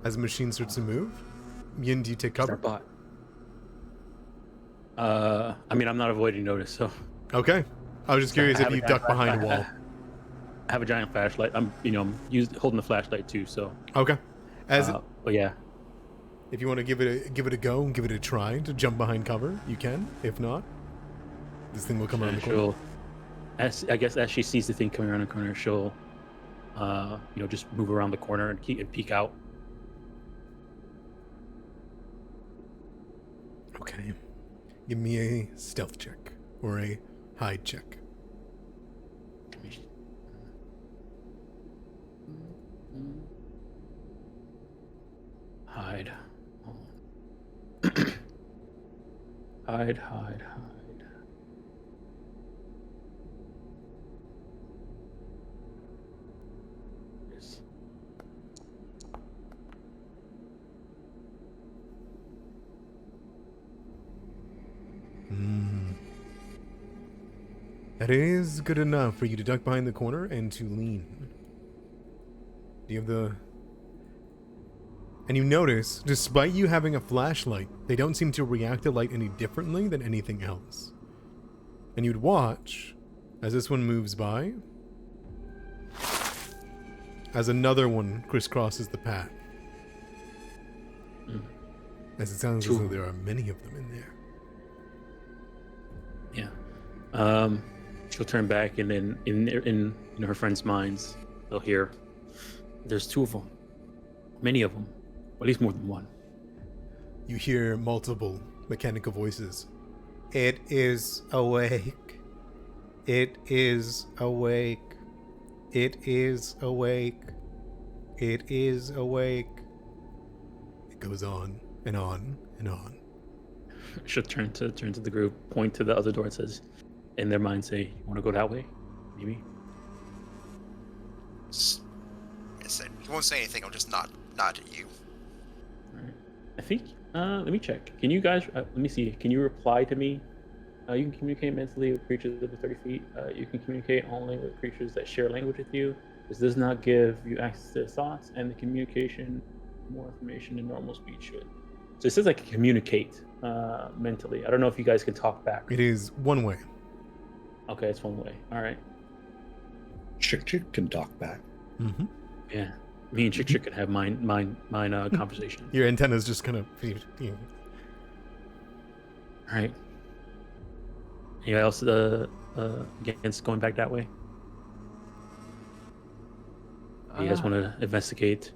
as the machine starts to move. Yin, do you take cover? Bot. I mean, I'm not avoiding notice, so. Okay. I was just curious I if have a you giant duck behind a flash- wall. I have a giant flashlight. I'm holding the flashlight too, so. Okay. But yeah. If you want to give it a go and give it a try to jump behind cover, you can. If not, this thing will come around the corner. I guess as she sees the thing coming around the corner, she'll, just move around the corner and peek out. Okay. Give me a stealth check or a hide check. Hide. Hide. Yes. That is good enough for you to duck behind the corner and to lean. Do you have the... And you notice, despite you having a flashlight, they don't seem to react to light any differently than anything else. And you'd watch as this one moves by, as another one crisscrosses the path. As it sounds as though there are many of them in there. Yeah. She'll turn back, and then in her friends' minds, they'll hear, "There's two of them, many of them, at least more than one." You hear multiple mechanical voices. It is awake. It is awake. It is awake. It is awake. It goes on and on and on. She'll turn to the group, point to the other door, and says, in their mind, say, "You want to go that way? Maybe." He won't say anything. I'll just nod at you. All right. I think. Let me check. Can you guys? Let me see. Can you reply to me? You can communicate mentally with creatures over 30 feet. You can communicate only with creatures that share language with you. This does not give you access to their thoughts, and the communication more information than normal speech should. So it says I can communicate mentally. I don't know if you guys can talk back. It is one way. Okay, it's one way. All right. Chick can talk back. Mm-hmm. Yeah. Me and Chick can have mine conversation. Your antennas just kind of... All right. Anybody else against going back that way? You guys want to investigate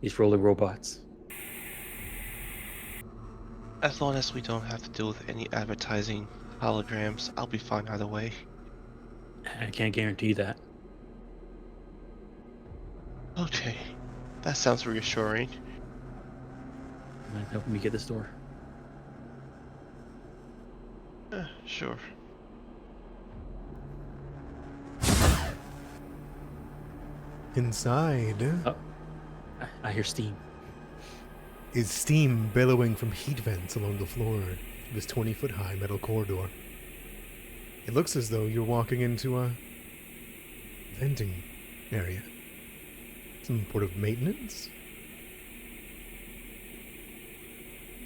these rolling robots? As long as we don't have to deal with any advertising holograms, I'll be fine either way. I can't guarantee that. Okay, that sounds reassuring. Mind helping me get this door? Sure. Inside I hear steam. is steam billowing from heat vents along the floor of this 20-foot-high metal corridor. It looks as though you're walking into a venting area. Some sort of maintenance?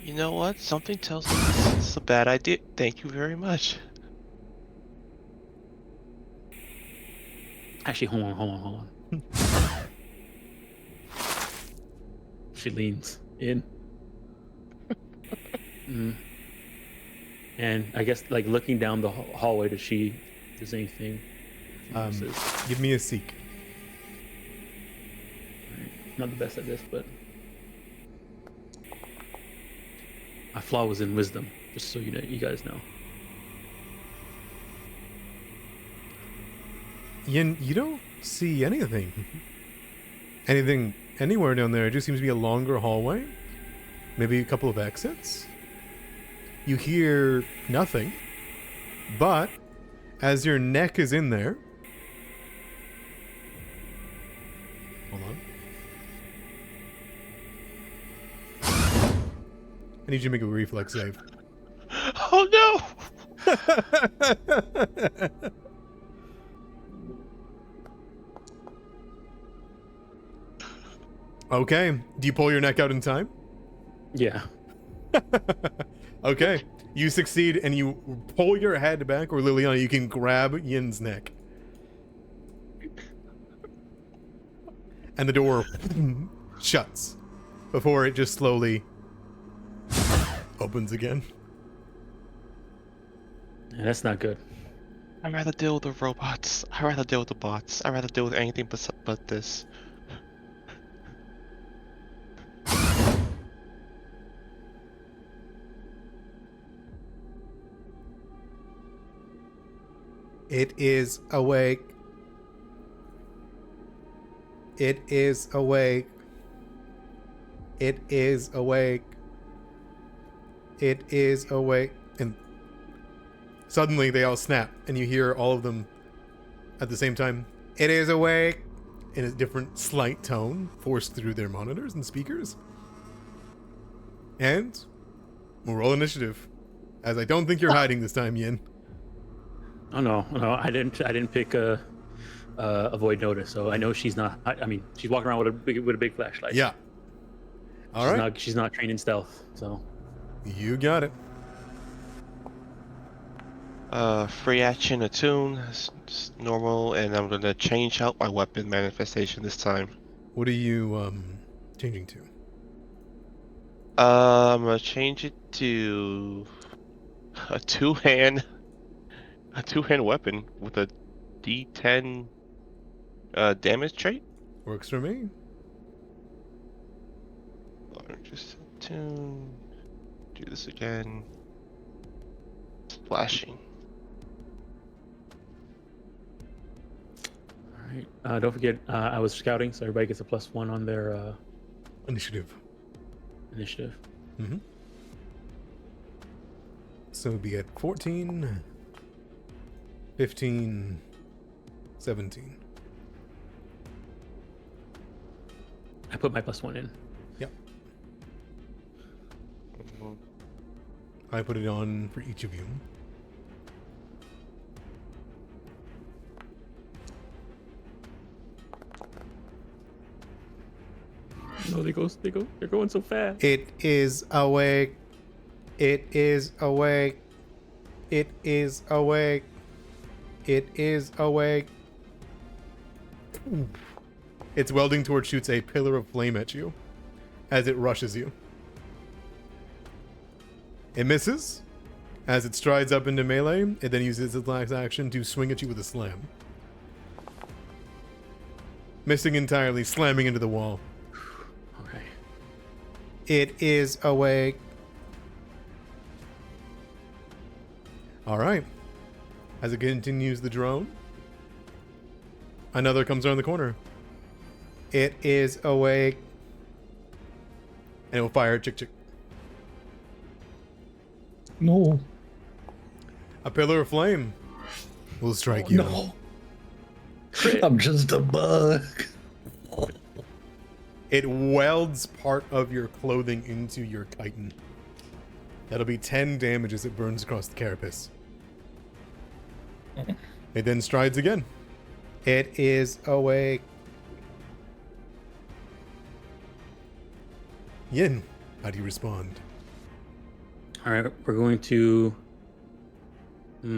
You know what? Something tells me this is a bad idea. Thank you very much. Actually, hold on. She leans in. And I guess, like, looking down the hallway, does anything? Give me a seek. Not the best at this, but my flaw was in wisdom, just so you guys know. Yin, you don't see anything. Anything anywhere down there. It just seems to be a longer hallway. Maybe a couple of exits. You hear nothing. But as your neck is in there... Hold on. I need you to make a reflex save. Oh no! Okay. Do you pull your neck out in time? Yeah. Okay. You succeed and you pull your head back, or Liliana, you can grab Yin's neck. And the door shuts before it just slowly opens again. Yeah, that's not good. I'd rather deal with the robots. I'd rather deal with the bots. I'd rather deal with anything but this. It is awake. It is awake. It is awake. It is awake. And suddenly they all snap, and you hear all of them at the same time. It is awake! In a different, slight tone, forced through their monitors and speakers. And we'll roll initiative, as I don't think you're hiding this time, Yin. Oh no, I didn't pick avoid notice, so I know she's not. I mean, she's walking around with a big flashlight. Yeah. All right. She's not trained in stealth, so. You got it. Free action attune, it's normal, and I'm gonna change out my weapon manifestation this time. What are you changing to? I'm gonna change it to a two-hand weapon with a D10 damage trait. Works for me. Just attune. Do this again. Splashing. All right. Don't forget, I was scouting, so everybody gets a +1 on their Initiative. initiative. Mm-hmm. So it'd be at 14, 15, 17. I put my +1 in. Yep. I put it on for each of you. No, they're going so fast. It is awake. It is awake. It is awake. It is awake. Its welding torch shoots a pillar of flame at you as it rushes you. It misses. As it strides up into melee, it then uses its last action to swing at you with a slam. Missing entirely, slamming into the wall. Okay. It is awake. Alright. As it continues the drone, another comes around the corner. It is awake. And it will fire at Chick Chick. No. A pillar of flame will strike you. No. I'm just a bug. It welds part of your clothing into your chitin. That'll be 10 damage as it burns across the carapace. It then strides again. It is awake. Yin, how do you respond? All right, we're going to. All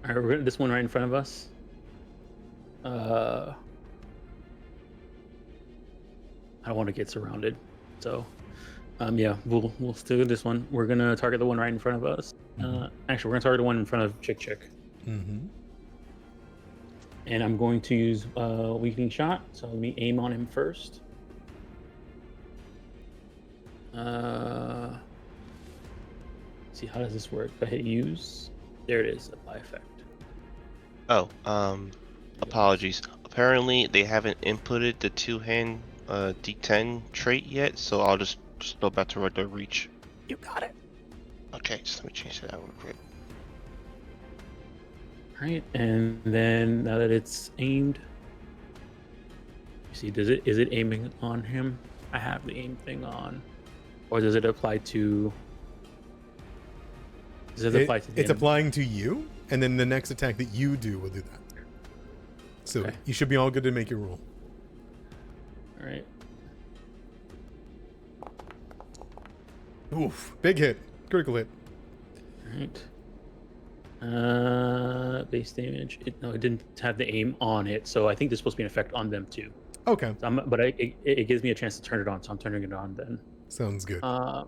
right, we're going to this one right in front of us. I don't want to get surrounded, so yeah, we'll still do this one. We're gonna target the one right in front of us. Actually, we're gonna target the one in front of Chick Chick. Mm-hmm. And I'm going to use weakening shot. So let me aim on him first. see, how does this work? If I hit use, there it is. Apply effect. Oh, apologies. Apparently, they haven't inputted the two-hand D10 trait yet, so I'll just go back to regular reach. You got it. Okay, just let me change that out real quick. All right, and then now that it's aimed, you see, is it aiming on him? I have the aim thing on, or does it apply to? Does it apply to? It's applying to you, and then the next attack that you do will do that. So Okay. you should be all good to make your roll. All right. Oof, big hit, critical hit. All right. Base damage. It didn't have the aim on it, so I think there's supposed to be an effect on them too. Okay, So it gives me a chance to turn it on, so I'm turning it on then. sounds good. There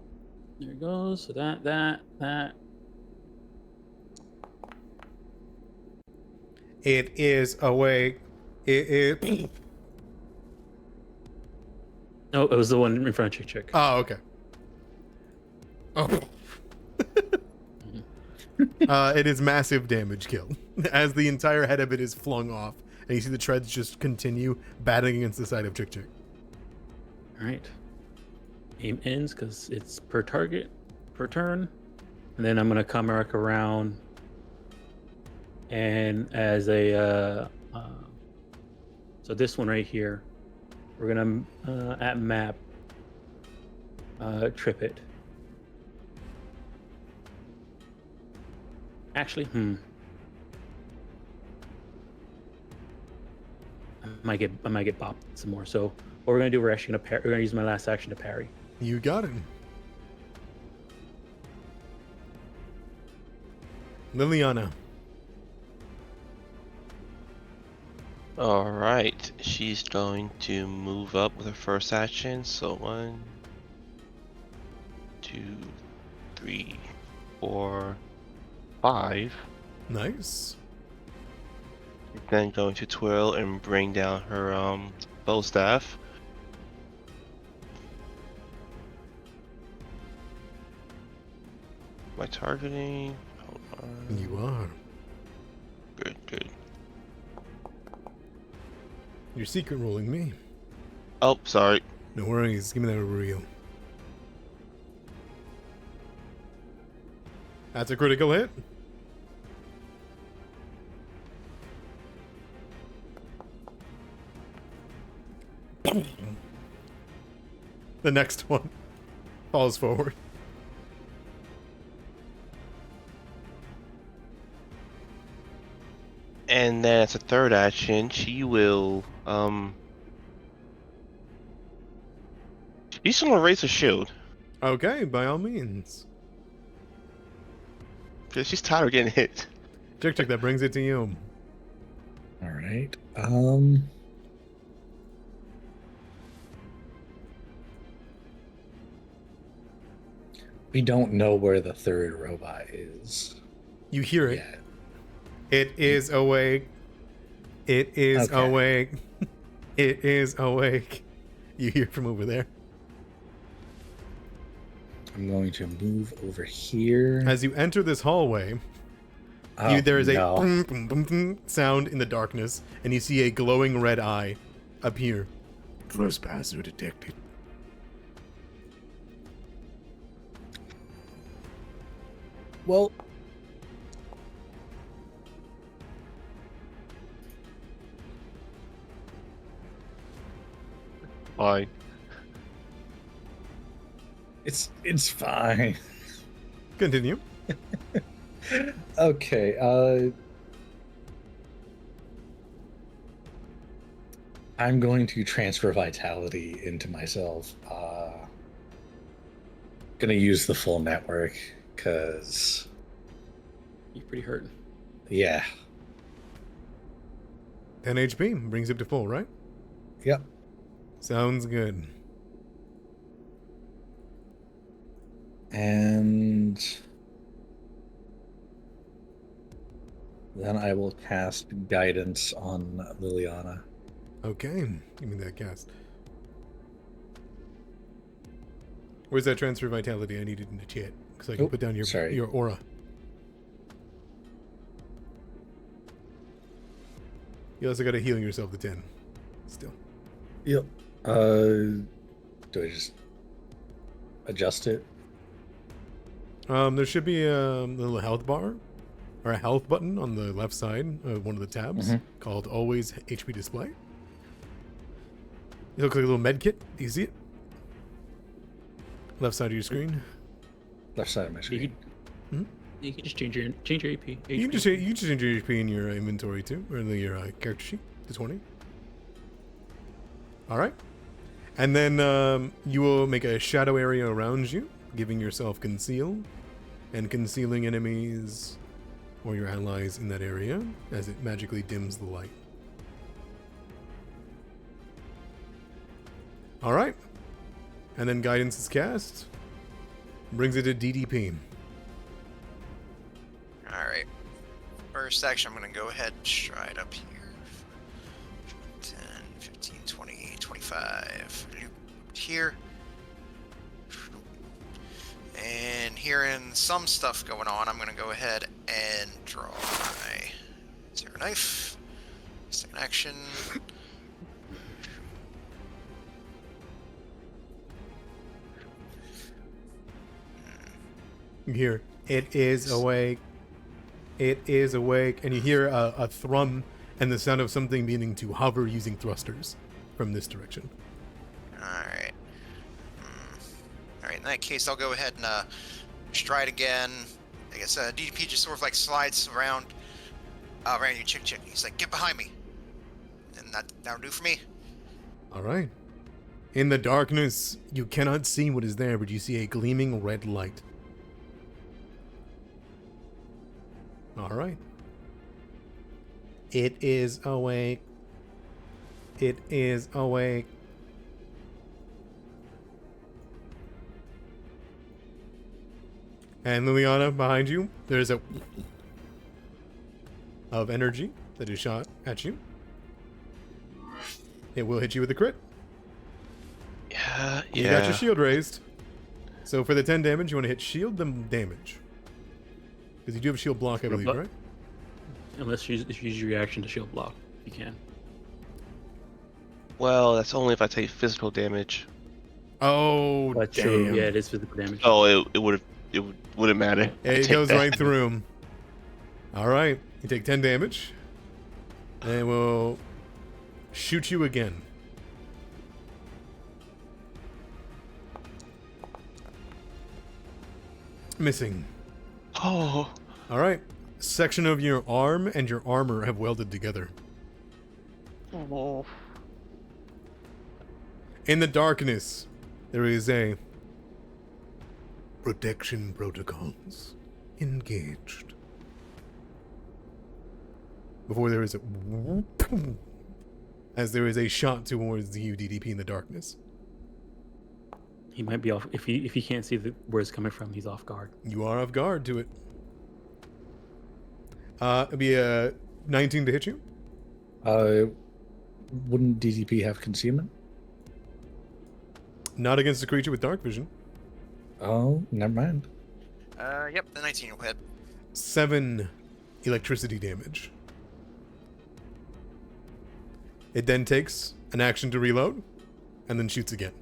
it goes. So that. It is awake. It. No, it was the one in front of Chick. Oh, okay. Oh. It is massive damage kill as the entire head of it is flung off, and you see the treads just continue batting against the side of Chick. All right. Aim ends because it's per target, per turn, and then I'm gonna come back around, and as a so this one right here, we're gonna at map trip it. Actually, I might get bopped some more. So what we're gonna do, we're actually gonna we're gonna use my last action to parry. You got it. Liliana. All right, she's going to move up with her first action. So 1, 2, 3, 4, 5. Nice. Then going to twirl and bring down her bow staff. Am I targeting? Hold on. You are. Good. You're secret rolling me. Oh, sorry. No worries. Give me that over you. That's a critical hit. The next one falls forward. And then as a third action, she will she's gonna raise her shield. Okay, by all means. Because she's tired of getting hit. Chick, that brings it to you. All right. We don't know where the third robot is You hear it. yet. It is awake. It is Okay. awake. It is awake. You hear from over there. I'm going to move over here. As you enter this hallway, Oh, there is a no. boom, boom, boom, boom sound in the darkness, and you see a glowing red eye appear. Trespasser detected. Well, Fine. it's fine. Continue. Okay. I'm going to transfer vitality into myself. Gonna use the full network because, You're pretty hurt. yeah. 10 HP brings it to full, right? Yep. Sounds good. And then I will cast guidance on Liliana. Okay, give me that cast. Where's that transfer vitality? I needed in the chat. so I can Oh, put down sorry. your aura. You also got to heal yourself to 10. Still. Yep. Do I just adjust it? There should be a little health bar or a health button on the left side of one of the tabs called Always HP Display. It looks like a little med kit. Do you see it? Left side of your screen. Left side of my screen. You can just change your AP. You can just change your HP in your inventory too, or in your character sheet to 20. All right, and then you will make a shadow area around you, giving yourself conceal, and concealing enemies or your allies in that area as it magically dims the light. All right, and then guidance is cast, brings it to DDP. Alright. First action, I'm going to go ahead and stride up here. 10, 15, 20, 25. Here. And hearing some stuff going on, I'm going to go ahead and draw my zero knife. Second action. You hear, "It is awake. It is awake," and you hear a thrum and the sound of something beginning to hover using thrusters from this direction. Alright. Alright, in that case, I'll go ahead and stride again. I guess DDP just sort of like slides around you, chick. He's like, "Get behind me." And that'll do for me. All right. In the darkness, you cannot see what is there, but you see a gleaming red light. All right. It is awake. It is awake. And Liliana, behind you, there's a of energy that is shot at you. It will hit you with a crit. Yeah. You got your shield raised. So for the 10 damage, you want to hit shield them damage. Because you do have shield block, I believe, right? Unless you use your reaction to shield block, you can. Well, that's only if I take physical damage. Oh, But damn. true, yeah, it is physical damage. Oh, it wouldn't matter. It goes right through him. All right. You take 10 damage. And we'll shoot you again. Missing. Oh. All right. Section of your arm and your armor have welded together. Oh. In the darkness, there is a protection protocols engaged. Before there is a as there is a shot towards you, DDP, in the darkness. He might be off if he can't see where it's coming from. He's off guard. You are off guard to it. It'll be a 19 to hit you. Wouldn't DDP have concealment? Not against a creature with dark vision. Oh, never mind. Yep, the 19 will hit. 7 electricity damage. It then takes an action to reload, and then shoots again.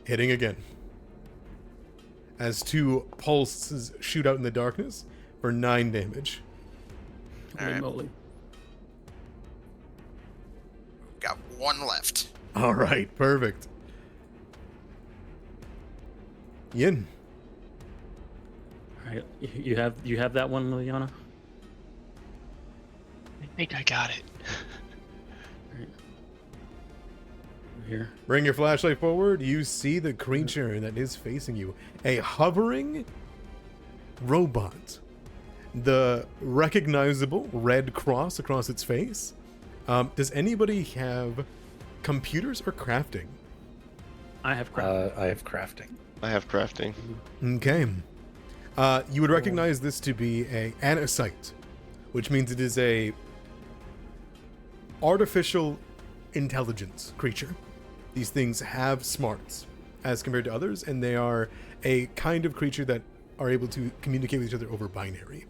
Hitting again. As 2 pulses shoot out in the darkness for 9 damage. Holy Alright. moly. Got one left. All right, perfect. Yin. All right, you have that one, Liliana. I think I got it. All right. Here. Bring your flashlight forward. You see the creature that is facing you. A hovering robot. The recognizable red cross across its face. Does anybody have computers or crafting? I have crap. I have crafting. I have crafting. Okay. You would recognize this to be a anisite, which means it is a artificial intelligence creature. These things have smarts as compared to others, and they are a kind of creature that are able to communicate with each other over binary.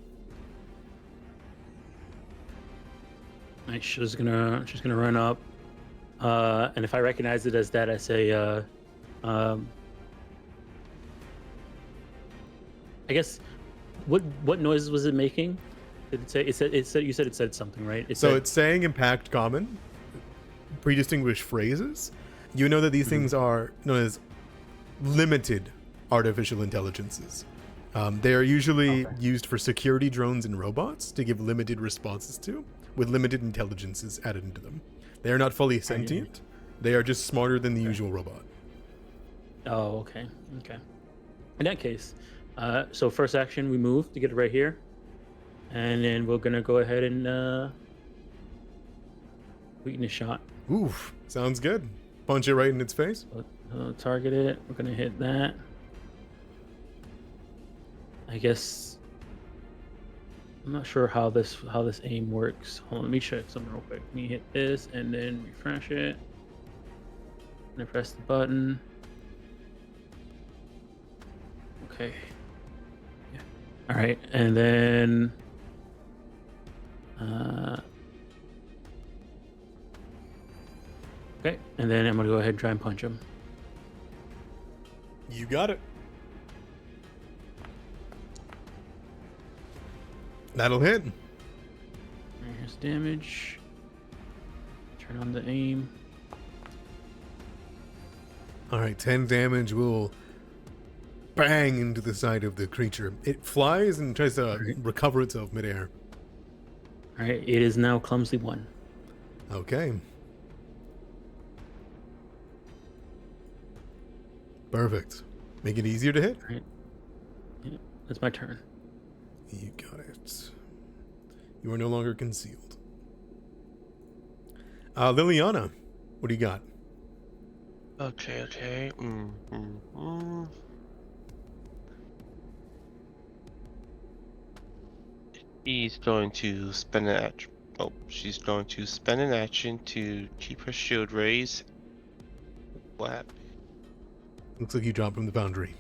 Right, she's gonna run up, and if I recognize it as that, I say, I guess, what noises was it making? Did it say? It said. You said it said something, right? It's saying impact common, pre-distinguished phrases. You know that these things are known as limited artificial intelligences. They are usually used for security drones and robots to give limited responses to, with limited intelligences added into them. They are not fully sentient. They are just smarter than the usual robot. Oh, okay. In that case, so first action, we move to get it right here, and then we're gonna go ahead and weaken a shot. Oof, sounds good. Punch it right in its face. Target it. We're gonna hit that. I guess I'm not sure how this aim works. Hold on, let me check something real quick. Let me hit this and then refresh it. And I press the button. Okay. Yeah. All right, and then okay, and then I'm gonna go ahead and try and punch him. You got it. That'll hit. Here's damage. Turn on the aim. All right, 10 damage will bang into the side of the creature. It flies and tries to recover itself midair. All right, it is now clumsy 1. Okay. Perfect. Make it easier to hit. All right. Yeah, that's my turn. You got it. You are no longer concealed. Liliana, what do you got? Okay. She's going to spend an action. Oh, she's going to spend an action to keep her shield raised. What happened? Looks like you dropped from the boundary.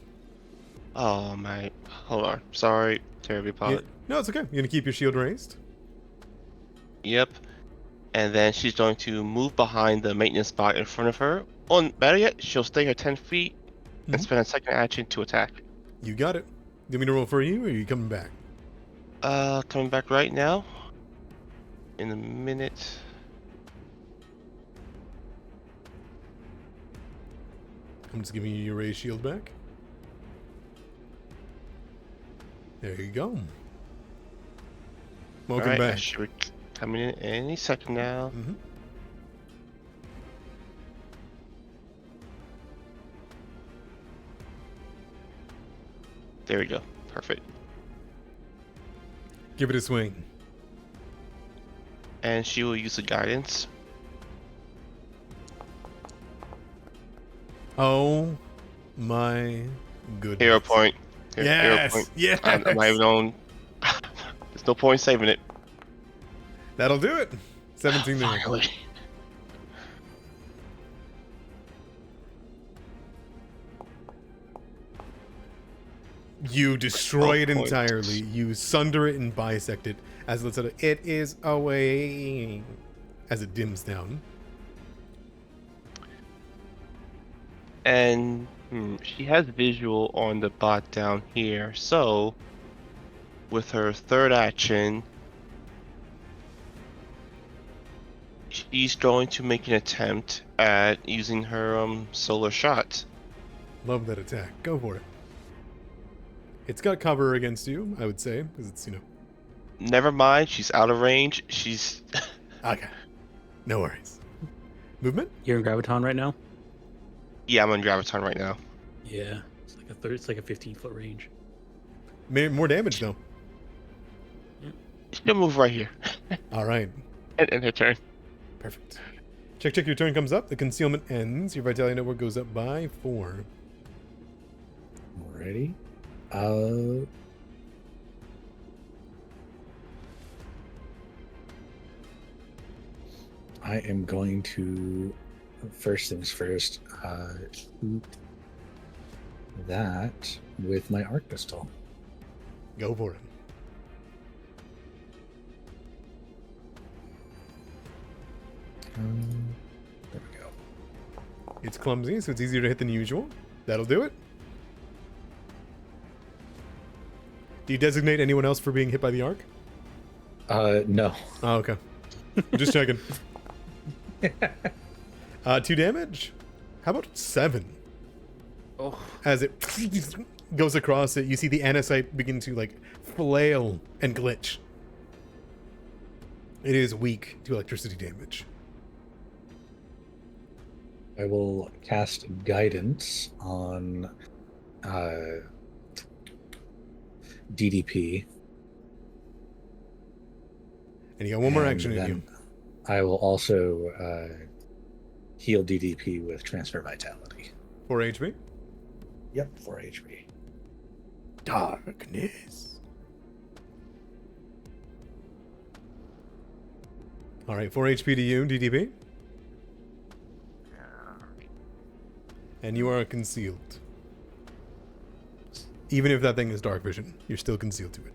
Oh my! Hold on. Sorry, terribly Yeah. apologize. No, it's okay. You're gonna keep your shield raised. Yep. And then she's going to move behind the maintenance spot in front of her. Oh, better yet, she'll stay her 10 feet and spend a second action to attack. You got it. Do you want me to roll for you, or are you coming back? Coming back right now. In a minute. I'm just giving you your raised shield back. There you go. Welcome Alright, I back. should be coming in any second now. Mm-hmm. There we go. Perfect. Give it a swing. And she will use the guidance. Oh my goodness. Hero point. Yes, Hero point. yes. I'm not even on. There's no point saving it. That'll do it. 17 there. Finally. You destroy it Oh, point. entirely. You sunder it and bisect it as it is away as it dims down. And she has visual on the bot down here, so with her third action, she's going to make an attempt at using her solar shot. Love that attack. Go for it. It's got cover against you, I would say, because it's, Never mind, she's out of range. She's Okay. No worries. Movement? You're in graviton right now. yeah, I'm on graviton right now. Yeah, it's like a 15-foot range. More damage, though. She'll move right here. All right. And her turn. Perfect. Check, your turn comes up. The concealment ends. Your vitality network goes up by 4. Alrighty. I am going to, first things first, shoot that with my arc pistol. Go for it. There we go. It's clumsy, so it's easier to hit than usual. That'll do it. Do you designate anyone else for being hit by the arc? No. Oh, okay. Just checking. 2 damage? How about 7? Oh, As it goes across it, you see the anisite begin to like flail and glitch. It is weak to electricity damage. I will cast guidance on DDP. And you got one more and action in then you. I will also heal DDP with transfer vitality. 4 HP. Yep, 4 HP. Darkness. Alright, 4 HP to you, DDP. And you are concealed. Even if that thing is dark vision, you're still concealed to it.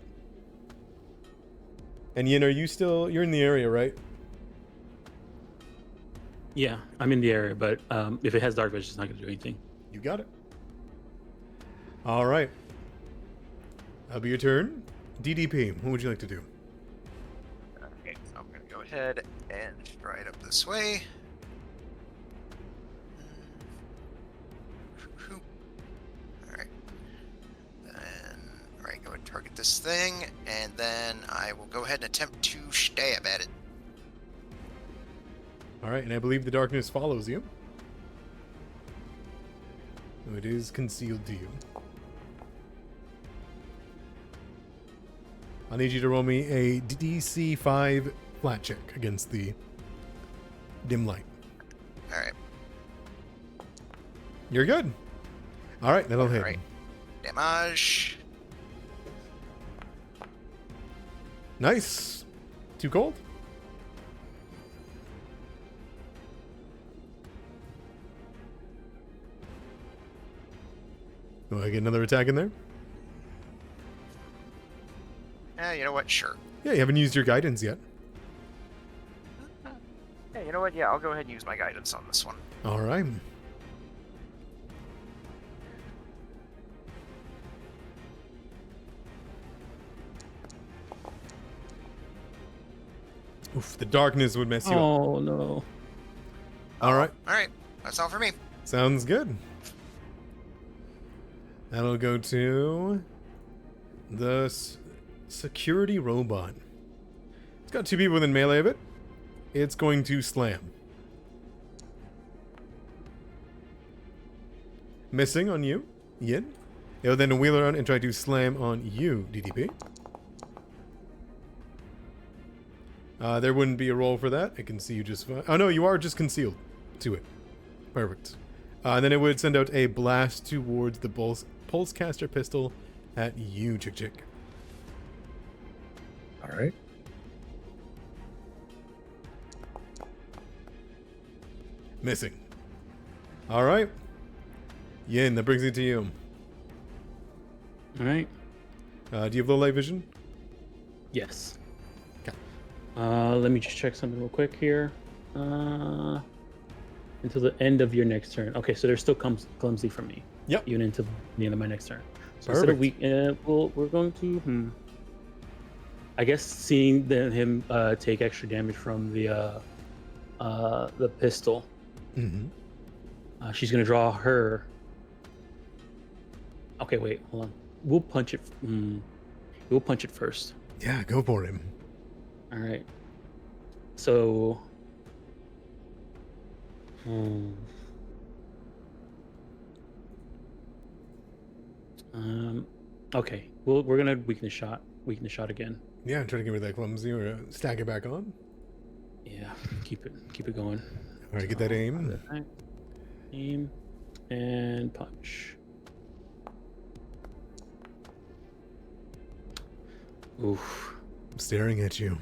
And Yin, you're in the area, right? yeah, I'm in the area, but if it has dark vision, it's not going to do anything. You got it. Alright. That'll be your turn. DDP, what would you like to do? Okay, so I'm gonna go ahead and stride up this way. Alright. Then, alright, go ahead and target this thing, and then I will go ahead and attempt to stab at it. Alright, and I believe the darkness follows you. So it is concealed to you. I need you to roll me a DC 5 flat check against the dim light. Alright, You're good. Alright, that'll hit. alright. Damage. Nice. Too cold? Do I get another attack in there? You know what? Sure. Yeah, you haven't used your guidance yet. Yeah, you know what? Yeah, I'll go ahead and use my guidance on this one. Alright. Oof, the darkness would mess you up. Oh no. Alright, Alright, that's all for me. sounds good. That'll go to the security robot. It's got 2 people within melee of it. It's going to slam. Missing on you, Yin. It'll then wheel around and try to slam on you, DDP. There wouldn't be a roll for that. I can see you just fine. Oh no, you are just concealed to it. Perfect. And then it would send out a blast towards the pulse caster pistol at you, Chick Chick. All right. Missing. Alright. Yin, that brings it to you. All right. Do you have low light vision? Yes. Okay. Let me just check something real quick here. Until the end of your next turn. Okay, so there's still clumsy from me. Yep. Even into the end of my next turn. So instead of we're going to. I guess seeing him take extra damage from the pistol. Mm-hmm. She's gonna draw her. Okay, wait, hold on. We'll punch it. We'll punch it first. Yeah, go for him. All right. So. Okay. We're gonna weaken the shot. Weaken the shot again. Yeah, try to get rid of that clumsy or stack it back on. Yeah. Keep it going. Alright, get that aim. Aim and punch. Oof. I'm staring at you.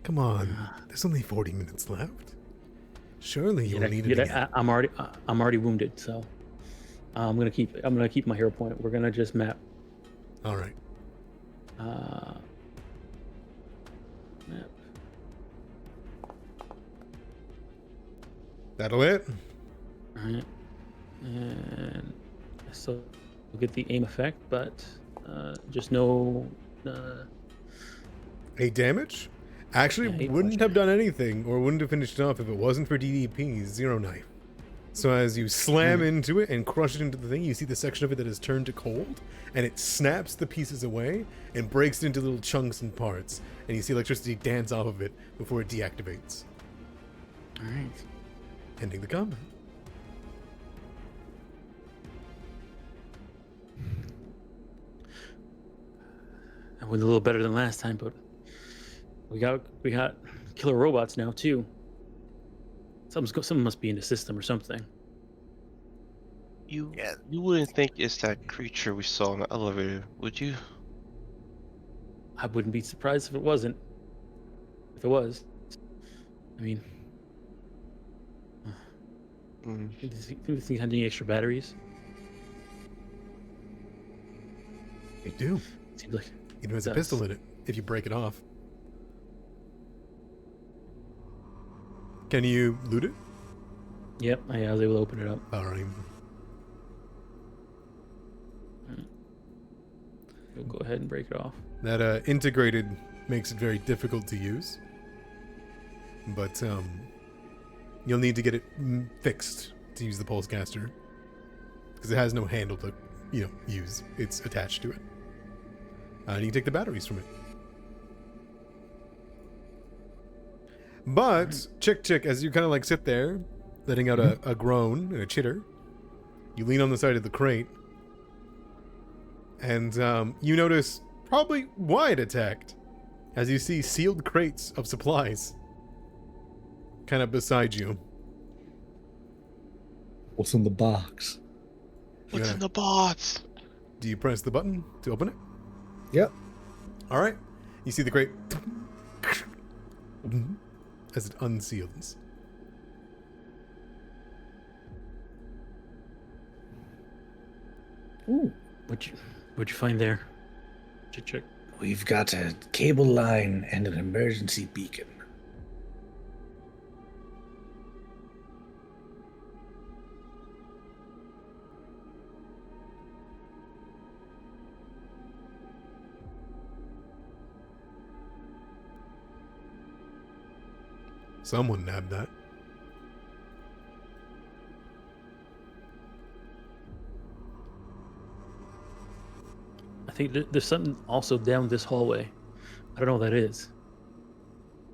Come on. There's only 40 minutes left. Surely you'll need it again. I'm already wounded, so. I'm gonna keep my hero point. We're gonna just map. All right. Map. That'll it. All right. And I still get the aim effect, but just no. A damage? Actually, Yeah, 8 wouldn't points. have done anything or wouldn't have finished it off if it wasn't for DDP's Zero Knife. So as you slam into it and crush it into the thing, you see the section of it that has turned to cold, and it snaps the pieces away and breaks it into little chunks and parts, and you see electricity dance off of it before it deactivates, All right. ending the combat. I went a little better than last time, but we got killer robots now too. Something must be in the system or something. You Yeah. you wouldn't think it's that creature we saw in the elevator, would you? I wouldn't be surprised if it wasn't. If it was, I mean, Mm. do this thing have any extra batteries? You do. Seems like Even has a does. pistol in it, if you break it off. Can you loot it? Yep, I was able to open it up. All right. We'll go ahead and break it off. That integrated makes it very difficult to use. But you'll need to get it fixed to use the pulse caster. Because it has no handle to, use. It's attached to it. And you can take the batteries from it. But, chick, as you kind of like sit there, letting out a groan and a chitter, you lean on the side of the crate. And you notice probably why it attacked, as you see sealed crates of supplies kind of beside you. What's in the box? What's Yeah. in the box? Do you press the button to open it? Yep. All right. You see the crate as it unseals. Ooh. What'd you find there? Check. We've got a cable line and an emergency beacon. Someone nabbed that. I think there's something also down this hallway. I don't know what that is.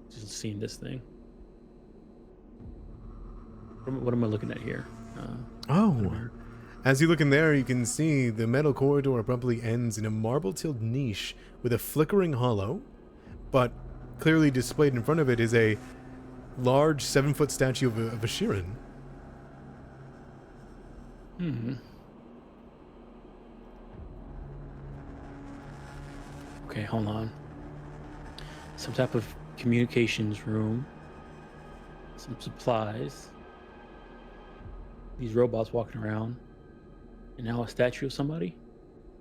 Just seeing this thing. What am I looking at here? Oh. As you look in there, you can see the metal corridor abruptly ends in a marble-tilled niche with a flickering hollow, but clearly displayed in front of it is a large 7-foot statue of a Shirin. Okay, hold on. Some type of communications room. Some supplies. These robots walking around. And now a statue of somebody?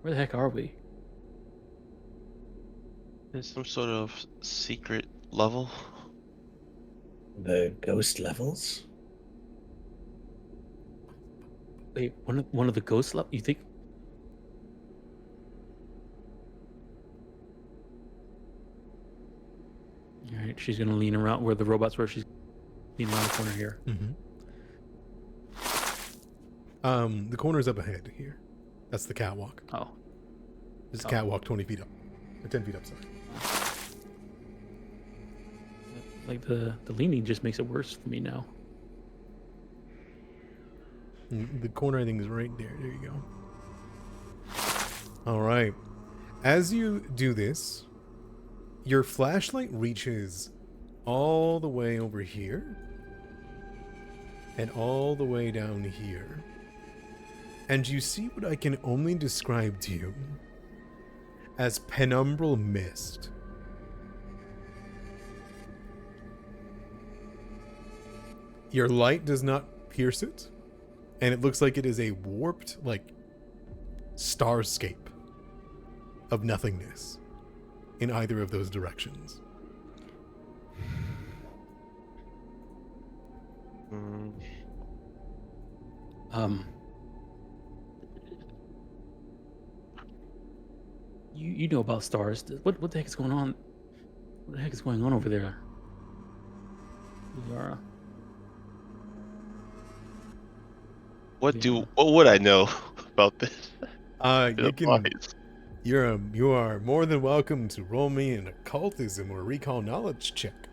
Where the heck are we? There's some sort of secret level. The ghost levels? Wait, one of the ghost you think? All right, she's gonna lean around where the robots were. She's leaning around the corner here. The corner's up ahead here. That's the catwalk. Oh, There's a catwalk 20 feet up. Or 10 feet up, sorry. like the leaning just makes it worse for me now. The corner, I think, is right there. There you go. All right. As you do this, your flashlight reaches all the way over here and all the way down here. And you see what I can only describe to you as penumbral mist. Your light does not pierce it, And it looks like it is a warped, like, starscape of nothingness in either of those directions. You know about stars. What the heck is going on? What the heck is going on over there? Zara. What would I know about this? You are more than welcome to roll me an occultism or recall knowledge check.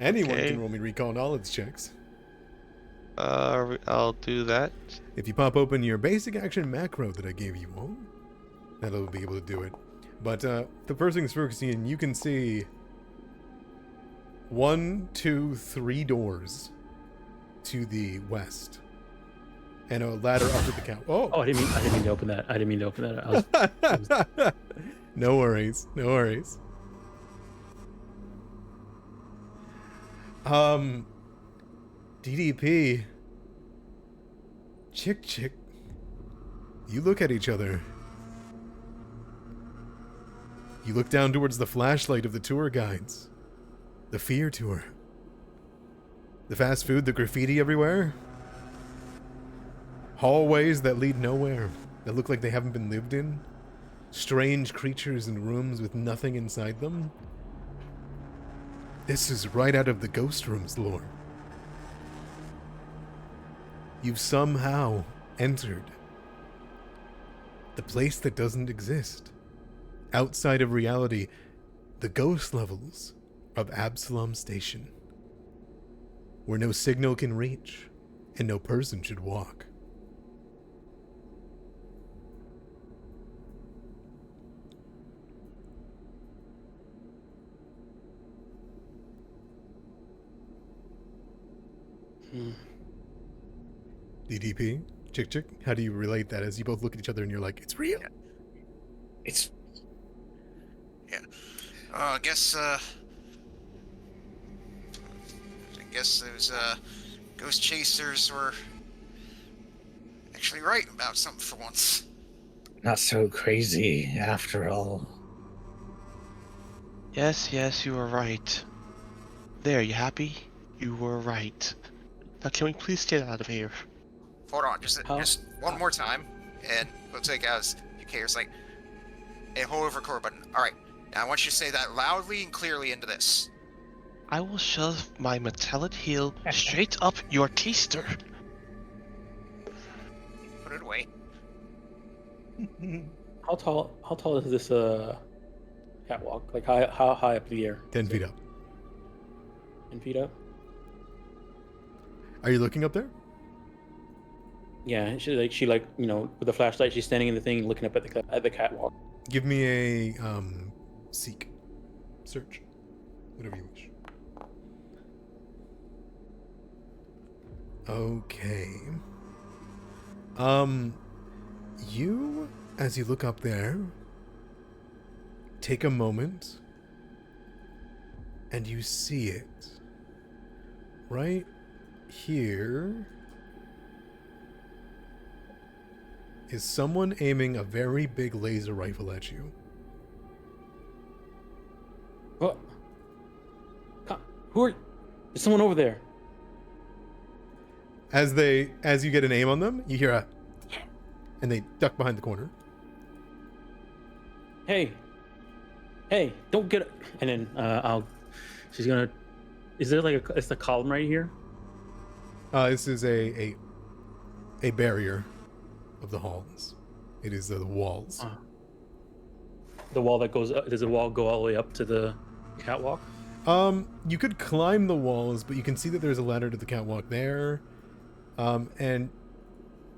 Anyone Okay. can roll me recall knowledge checks. I'll do that. If you pop open your basic action macro that I gave you all, that'll be able to do it. But the first things first, Ian, you can see 1, 2, 3 doors to the west, and a ladder up to the count. Oh, I didn't mean to open that. I didn't mean to open that. No worries. No worries. DDP. Chick. You look at each other. You look down towards the flashlight of the tour guides. The fear tour. The fast food, the graffiti everywhere. Hallways that lead nowhere, that look like they haven't been lived in. Strange creatures in rooms with nothing inside them. This is right out of the Ghost Room's lore. You've somehow entered the place that doesn't exist. Outside of reality, the ghost levels of Absalom Station, where no signal can reach and no person should walk. DDP, Chick, how do you relate that as you both look at each other and you're like, it's real? It's I guess those ghost chasers were actually right about something for once. not so crazy after all. Yes, you were right. There, you happy? You were right. Now can we please get out of here? Hold on, just one more time, and we'll take out his indicators, like, and hold over record button. All right, now I want you to say that loudly and clearly into this. I will shove my metallic heel straight up your taster. Put it away. How tall is this catwalk? Like how high up in the air? 10 feet up. 10 feet up? Are you looking up there? Yeah, she with the flashlight, she's standing in the thing, looking up at the catwalk. Give me a seek. Search. Whatever you wish. Okay. You, as you look up there, take a moment and you see it. Right here is someone aiming a very big laser rifle at you. What? Who are? There's someone over there. As you get an aim on them, you hear a and they duck behind the corner. Hey, don't get it. And then she's gonna. Is there like it's the column right here? This is a barrier of the halls. It is the walls. The wall that goes up. Does the wall go all the way up to the catwalk? You could climb the walls, but you can see that there's a ladder to the catwalk there. And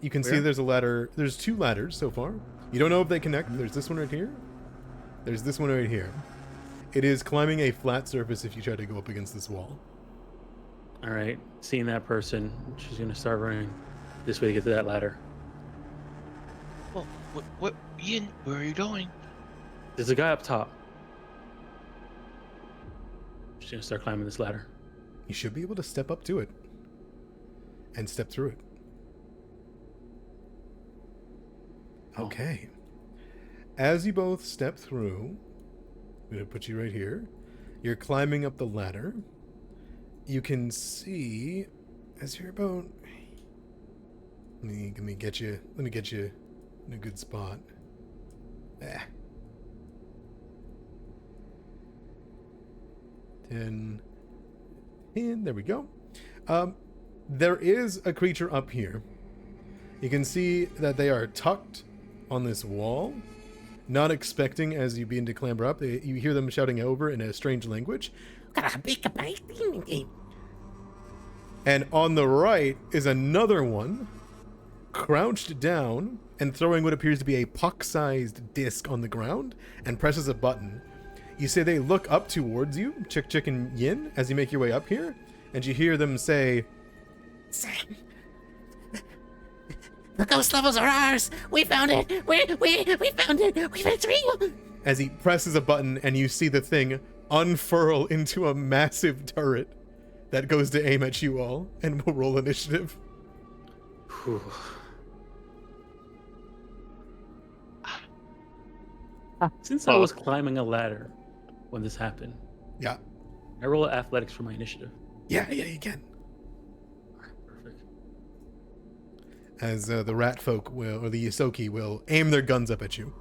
you can see there's a ladder. There's 2 ladders so far. You don't know if they connect. There's this one right here. There's this one right here. It is climbing a flat surface if you try to go up against this wall. All right, seeing that person, she's gonna start running this way to get to that ladder. Well, what, Ian? Where are you going? There's a guy up top. She's gonna start climbing this ladder. You should be able to step up to it. and step through it. Oh. Okay. As you both step through, I'm going to put you right here. You're climbing up the ladder. You can see as you're about... Let me get you in a good spot. 10. There we go. There is a creature up here. You can see that they are tucked on this wall, not expecting as you begin to clamber up. You hear them shouting over in a strange language. And on the right is another one, crouched down and throwing what appears to be a puck-sized disc on the ground, and presses a button. You say they look up towards you, Chick Chick and Yin, as you make your way up here, and you hear them say, The ghost levels are ours! We found it! We found it! We found it! as he presses a button, and you see the thing unfurl into a massive turret that goes to aim at you all, and will roll initiative. Whew. Since I was climbing a ladder when this happened, Yeah. I roll athletics for my initiative. Yeah, you can. Perfect. As the rat folk will, or the Yosoki will aim their guns up at you.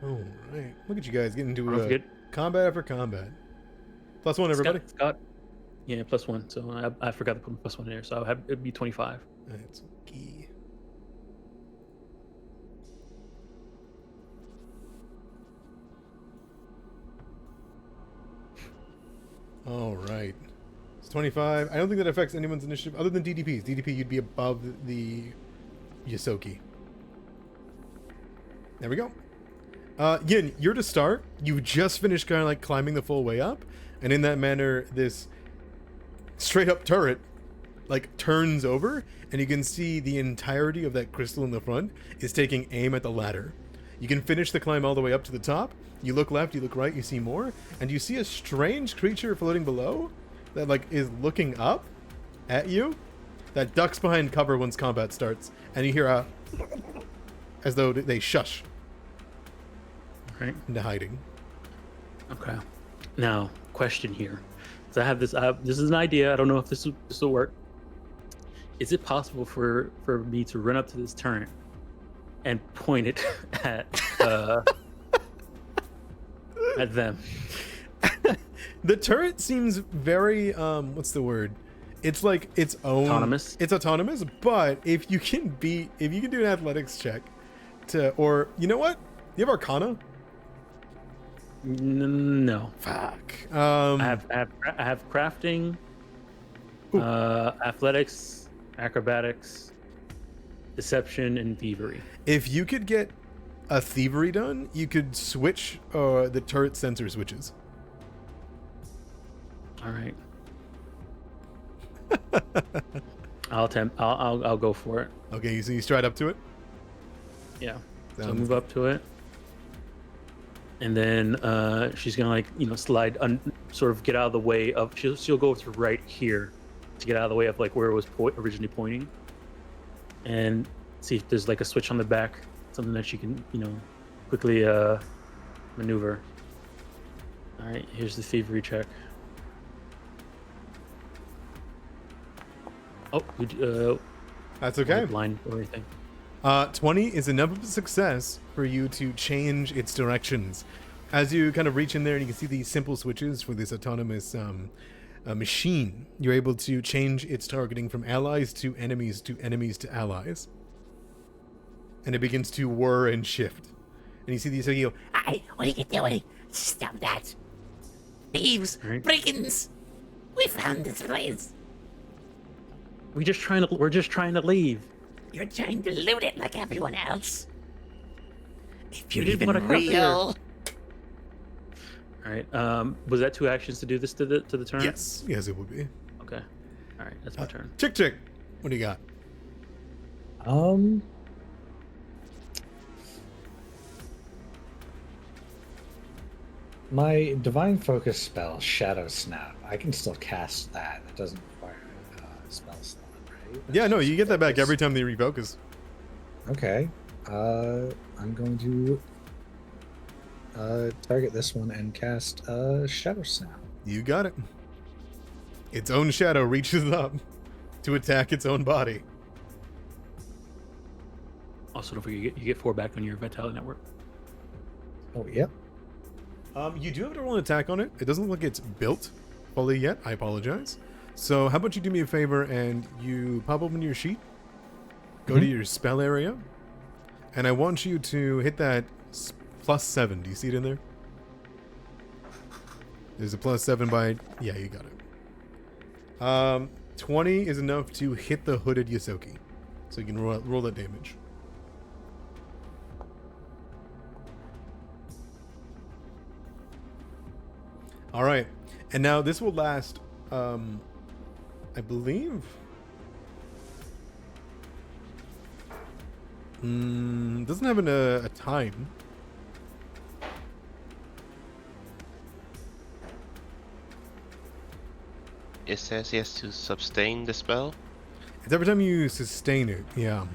All right. Look at you guys getting Don't into forget combat after combat. +1, everybody. Scott. Yeah, +1. So I forgot to put +1 in there. So it'd be 25. That's key. All right. It's 25. I don't think that affects anyone's initiative other than DDP's. DDP, you'd be above the Yosoki. There we go. Yin, you're to start. You just finished kind of like climbing the full way up, and in that manner, this straight up turret like turns over, and you can see the entirety of that crystal in the front is taking aim at the ladder. You can finish the climb all the way up to the top. You look left, you look right, you see more, and you see a strange creature floating below that like is looking up at you, that ducks behind cover once combat starts, and you hear a as though they shush Right. into hiding. Okay. Now, question here. So I have this. This is an idea. I don't know if this will work. Is it possible for me to run up to this turret and point it at at them? The turret seems very what's the word? It's like its own Autonomous? It's autonomous, but if you can do an athletics check to, or you know what? You have Arcana? No. Fuck. I have crafting, athletics, acrobatics, deception, and thievery. If you could get a thievery done, you could switch the turret sensor switches. All right. I'll attempt. I'll go for it. Okay, so you stride up to it? Yeah. So Sounds move up to it, and then she's gonna slide, sort of get out of the way of. She'll go to right here to get out of the way of like where it was originally pointing, and see if there's like a switch on the back, something that she can quickly maneuver. All right, here's the thievery check. Oh, That's okay. blind or anything. 20 is enough of a success for you to change its directions. As you kind of reach in there and you can see these simple switches for this autonomous machine, you're able to change its targeting from allies to enemies to allies. And it begins to whir and shift. And you see these, so you go, Aye, what are you doing? Stop that. Thieves, Right. brigands. We found this place. We're just trying to leave. You're trying to loot it like everyone else. If you're We didn't even wanna come here. real. All right. Was that 2 actions to do this to the turn? yes, it would be. Okay. All right. That's my turn. Chick, what do you got? Um. My divine focus spell, Shadow Snap. I can still cast that. It doesn't require a spell slot, right? Yeah, That's no, just you get that back focus. every time they refocus. Okay. I'm going to target this one and cast Shadow Snap. You got it. Its own shadow reaches up to attack its own body. Also, don't forget you get 4 back on your Vitality Network. Oh, yep. You do have to roll an attack on it. It doesn't look like it's built fully yet. I apologize. So how about you do me a favor and you pop open your sheet, go to your spell area, and I want you to hit that +7. Do you see it in there? There's a +7 by... Yeah, you got it. 20 is enough to hit the hooded Yosoki. So you can roll that damage. All right, and now this will last, I believe. Doesn't have a time. It says he has to sustain the spell. It's every time you sustain it, yeah.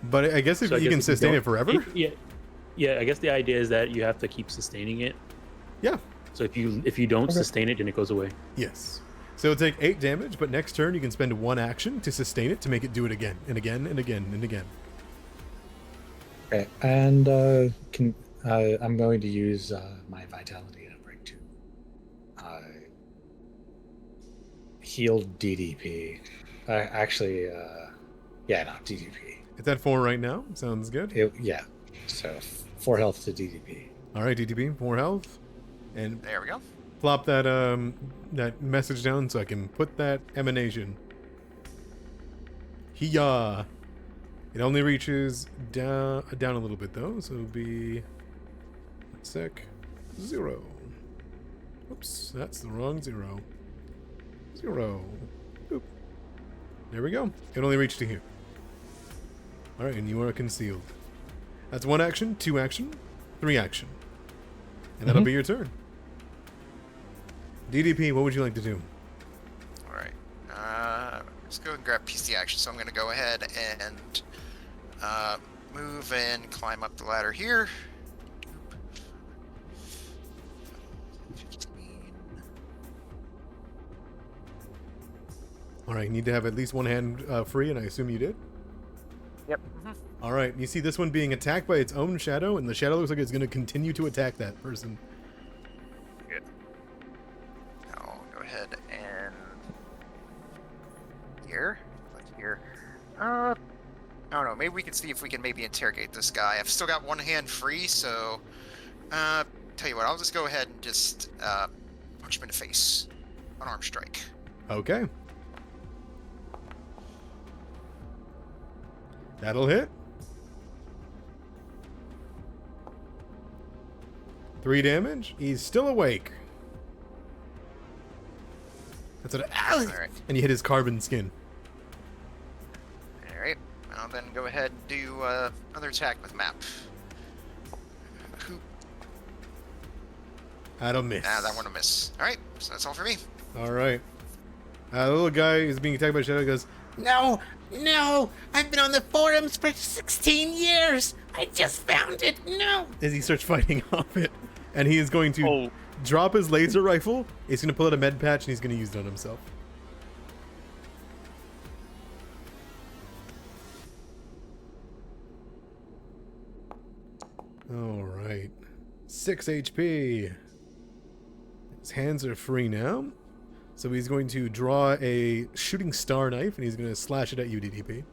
But I guess if So I you guess can if you sustain don't- it forever, Yeah. I guess the idea is that you have to keep sustaining it. yeah. So if you don't sustain it, then it goes away. Yes. So it'll take 8 damage, but next turn you can spend 1 action to sustain it to make it do it again and again and again and again. Okay, and I'm going to use my Vitality Network to heal DDP. DDP. It's at 4 right now. Sounds good. So 4 health to DDP. All right, DTP, 4 health, and There we go. plop that that message down so I can put that emanation. Hiya. It only reaches down a little bit though, so it'll be 0. Oops, that's the wrong 0. 0. Boop. There we go. It only reached to here. All right, and you are concealed. That's 1 action, 2 action, 3 action, and that'll be your turn. DDP, what would you like to do? All right. Let's go and grab PC action. So I'm going to go ahead and move and climb up the ladder here. 15. All right, you need to have at least 1 hand free, and I assume you did. Yep. All right, you see this one being attacked by its own shadow, and the shadow looks like it's going to continue to attack that person. Good. I'll go ahead and here. I don't know. Maybe we can see if we can maybe interrogate this guy. I've still got 1 hand free, so tell you what, I'll just go ahead and just punch him in the face. Unarmed strike. Okay. That'll hit. 3 damage. He's still awake. That's an All right. and you hit his carbon skin. All right. I'll then go ahead and do another attack with map. That'll miss. That one will miss. All right. So that's all for me. All right. The little guy is being attacked by shadow. Goes, No, I've been on the forums for 16 years. I just found it. No. as he starts fighting off it, and he is going to Oh. drop his laser rifle. He's going to pull out a med patch and he's going to use it on himself. All right, 6 HP. His hands are free now, so he's going to draw a shooting star knife and he's going to slash it at you, DDP.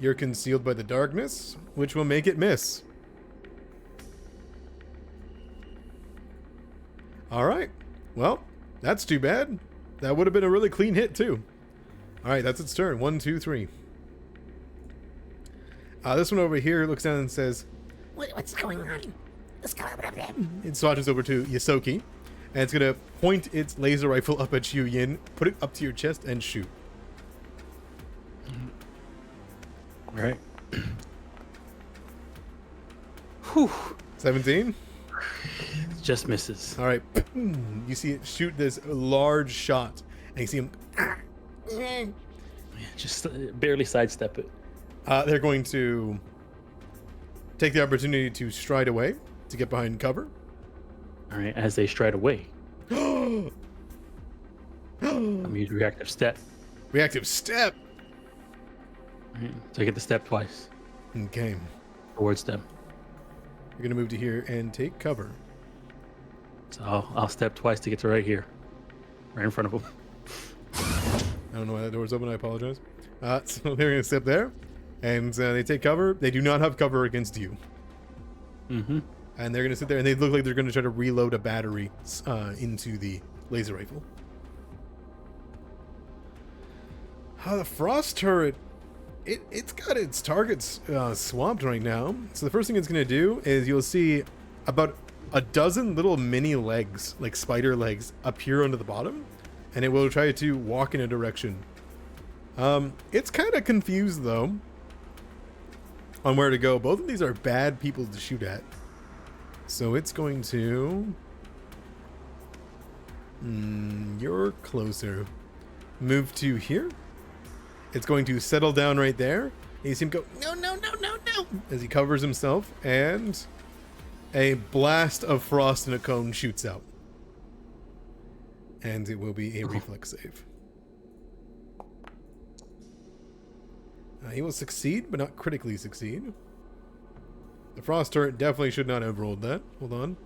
You're concealed by the darkness, which will make it miss. All right. Well, that's too bad. That would have been a really clean hit, too. All right, that's its turn. 1, 2, 3. This one over here looks down and says, What's going on? it swatches over to Yosoki. And it's gonna point its laser rifle up at you, Yin, put it up to your chest, and shoot. All right. Whew. 17? Just misses. All right. You see it shoot this large shot, and you see him. Yeah, just barely sidestep it. They're going to take the opportunity to stride away to get behind cover. All right, as they stride away. I mean, reactive step. Reactive step. All right, so I get the step twice Okay. towards them. You're gonna move to here and take cover. So I'll step twice to get to right here, right in front of them. I don't know why that door's open. I apologize. So they're gonna step there, and they take cover. They do not have cover against you. Mm-hmm. And they're gonna sit there, and they look like they're gonna try to reload a battery into the laser rifle. The frost turret, it's got its targets swamped right now. So the first thing it's gonna do is you'll see about a dozen little mini legs, like spider legs, appear onto the bottom, and it will try to walk in a direction. It's kind of confused though on where to go. Both of these are bad people to shoot at. So it's going to... you're closer. Move to here. It's going to settle down right there. And you see him go, no, no, no, no, no, as he covers himself, and a blast of frost in a cone shoots out. And it will be a reflex save. He will succeed, but not critically succeed. The frost turret definitely should not have rolled that. Hold on.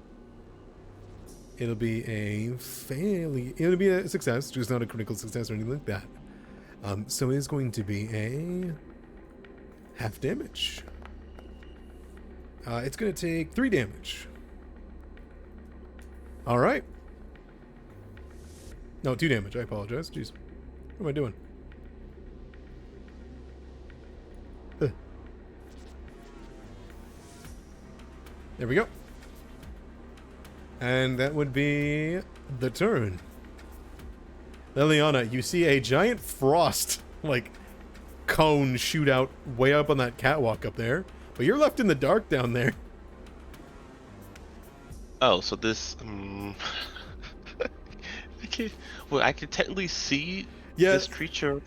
It'll be a success, just not a critical success or anything like that. So it is going to be a half damage. It's going to take 3 damage. All right. No, 2 damage. I apologize. Jeez. What am I doing? There we go. And that would be the turn. Liliana, you see a giant frost, like, cone shoot out way up on that catwalk up there. But you're left in the dark down there. Oh, so this... I can technically see this creature.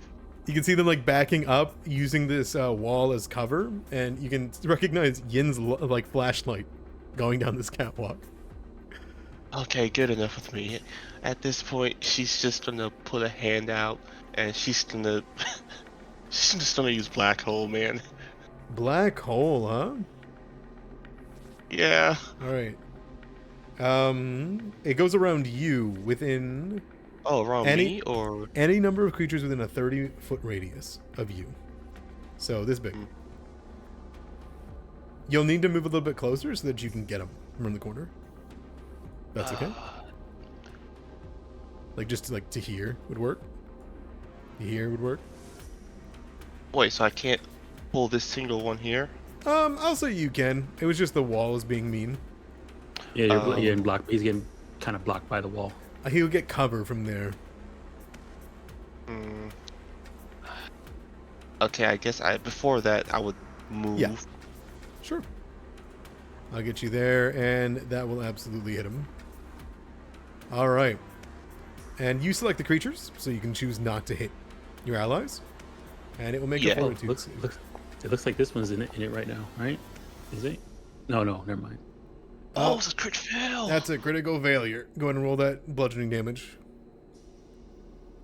You can see them, like, backing up using this wall as cover. And you can recognize Yin's, like, flashlight going down this catwalk. Okay, good enough with me. At this point, she's just gonna put a hand out, and she's gonna... she's just gonna use Black Hole, man. Black Hole, huh? Yeah. Alright. It goes around you within... Oh, around me, or...? Any number of creatures within a 30-foot radius of you. So, this big. You'll need to move a little bit closer so that you can get them from the corner. That's okay. Like, just like to here would work. To here would work. Wait, so I can't pull this single one here? I'll say you can. It was just the wall is being mean. Yeah, you're getting blocked. He's getting kind of blocked by the wall. He'll get cover from there. Okay, I guess before that I would move. Yeah. Sure. I'll get you there, and that will absolutely hit him. All right. And you select the creatures, so you can choose not to hit your allies. And it will make a fortitude save. It looks like this one's in it right now, right? Is it? No, never mind. Oh, it's a crit fail. That's a critical failure. Go ahead and roll that bludgeoning damage.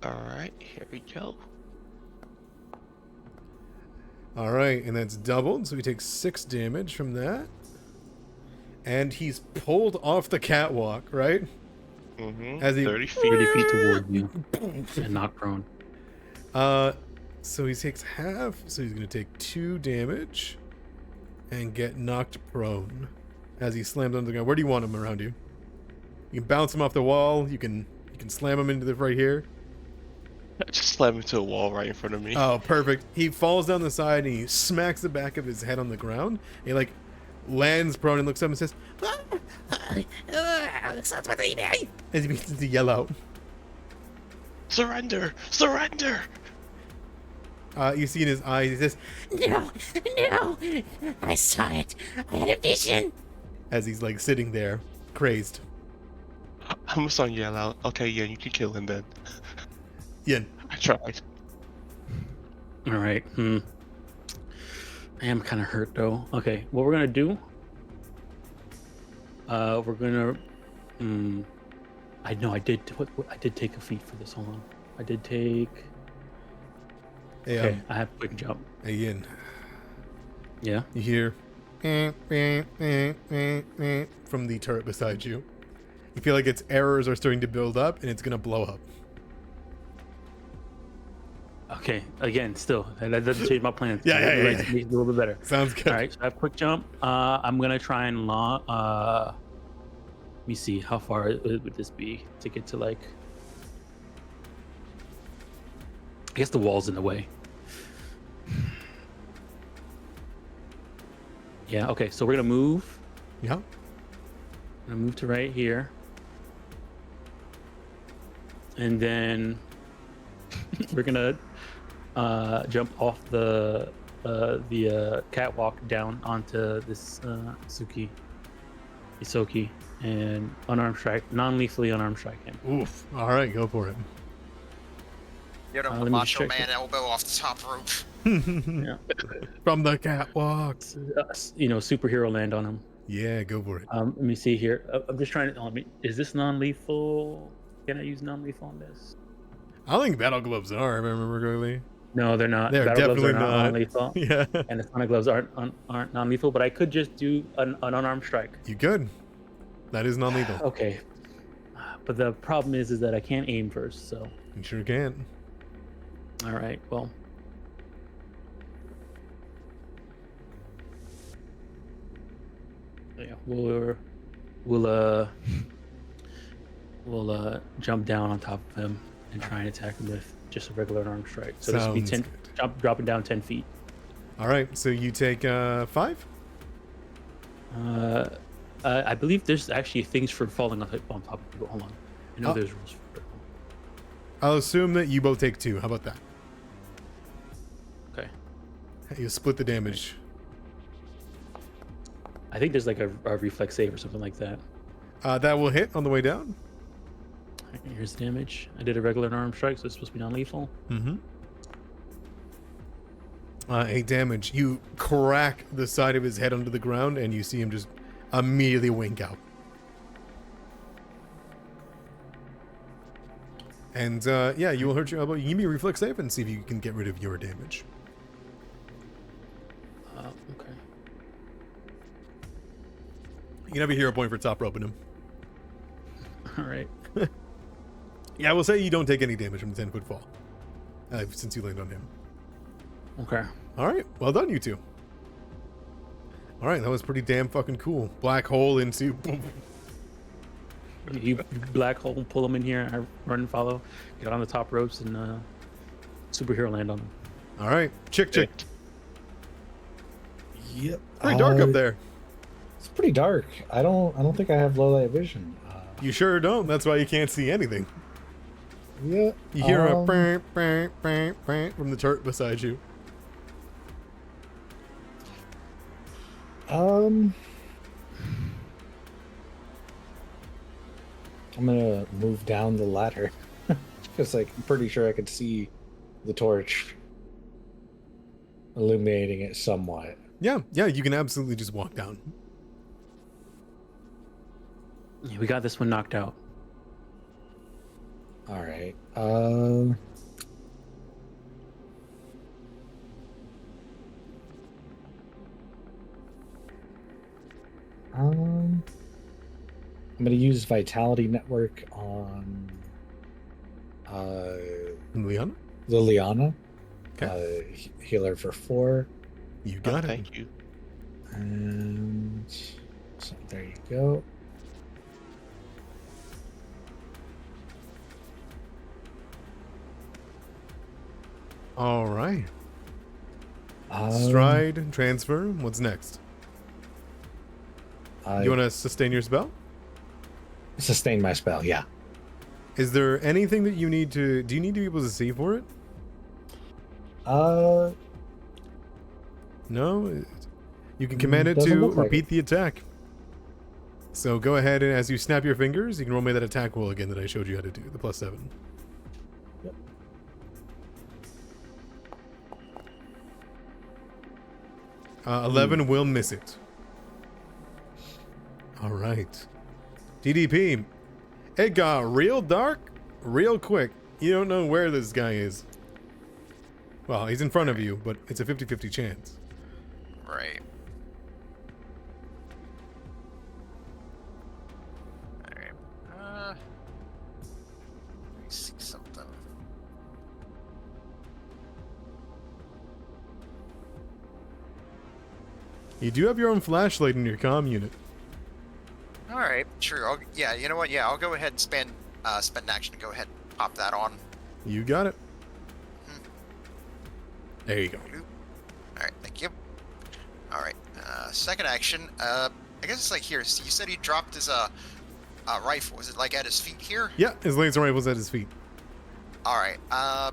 Alright, here we go. All right, and that's doubled, so he takes 6 damage from that. And he's pulled off the catwalk, right? Mm-hmm. As he 30 feet. 30 feet toward you and not prone. So he takes half, so he's going to take 2 damage and get knocked prone as he slams onto the ground. Where do you want him around you? You can bounce him off the wall. You can slam him into the right here. Just slam into a wall right in front of me. Oh, perfect. He falls down the side and he smacks the back of his head on the ground. He like lands prone and looks up and says, as he begins to yell out. Surrender! Surrender! You see in his eyes, he says, No, no, I saw it. I had a vision. as he's like sitting there, crazed. I'm just gonna yell out. Okay, yeah, you can kill him then. Yin. I tried. All right. I am kind of hurt though. Okay, what we're gonna do? We're gonna. I know I did. I did take a feat for this. Hold on. I did take. Hey, Okay, I have quick jump. hey, Yin. Yeah. You hear from the turret beside you. You feel like its errors are starting to build up and it's gonna blow up. Okay. Again, still that doesn't change my plans. Yeah. Make it a little bit better. Sounds good. All right. So I have quick jump. I'm gonna try and let me see how far would this be to get to like. I guess the wall's in the way. Yeah. Okay. So we're gonna move. Yeah. I'm gonna move to right here, and then we're gonna jump off the catwalk down onto this Isoki, and unarmed strike, non-lethally unarmed strike him. Oof. All right, go for it. Get him let a me just macho check man elbow off the top rope. Yeah. From the catwalk. Superhero land on him. Yeah, go for it. Let me see here. I'm just trying to. Is this non-lethal? Can I use non-lethal on this? I think battle gloves are, if I remember correctly. No, they're not. They're Battle gloves definitely are not. non-lethal. Yeah. And the sonic gloves aren't non-lethal, but I could just do an unarmed strike. You could. That is non-lethal. Okay. But the problem is that I can't aim first, so. You sure can. All right, well. Yeah, we'll jump down on top of him and try and attack him with just a regular unarmed strike. So this would be Sounds 10, dropping down 10 feet. All right, so you take 5? I believe there's actually things for falling on top of people. Hold on. I know there's rules for it. I'll assume that you both take 2. How about that? Okay. You split the damage. I think there's like a reflex save or something like that. That will hit on the way down. Here's the damage. I did a regular unarmed strike, so it's supposed to be non-lethal. Mm-hmm. 8 damage. You crack the side of his head onto the ground, and you see him just immediately wink out. And yeah, you will hurt your elbow. You give me a reflex save and see if you can get rid of your damage. Okay. You can have a hero point for top roping him. All right. Yeah, I will say you don't take any damage from the 10-foot fall. Since you land on him. Okay. All right, well done, you two. All right, that was pretty damn fucking cool. Black hole into... You black hole, pull them in here. I run and follow. Get on the top ropes and superhero land on them. All right, chick. Yep. Pretty dark up there. It's pretty dark. I don't think I have low light vision. You sure don't. That's why you can't see anything. Yeah. You hear a brr, brr, brr, brr from the turret beside you. I'm gonna move down the ladder because like I'm pretty sure I could see the torch illuminating it somewhat. Yeah, you can absolutely just walk down. Yeah, we got this one knocked out. All right. I'm gonna use Vitality Network on Leon, Liliana. Okay. Healer for 4. You got it. Thank you. And so there you go. All right. Um, Stride, transfer. What's next? You want to sustain your spell? Sustain my spell, yeah. Is there anything that you need to... Do you need to be able to see for it? No? You can command it doesn't to look like repeat it. the attack. So go ahead and as you snap your fingers, you can roll me that attack roll again that I showed you how to do, the +7. Yep. 11 will miss it. All right. DDP. It got real dark real quick. You don't know where this guy is. Well, he's in front of you, but it's a 50-50 chance. Right. Alright. Let me see something. You do have your own flashlight in your comm unit. Alright, sure. Yeah, you know what? Yeah, I'll go ahead and spend an action to go ahead and pop that on. You got it. Hmm. There you go. Alright, thank you. Alright, second action. I guess it's like here. So you said he dropped his rifle. Is it like at his feet here? Yeah, his laser rifle's at his feet. Alright, I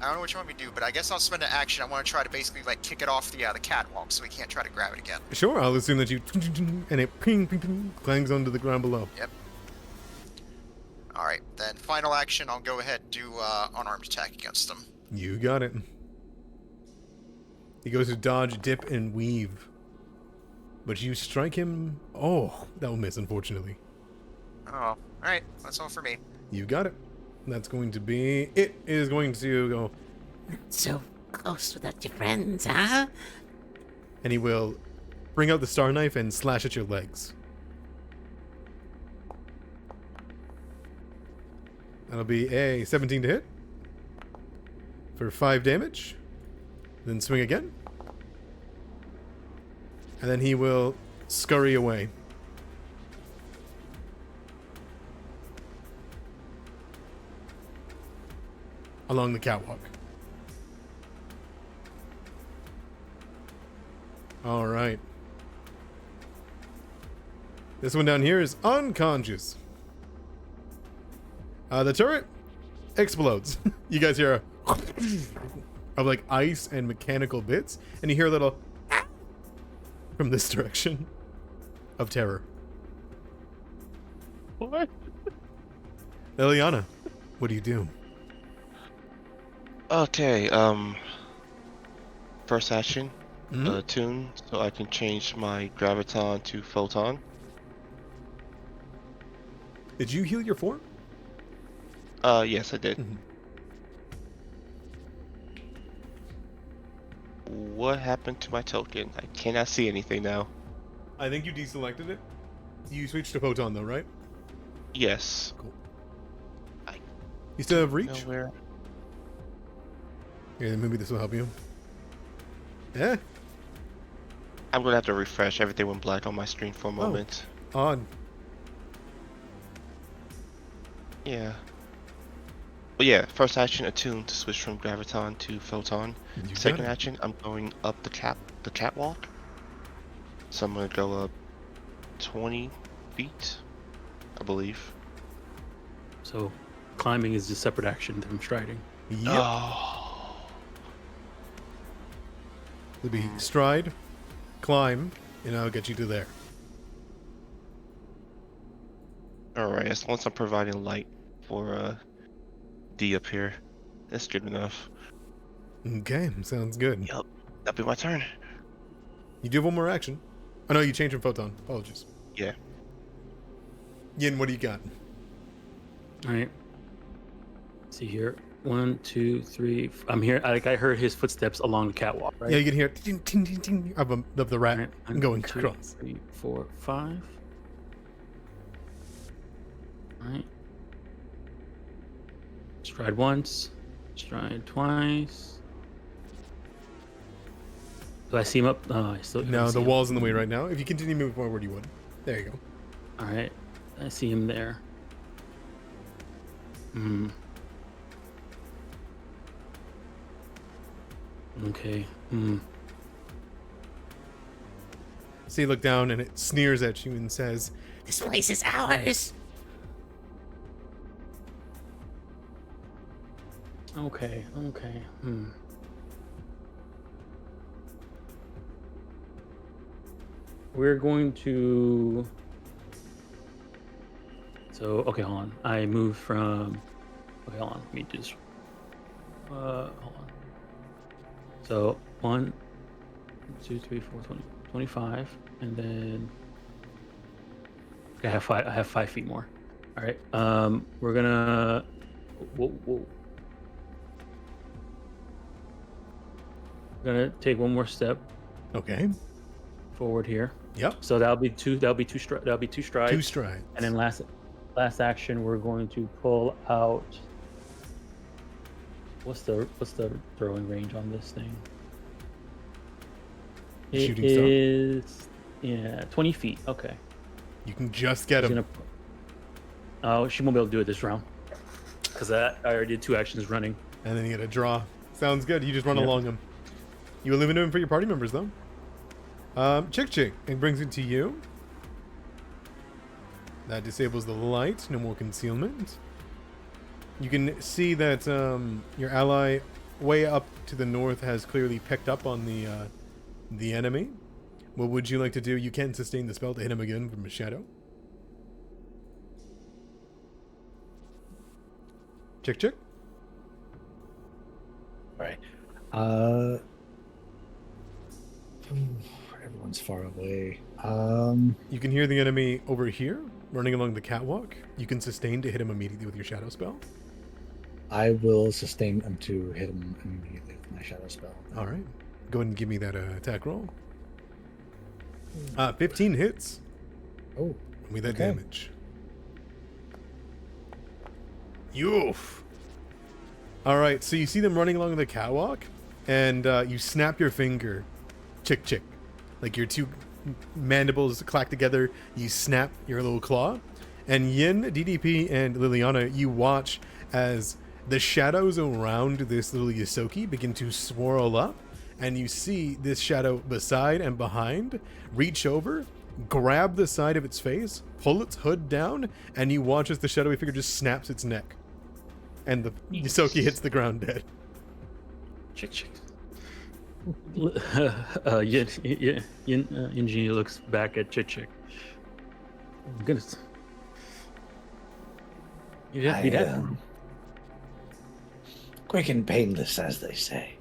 don't know what you want me to do, but I guess I'll spend an action. I want to try to basically like kick it off the catwalk so we can't try to grab it again. Sure, I'll assume that you... And it ping, ping, ping, clangs onto the ground below. Yep. Alright, then final action, I'll go ahead and do unarmed attack against him. You got it. He goes to dodge, dip, and weave. But you strike him... Oh, that will miss, unfortunately. Oh, alright, that's all for me. You got it. That's going to be... It is going to go... So close without your friends, huh? And he will bring out the star knife and slash at your legs. That'll be a 17 to hit. For 5 damage. Then swing again. And then he will scurry away. Along the catwalk. All right. This one down here is unconscious. The turret explodes. You guys hear a of like ice and mechanical bits, and you hear a little from this direction of terror. What? Liliana, what do you do? Okay, first action, Mhm. tune, so I can change my graviton to photon. Did you heal your form? Yes, I did. Mhm. What happened to my token? I cannot see anything now. I think you deselected it. You switched to photon though, right? Yes. Cool. I You still have reach? Nowhere. Yeah, maybe this will help you. Yeah, I'm gonna have to refresh. Everything went black on my screen for a moment. odd. Yeah. But yeah, first action, attune to switch from graviton to photon. You got Second it. action, I'm going up the catwalk. So I'm gonna go up 20 feet, I believe. So climbing is a separate action from striding. Yep. Oh. It'll be stride, climb, and I'll get you to there. Alright, as long as I'm providing light for D up here, that's good enough. Okay, sounds good. Yup, that'll be my turn. You do have one more action. Oh no, you changed from photon. Apologies. Yeah. Yin, what do you got? All right. See here. 1, 2, 3. I'm here. Like I heard his footsteps along the catwalk, right? Yeah, you can hear ting, ting, ting, ting, of the rat All right. going 2, across. 3, 4, 5. All right. Stride once. Stride twice. Do I see him up? I still No, can't see the him. wall's in the way right now. If you continue moving forward, you would. There you go. All right. I see him there. Hmm. Okay. Hmm. So you look down and it sneers at you and says, This place is ours. Okay. We're going to. So, okay, hold on. I moved from. Okay, hold on. Let me just. Hold on. So, 1, 2, 3, 4, 20, 25. And then. Okay, I have 5 feet more. All right. We're gonna. Whoa. We're gonna take one more step okay. forward here. Yep. So that'll be two strides. 2 strides. And then last action, we're going to pull out. What's the throwing range on this thing? It Shooting star. is 20 feet. Okay. You can just get him. Oh, she won't be able to do it this round because I already did 2 actions running. And then you get a draw. Sounds good. You just run Yep. along him. You eliminate him for your party members, though. Chick, it brings it to you. That disables the light. No more concealment. You can see that your ally way up to the north has clearly picked up on the enemy. What would you like to do? You can sustain the spell to hit him again from a shadow. Chick. All right. Everyone's far away. You can hear the enemy over here running along the catwalk. You can sustain to hit him immediately with your shadow spell. I will sustain him to hit him immediately with my shadow spell. All right. Go ahead and give me that attack roll. 15 hits. Oh, Give me that okay. damage. Yoof. All right. So you see them running along the catwalk, and you snap your finger, chick, like your 2 mandibles clack together. You snap your little claw, and Yin, DDP, and Liliana, you watch as the shadows around this little Yosoki begin to swirl up, and you see this shadow beside and behind reach over, grab the side of its face, pull its hood down, and you watch as the shadowy figure just snaps its neck, and the Yosoki hits the ground dead. Chick. Yinji looks back at Chick. Oh, goodness. You have to be that. Quick and painless, as they say.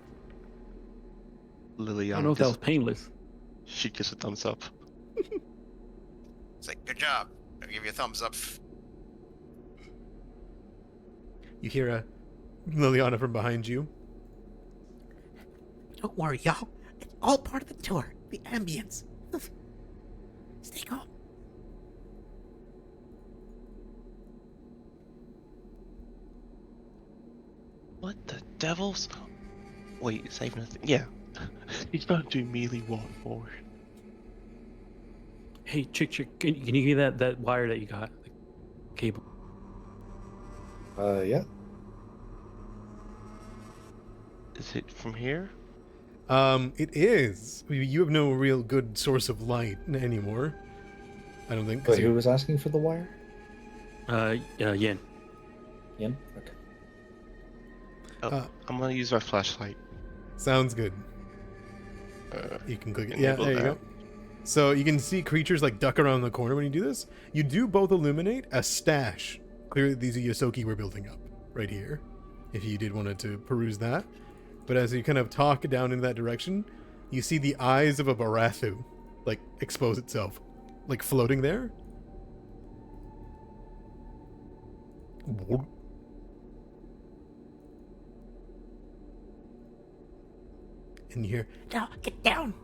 I Liliana, don't know if that was painless. she gives a thumbs up. It's like, good job. I'll give you a thumbs up. You hear a Liliana from behind you. Don't worry, y'all. It's all part of the tour. The ambience. Stay calm. What the devils? Wait, save nothing. Yeah. He's gonna do melee walk forward. Hey, Chick, can you give me that wire that you got? The cable. Yeah. Is it from here? It is. You have no real good source of light anymore. I don't think. 'cause Wait, who was asking for the wire? Yin. Yin? Okay. Oh, I'm gonna use my flashlight. Sounds good. You can click it. Yeah, enable there you that. go. So you can see creatures like duck around the corner when you do this. You do both illuminate a stash. Clearly, these are Yosoki we're building up right here. If you did want to peruse that. But as you kind of talk down in that direction, you see the eyes of a Barathu like expose itself, like floating there. And you hear, No, get down.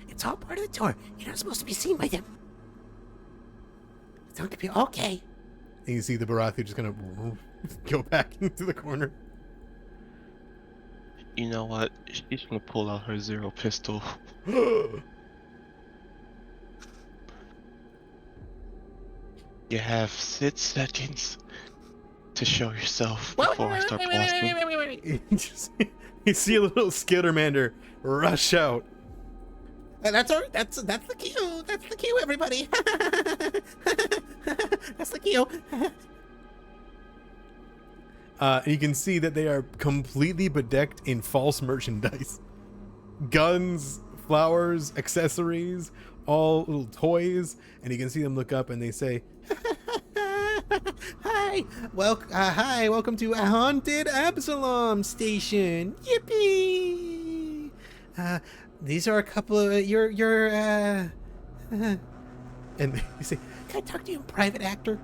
It's all part of the tour. You're not supposed to be seen by them. It's going to be okay. and you see the Barathu just kind of go back into the corner. You know what? She's gonna pull out her zero pistol. You have 6 seconds to show yourself before I start blasting. You see a little Skittermander rush out That's the cue. That's the cue, everybody. That's the cue. You can see that they are completely bedecked in false merchandise. Guns, flowers, accessories, all little toys, and you can see them look up and they say, Hi, welcome to Haunted Absalom Station. Yippee! These are a couple of and you say, can I talk to you in private, actor?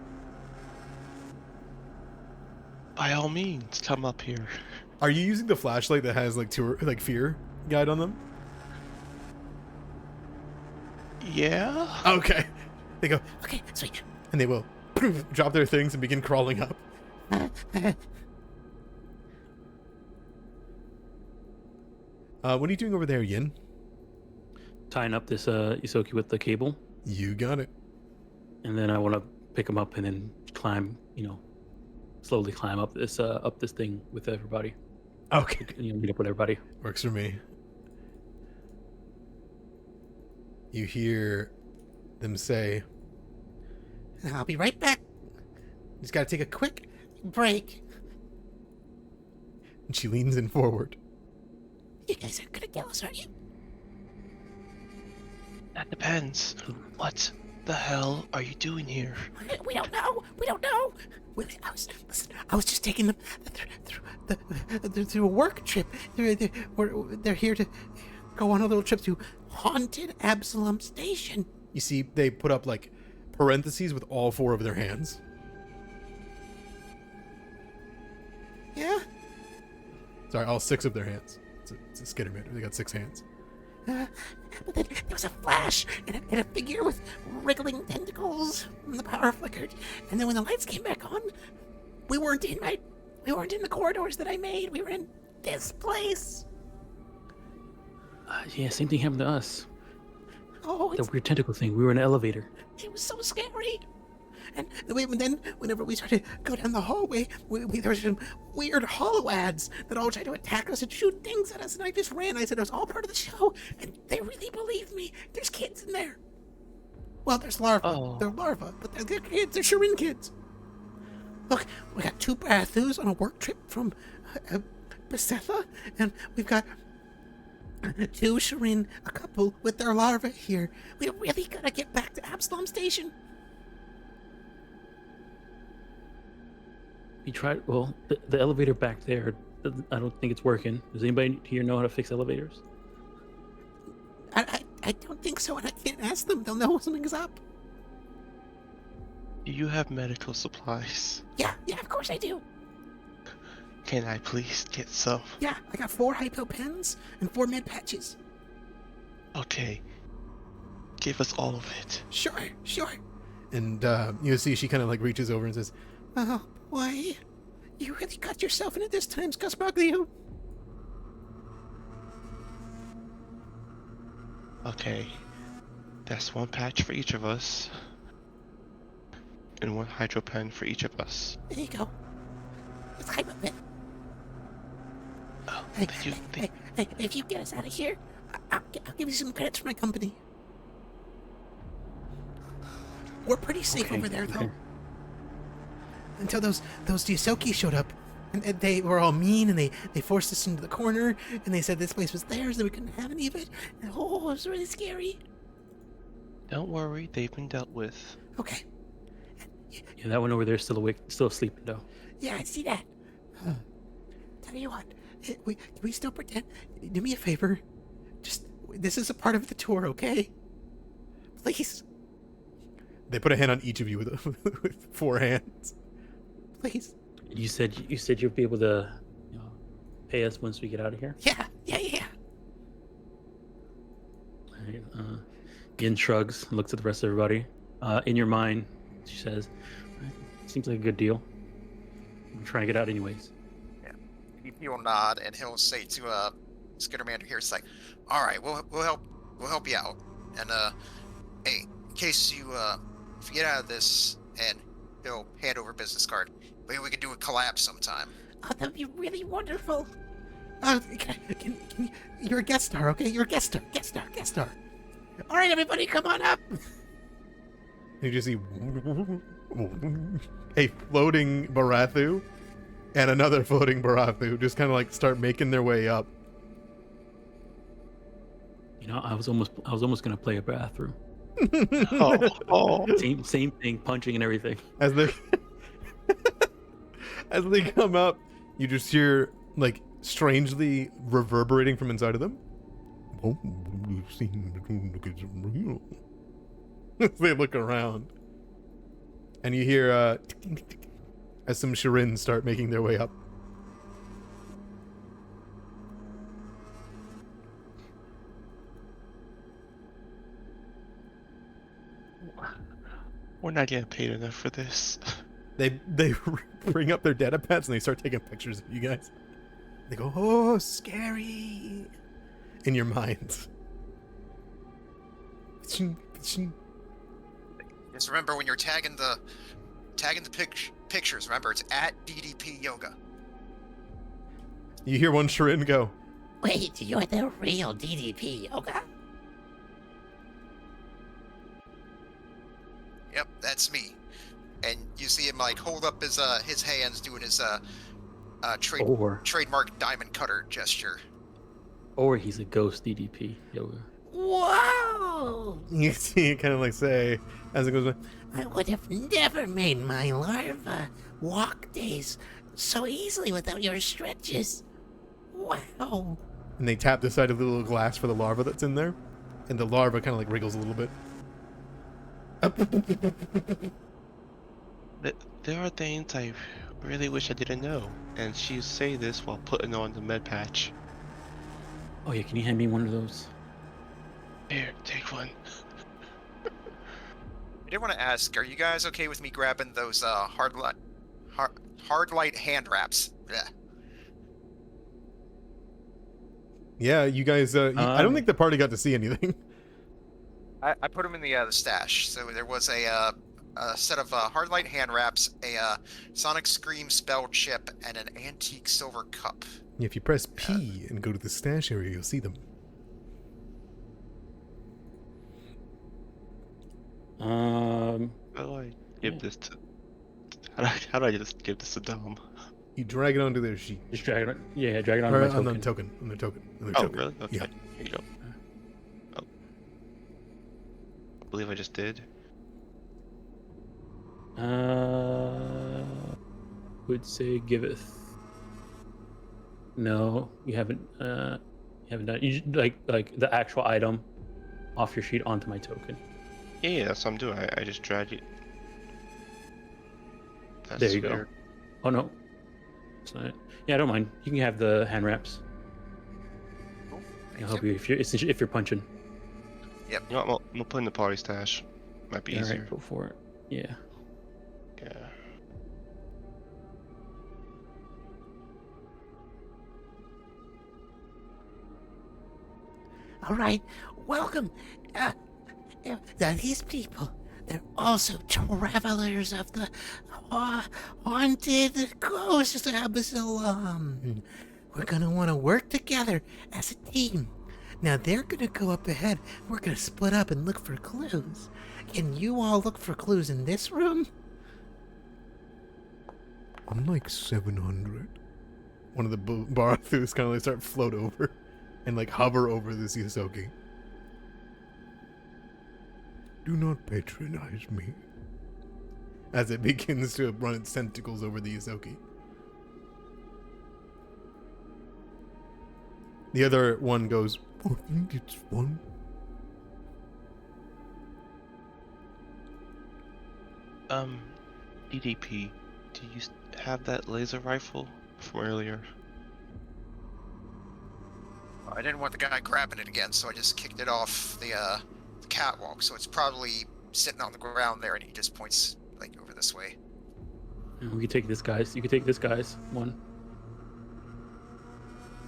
By all means, come up here. are you using the flashlight that has like fear guide on them? Yeah? Okay. They go, Okay, sweet. and they will drop their things and begin crawling up. What are you doing over there, Yin? Tying up this Isoki with the cable, You got it. and then I want to pick him up and then climb, slowly climb up this thing with everybody. Okay. Meet up with everybody. Works for me. You hear them say, I'll be right back. Just gotta take a quick break. and she leans in forward. You guys are gonna kill us, aren't you? That depends. What the hell are you doing here? We don't know. I was just taking them through a work trip. They're here to go on a little trip to Haunted Absalom Station. You see, they put up like parentheses with all four of their hands. Yeah? Sorry, all six of their hands. It's a skittermander. They got 6 hands. But then there was a flash and a figure with wriggling tentacles, and the power flickered. And then when the lights came back on, we weren't in the corridors that I made. We were in this place. Yeah, same thing happened to us. Oh, The weird tentacle thing. We were in an elevator. it was so scary. And then, whenever we started to go down the hallway, there was some weird hollow ads that all tried to attack us and shoot things at us, and I just ran. I said it was all part of the show, and they really believed me. There's kids in there. Well, there's larvae. Oh. They're larvae, but they're kids. They're Shirin kids. Look, we got 2 Barathus on a work trip from Besetha, and we've got 2 Shirin, a couple with their larvae here. We really gotta get back to Absalom Station. We tried. Well, the elevator back there. I don't think it's working. Does anybody here know how to fix elevators? I don't think so, and I can't ask them. They'll know something's up. Do you have medical supplies? Yeah, of course I do. Can I please get some? Yeah, I got 4 hypo pens and 4 med patches. Okay. Give us all of it. Sure. And you see she kind of like reaches over and says, Oh, boy. You really got yourself into this time, Scusbaglio. Okay. That's 1 patch for each of us. And 1 hydro pen for each of us. There you go. It's hypo pen. Oh, Hey, thank you. hey, if you get us out of here, I'll give you some credits for my company. We're pretty safe Okay, over there, though. okay. Until those Yusoki showed up. And they were all mean, and they forced us into the corner, and they said this place was theirs, and we couldn't have any of it. And, oh, it was really scary. Don't worry, they've been dealt with. Okay. Yeah, that one over there is still awake, still sleeping though. Yeah, I see that. Tell you what, we still pretend. Do me a favor. Just, this is a part of the tour, okay? Please, they put a hand on each of you with, with 4 hands. please. You said you'll be able to, pay us once we get out of here. Yeah. All right, Yin shrugs, and looks at the rest of everybody. In your mind, she says, "Seems like a good deal. I'm trying to get out anyways." He'll nod and he'll say to Skittermander here, it's like, all right, we'll help you out. And hey, in case you if you get out of this, and he'll hand over a business card. Maybe we could do a collab sometime. Oh, that'd be really wonderful. Can you're a guest star, okay? You're a guest star. All right, everybody, come on up. You just see a floating Barathu and another floating Barathu just kind of like start making their way up. You know, I was almost gonna play a bathroom. Oh. Same thing, punching and everything. As they as they come up, you just hear like strangely reverberating from inside of them. As they look around, and you hear as some Shirins start making their way up. We're not getting paid enough for this. They bring up their data pads and they start taking pictures of you guys. They go, "Oh, scary!" in your minds. Just remember when you're tagging the pictures. Remember, it's at DDP Yoga. You hear one Shirin go, Wait, you're the real DDP Yoga? Yep, that's me. And you see him like hold up his hands, doing his trademark diamond cutter gesture. Or he's a ghost DDP yoga. Whoa! you see it kind of like say, as it goes by, I would have never made my larva walk days so easily without your stretches. Wow. and they tap the side of the little glass for the larva that's in there, and the larva kind of like wriggles a little bit. There are things I really wish I didn't know, and she say this while putting on the med patch. Oh yeah, can you hand me one of those? Here, take one. I did want to ask, are you guys okay with me grabbing those hard light hand wraps? Yeah. Yeah, you guys. I don't think the party got to see anything. I put them in the stash. So there was a set of hard light hand wraps, a Sonic Scream spell chip, and an antique silver cup. If you press P and go to the stash area, you'll see them. How do I give this to? How do I just give this to Dom? You drag it onto their sheet. Just drag it on. Yeah, drag it on Or my on token. the token. On the token. On their Oh, token. really? Okay. Yeah. Here you go. Oh. I believe I just did. Would say giveth. No, you haven't. You haven't done. You just, like the actual item off your sheet onto my token. Yeah, that's what I'm doing. I just dragged it. That's There you weird. go. Oh no, it's not. Yeah, I don't mind. You can have the hand wraps. Cool. I'll help you if you're punching. Yep. You know what? I'm gonna put in the party stash. Might be All easier. right, go for it. Yeah. Yeah. All right, welcome. These people, they're also travelers of the haunted ghost Absalom. We're gonna want to work together as a team. Now they're gonna go up ahead. We're gonna split up and look for clues. Can you all look for clues in this room? I'm like 700. One of the Barathus kind of like start float over and like hover over this Yosoki. Do not patronize me. As it begins to run its tentacles over the Yosoki. The other one goes, I think it's fun. EDP, do you have that laser rifle from earlier? I didn't want the guy grabbing it again, so I just kicked it off the catwalk. So it's probably sitting on the ground there, and he just points like over this way. And we can take this guy's. You can take this guy's one.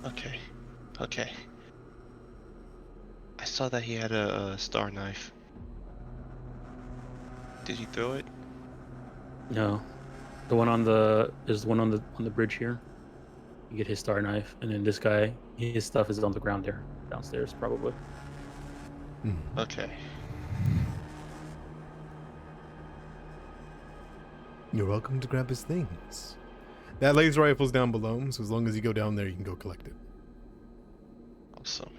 Okay. Okay. I saw that he had a star knife. Did he throw it? No, the one on the there's one on the bridge here. You get his star knife, and then this guy, his stuff is on the ground there, downstairs probably. Mhm. Okay. You're welcome to grab his things. That laser rifle's down below, so as long as you go down there, you can go collect it. Awesome.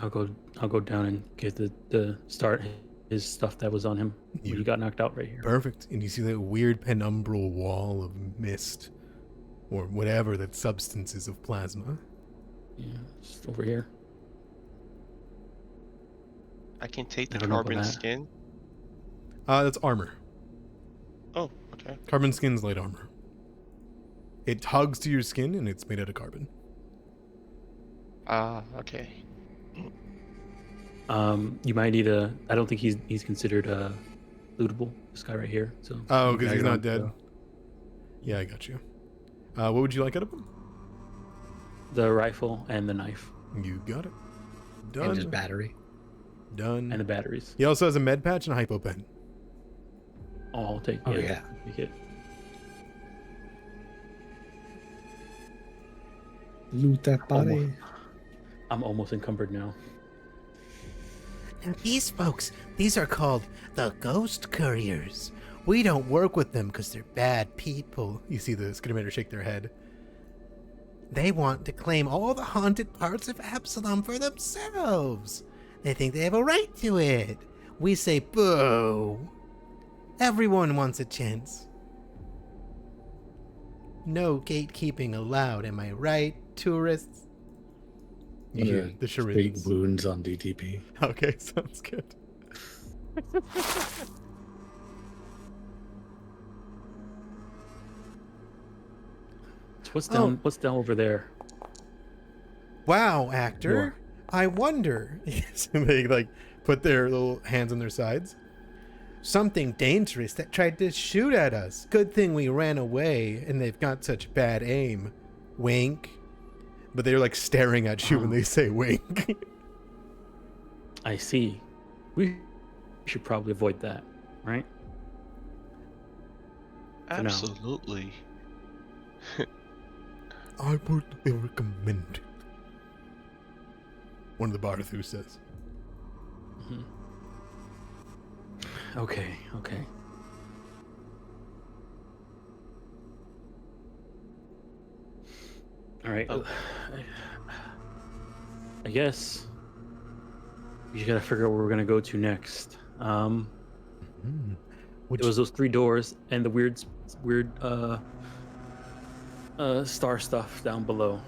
I'll go down and get the start his stuff that was on him when You- he got knocked out right here. Perfect. And you see that weird penumbral wall of mist, or whatever that substance is of plasma. Yeah, just over here. I can take the I don't know about carbon that. skin. That's armor. Oh, okay. Carbon skin's light armor. It tugs to your skin, and it's made out of carbon. Okay. You might need a. I don't think he's considered lootable. This guy right here. So. Oh, you because drag he's it not on dead. Yeah, I got you. What would you like out of him? The rifle and the knife You got it. And his Done. battery. Done. and the batteries. He also has a med patch and a hypo pen. Oh, I'll take. Oh, Yeah. yeah. Take it. Loot that body. I'm almost encumbered now. And these folks, these are called the Ghost Couriers. We don't work with them because they're bad people. You see the Skidamator shake their head. They want to claim all the haunted parts of Absalom for themselves. They think they have a right to it. We say boo. Everyone wants a chance. No gatekeeping allowed, am I right, tourists? You hear the Straight charades. wounds on DTP. Okay, sounds good. What's down? What's down over there? Wow, actor. Door. I wonder. So they like put their little hands on their sides. Something dangerous that tried to shoot at us. Good thing we ran away. And they've got such bad aim. Wink. But they're like staring at you when they say wink. I see. We should probably avoid that, right? For now. Absolutely. I would recommend it. One of the Barthus says. Okay. Okay. All right. Oh. I guess we just gotta figure out where we're gonna go to next. Which, It was those 3 doors and the weird star stuff down below.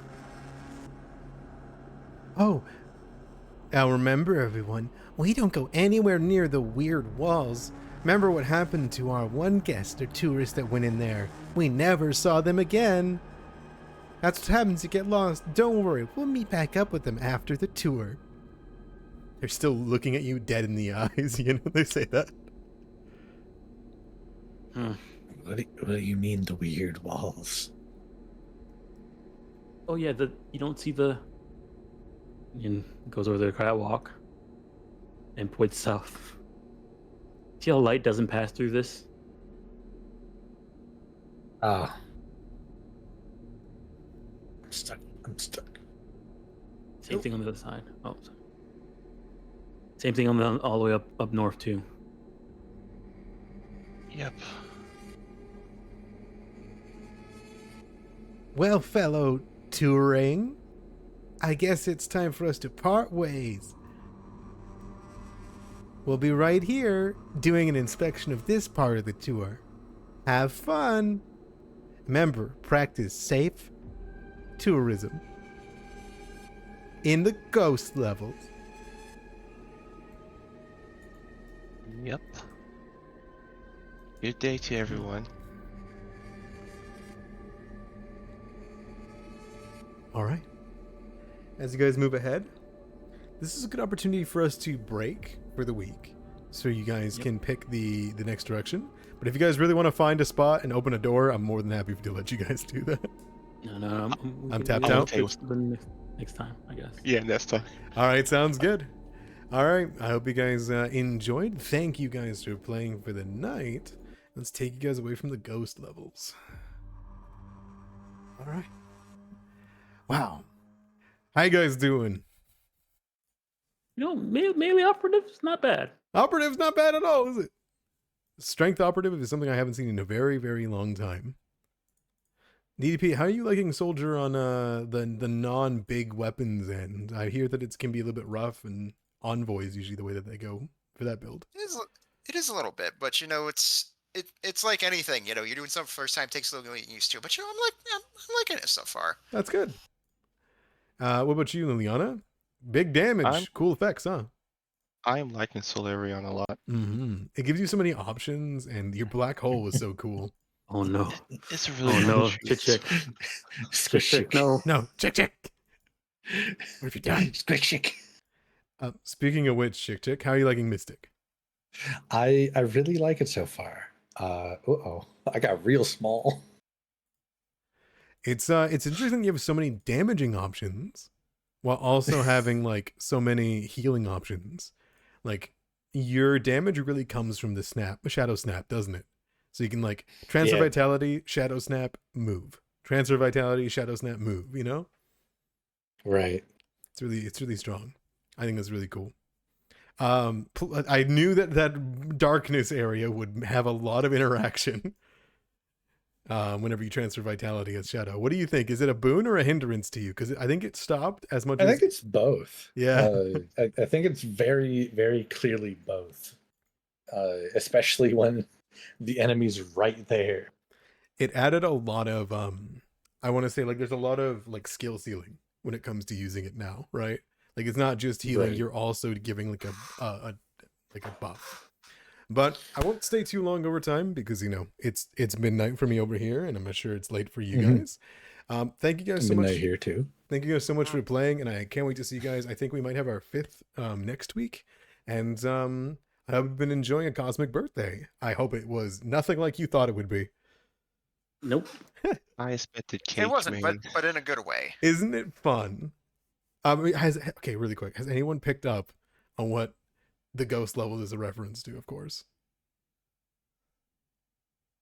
Oh, now remember, everyone, we don't go anywhere near the weird walls. Remember what happened to our one guest or tourist that went in there? We never saw them again. That's what happens. You get lost. Don't worry, we'll meet back up with them after the tour. they're still looking at you dead in the eyes, you know, they say that. What do you mean the weird walls? Oh yeah, you don't see the. And goes over the catwalk and points south. See how light doesn't pass through this? Ah. I'm stuck. Same thing on the other side. Oh, sorry. Same thing on the all the way up north too. Yep. Well, fellow touring, I guess it's time for us to part ways. We'll be right here doing an inspection of this part of the tour. Have fun. Remember, practice safe tourism in the ghost levels. Yep. Good day to everyone. All right. As you guys move ahead, this is a good opportunity for us to break for the week, so you guys can pick the next direction. But if you guys really want to find a spot and open a door, I'm more than happy to let you guys do that. No, I'm tapped we'll out. fix the next time, I guess. Yeah, next time. All right, sounds good. All right, I hope you guys enjoyed. Thank you guys for playing for the night. Let's take you guys away from the ghost levels. All right. Wow. How you guys doing? Melee operative is not bad. Operative's not bad at all, is it? Strength operative is something I haven't seen in a very, very long time. DDP, how are you liking Soldier on the non-big weapons end? I hear that it can be a little bit rough, and Envoy is usually the way that they go for that build. It is a little bit, but it's like anything. You're doing something first time, takes a little getting used to. But I'm liking it so far. That's good. What about you, Liliana? Big damage, cool effects, huh? I am liking Solarion a lot. It gives you so many options, and your black hole was so cool. Oh no! It's really Oh no! nice. Chick. No. No, check. What have you done? Squick. Speaking of which, Chick, how are you liking Mystic? I really like it so far. I got real small. It's interesting you have so many damaging options while also having like so many healing options. Like your damage really comes from the shadow snap, doesn't it? So you can like transfer vitality, shadow snap, move. Transfer vitality, shadow snap, move, you know? Right. It's really strong. I think that's really cool. I knew that darkness area would have a lot of interaction whenever you transfer vitality as shadow. What do you think? Is it a boon or a hindrance to you? Because I think it stopped as much as... I think it's both. Yeah. I think it's very, very clearly both. Especially when the enemy's right there. It added a lot of, I want to say, like, there's a lot of, like, skill ceiling when it comes to using it now, right? Like, it's not just healing, Right. you're also giving, like, a buff. But I won't stay too long over time because, it's midnight for me over here, and I'm sure it's late for you guys. Thank you guys so much. Midnight here, too. Thank you guys so much for playing, and I can't wait to see you guys. I think we might have our 5th next week, and I hope you've been enjoying a cosmic birthday. I hope it was nothing like you thought it would be. Nope. I expected cake, It wasn't, man. but in a good way. Isn't it fun? Really quick, has anyone picked up on what the ghost level is a reference to? Of course.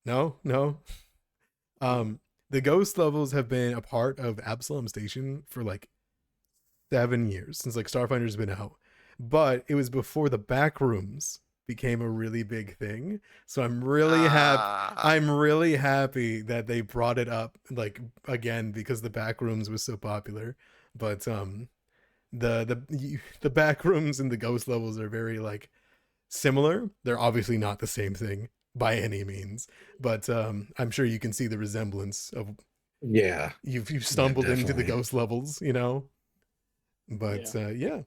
No. The ghost levels have been a part of Absalom Station for like 7 years, since like Starfinder's been out. But it was before the back rooms became a really big thing. So I'm really happy. I'm really happy that they brought it up like again because the back rooms was so popular. But the back rooms and the ghost levels are very like similar. They're obviously not the same thing by any means, but I'm sure you can see the resemblance of you've stumbled into the ghost levels, But yeah.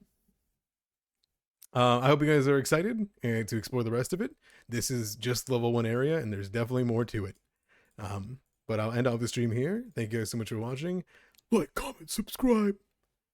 I hope you guys are excited to explore the rest of it. This is just level 1 area, and there's definitely more to it. But I'll end off the stream here. Thank you guys so much for watching. Like, comment, subscribe.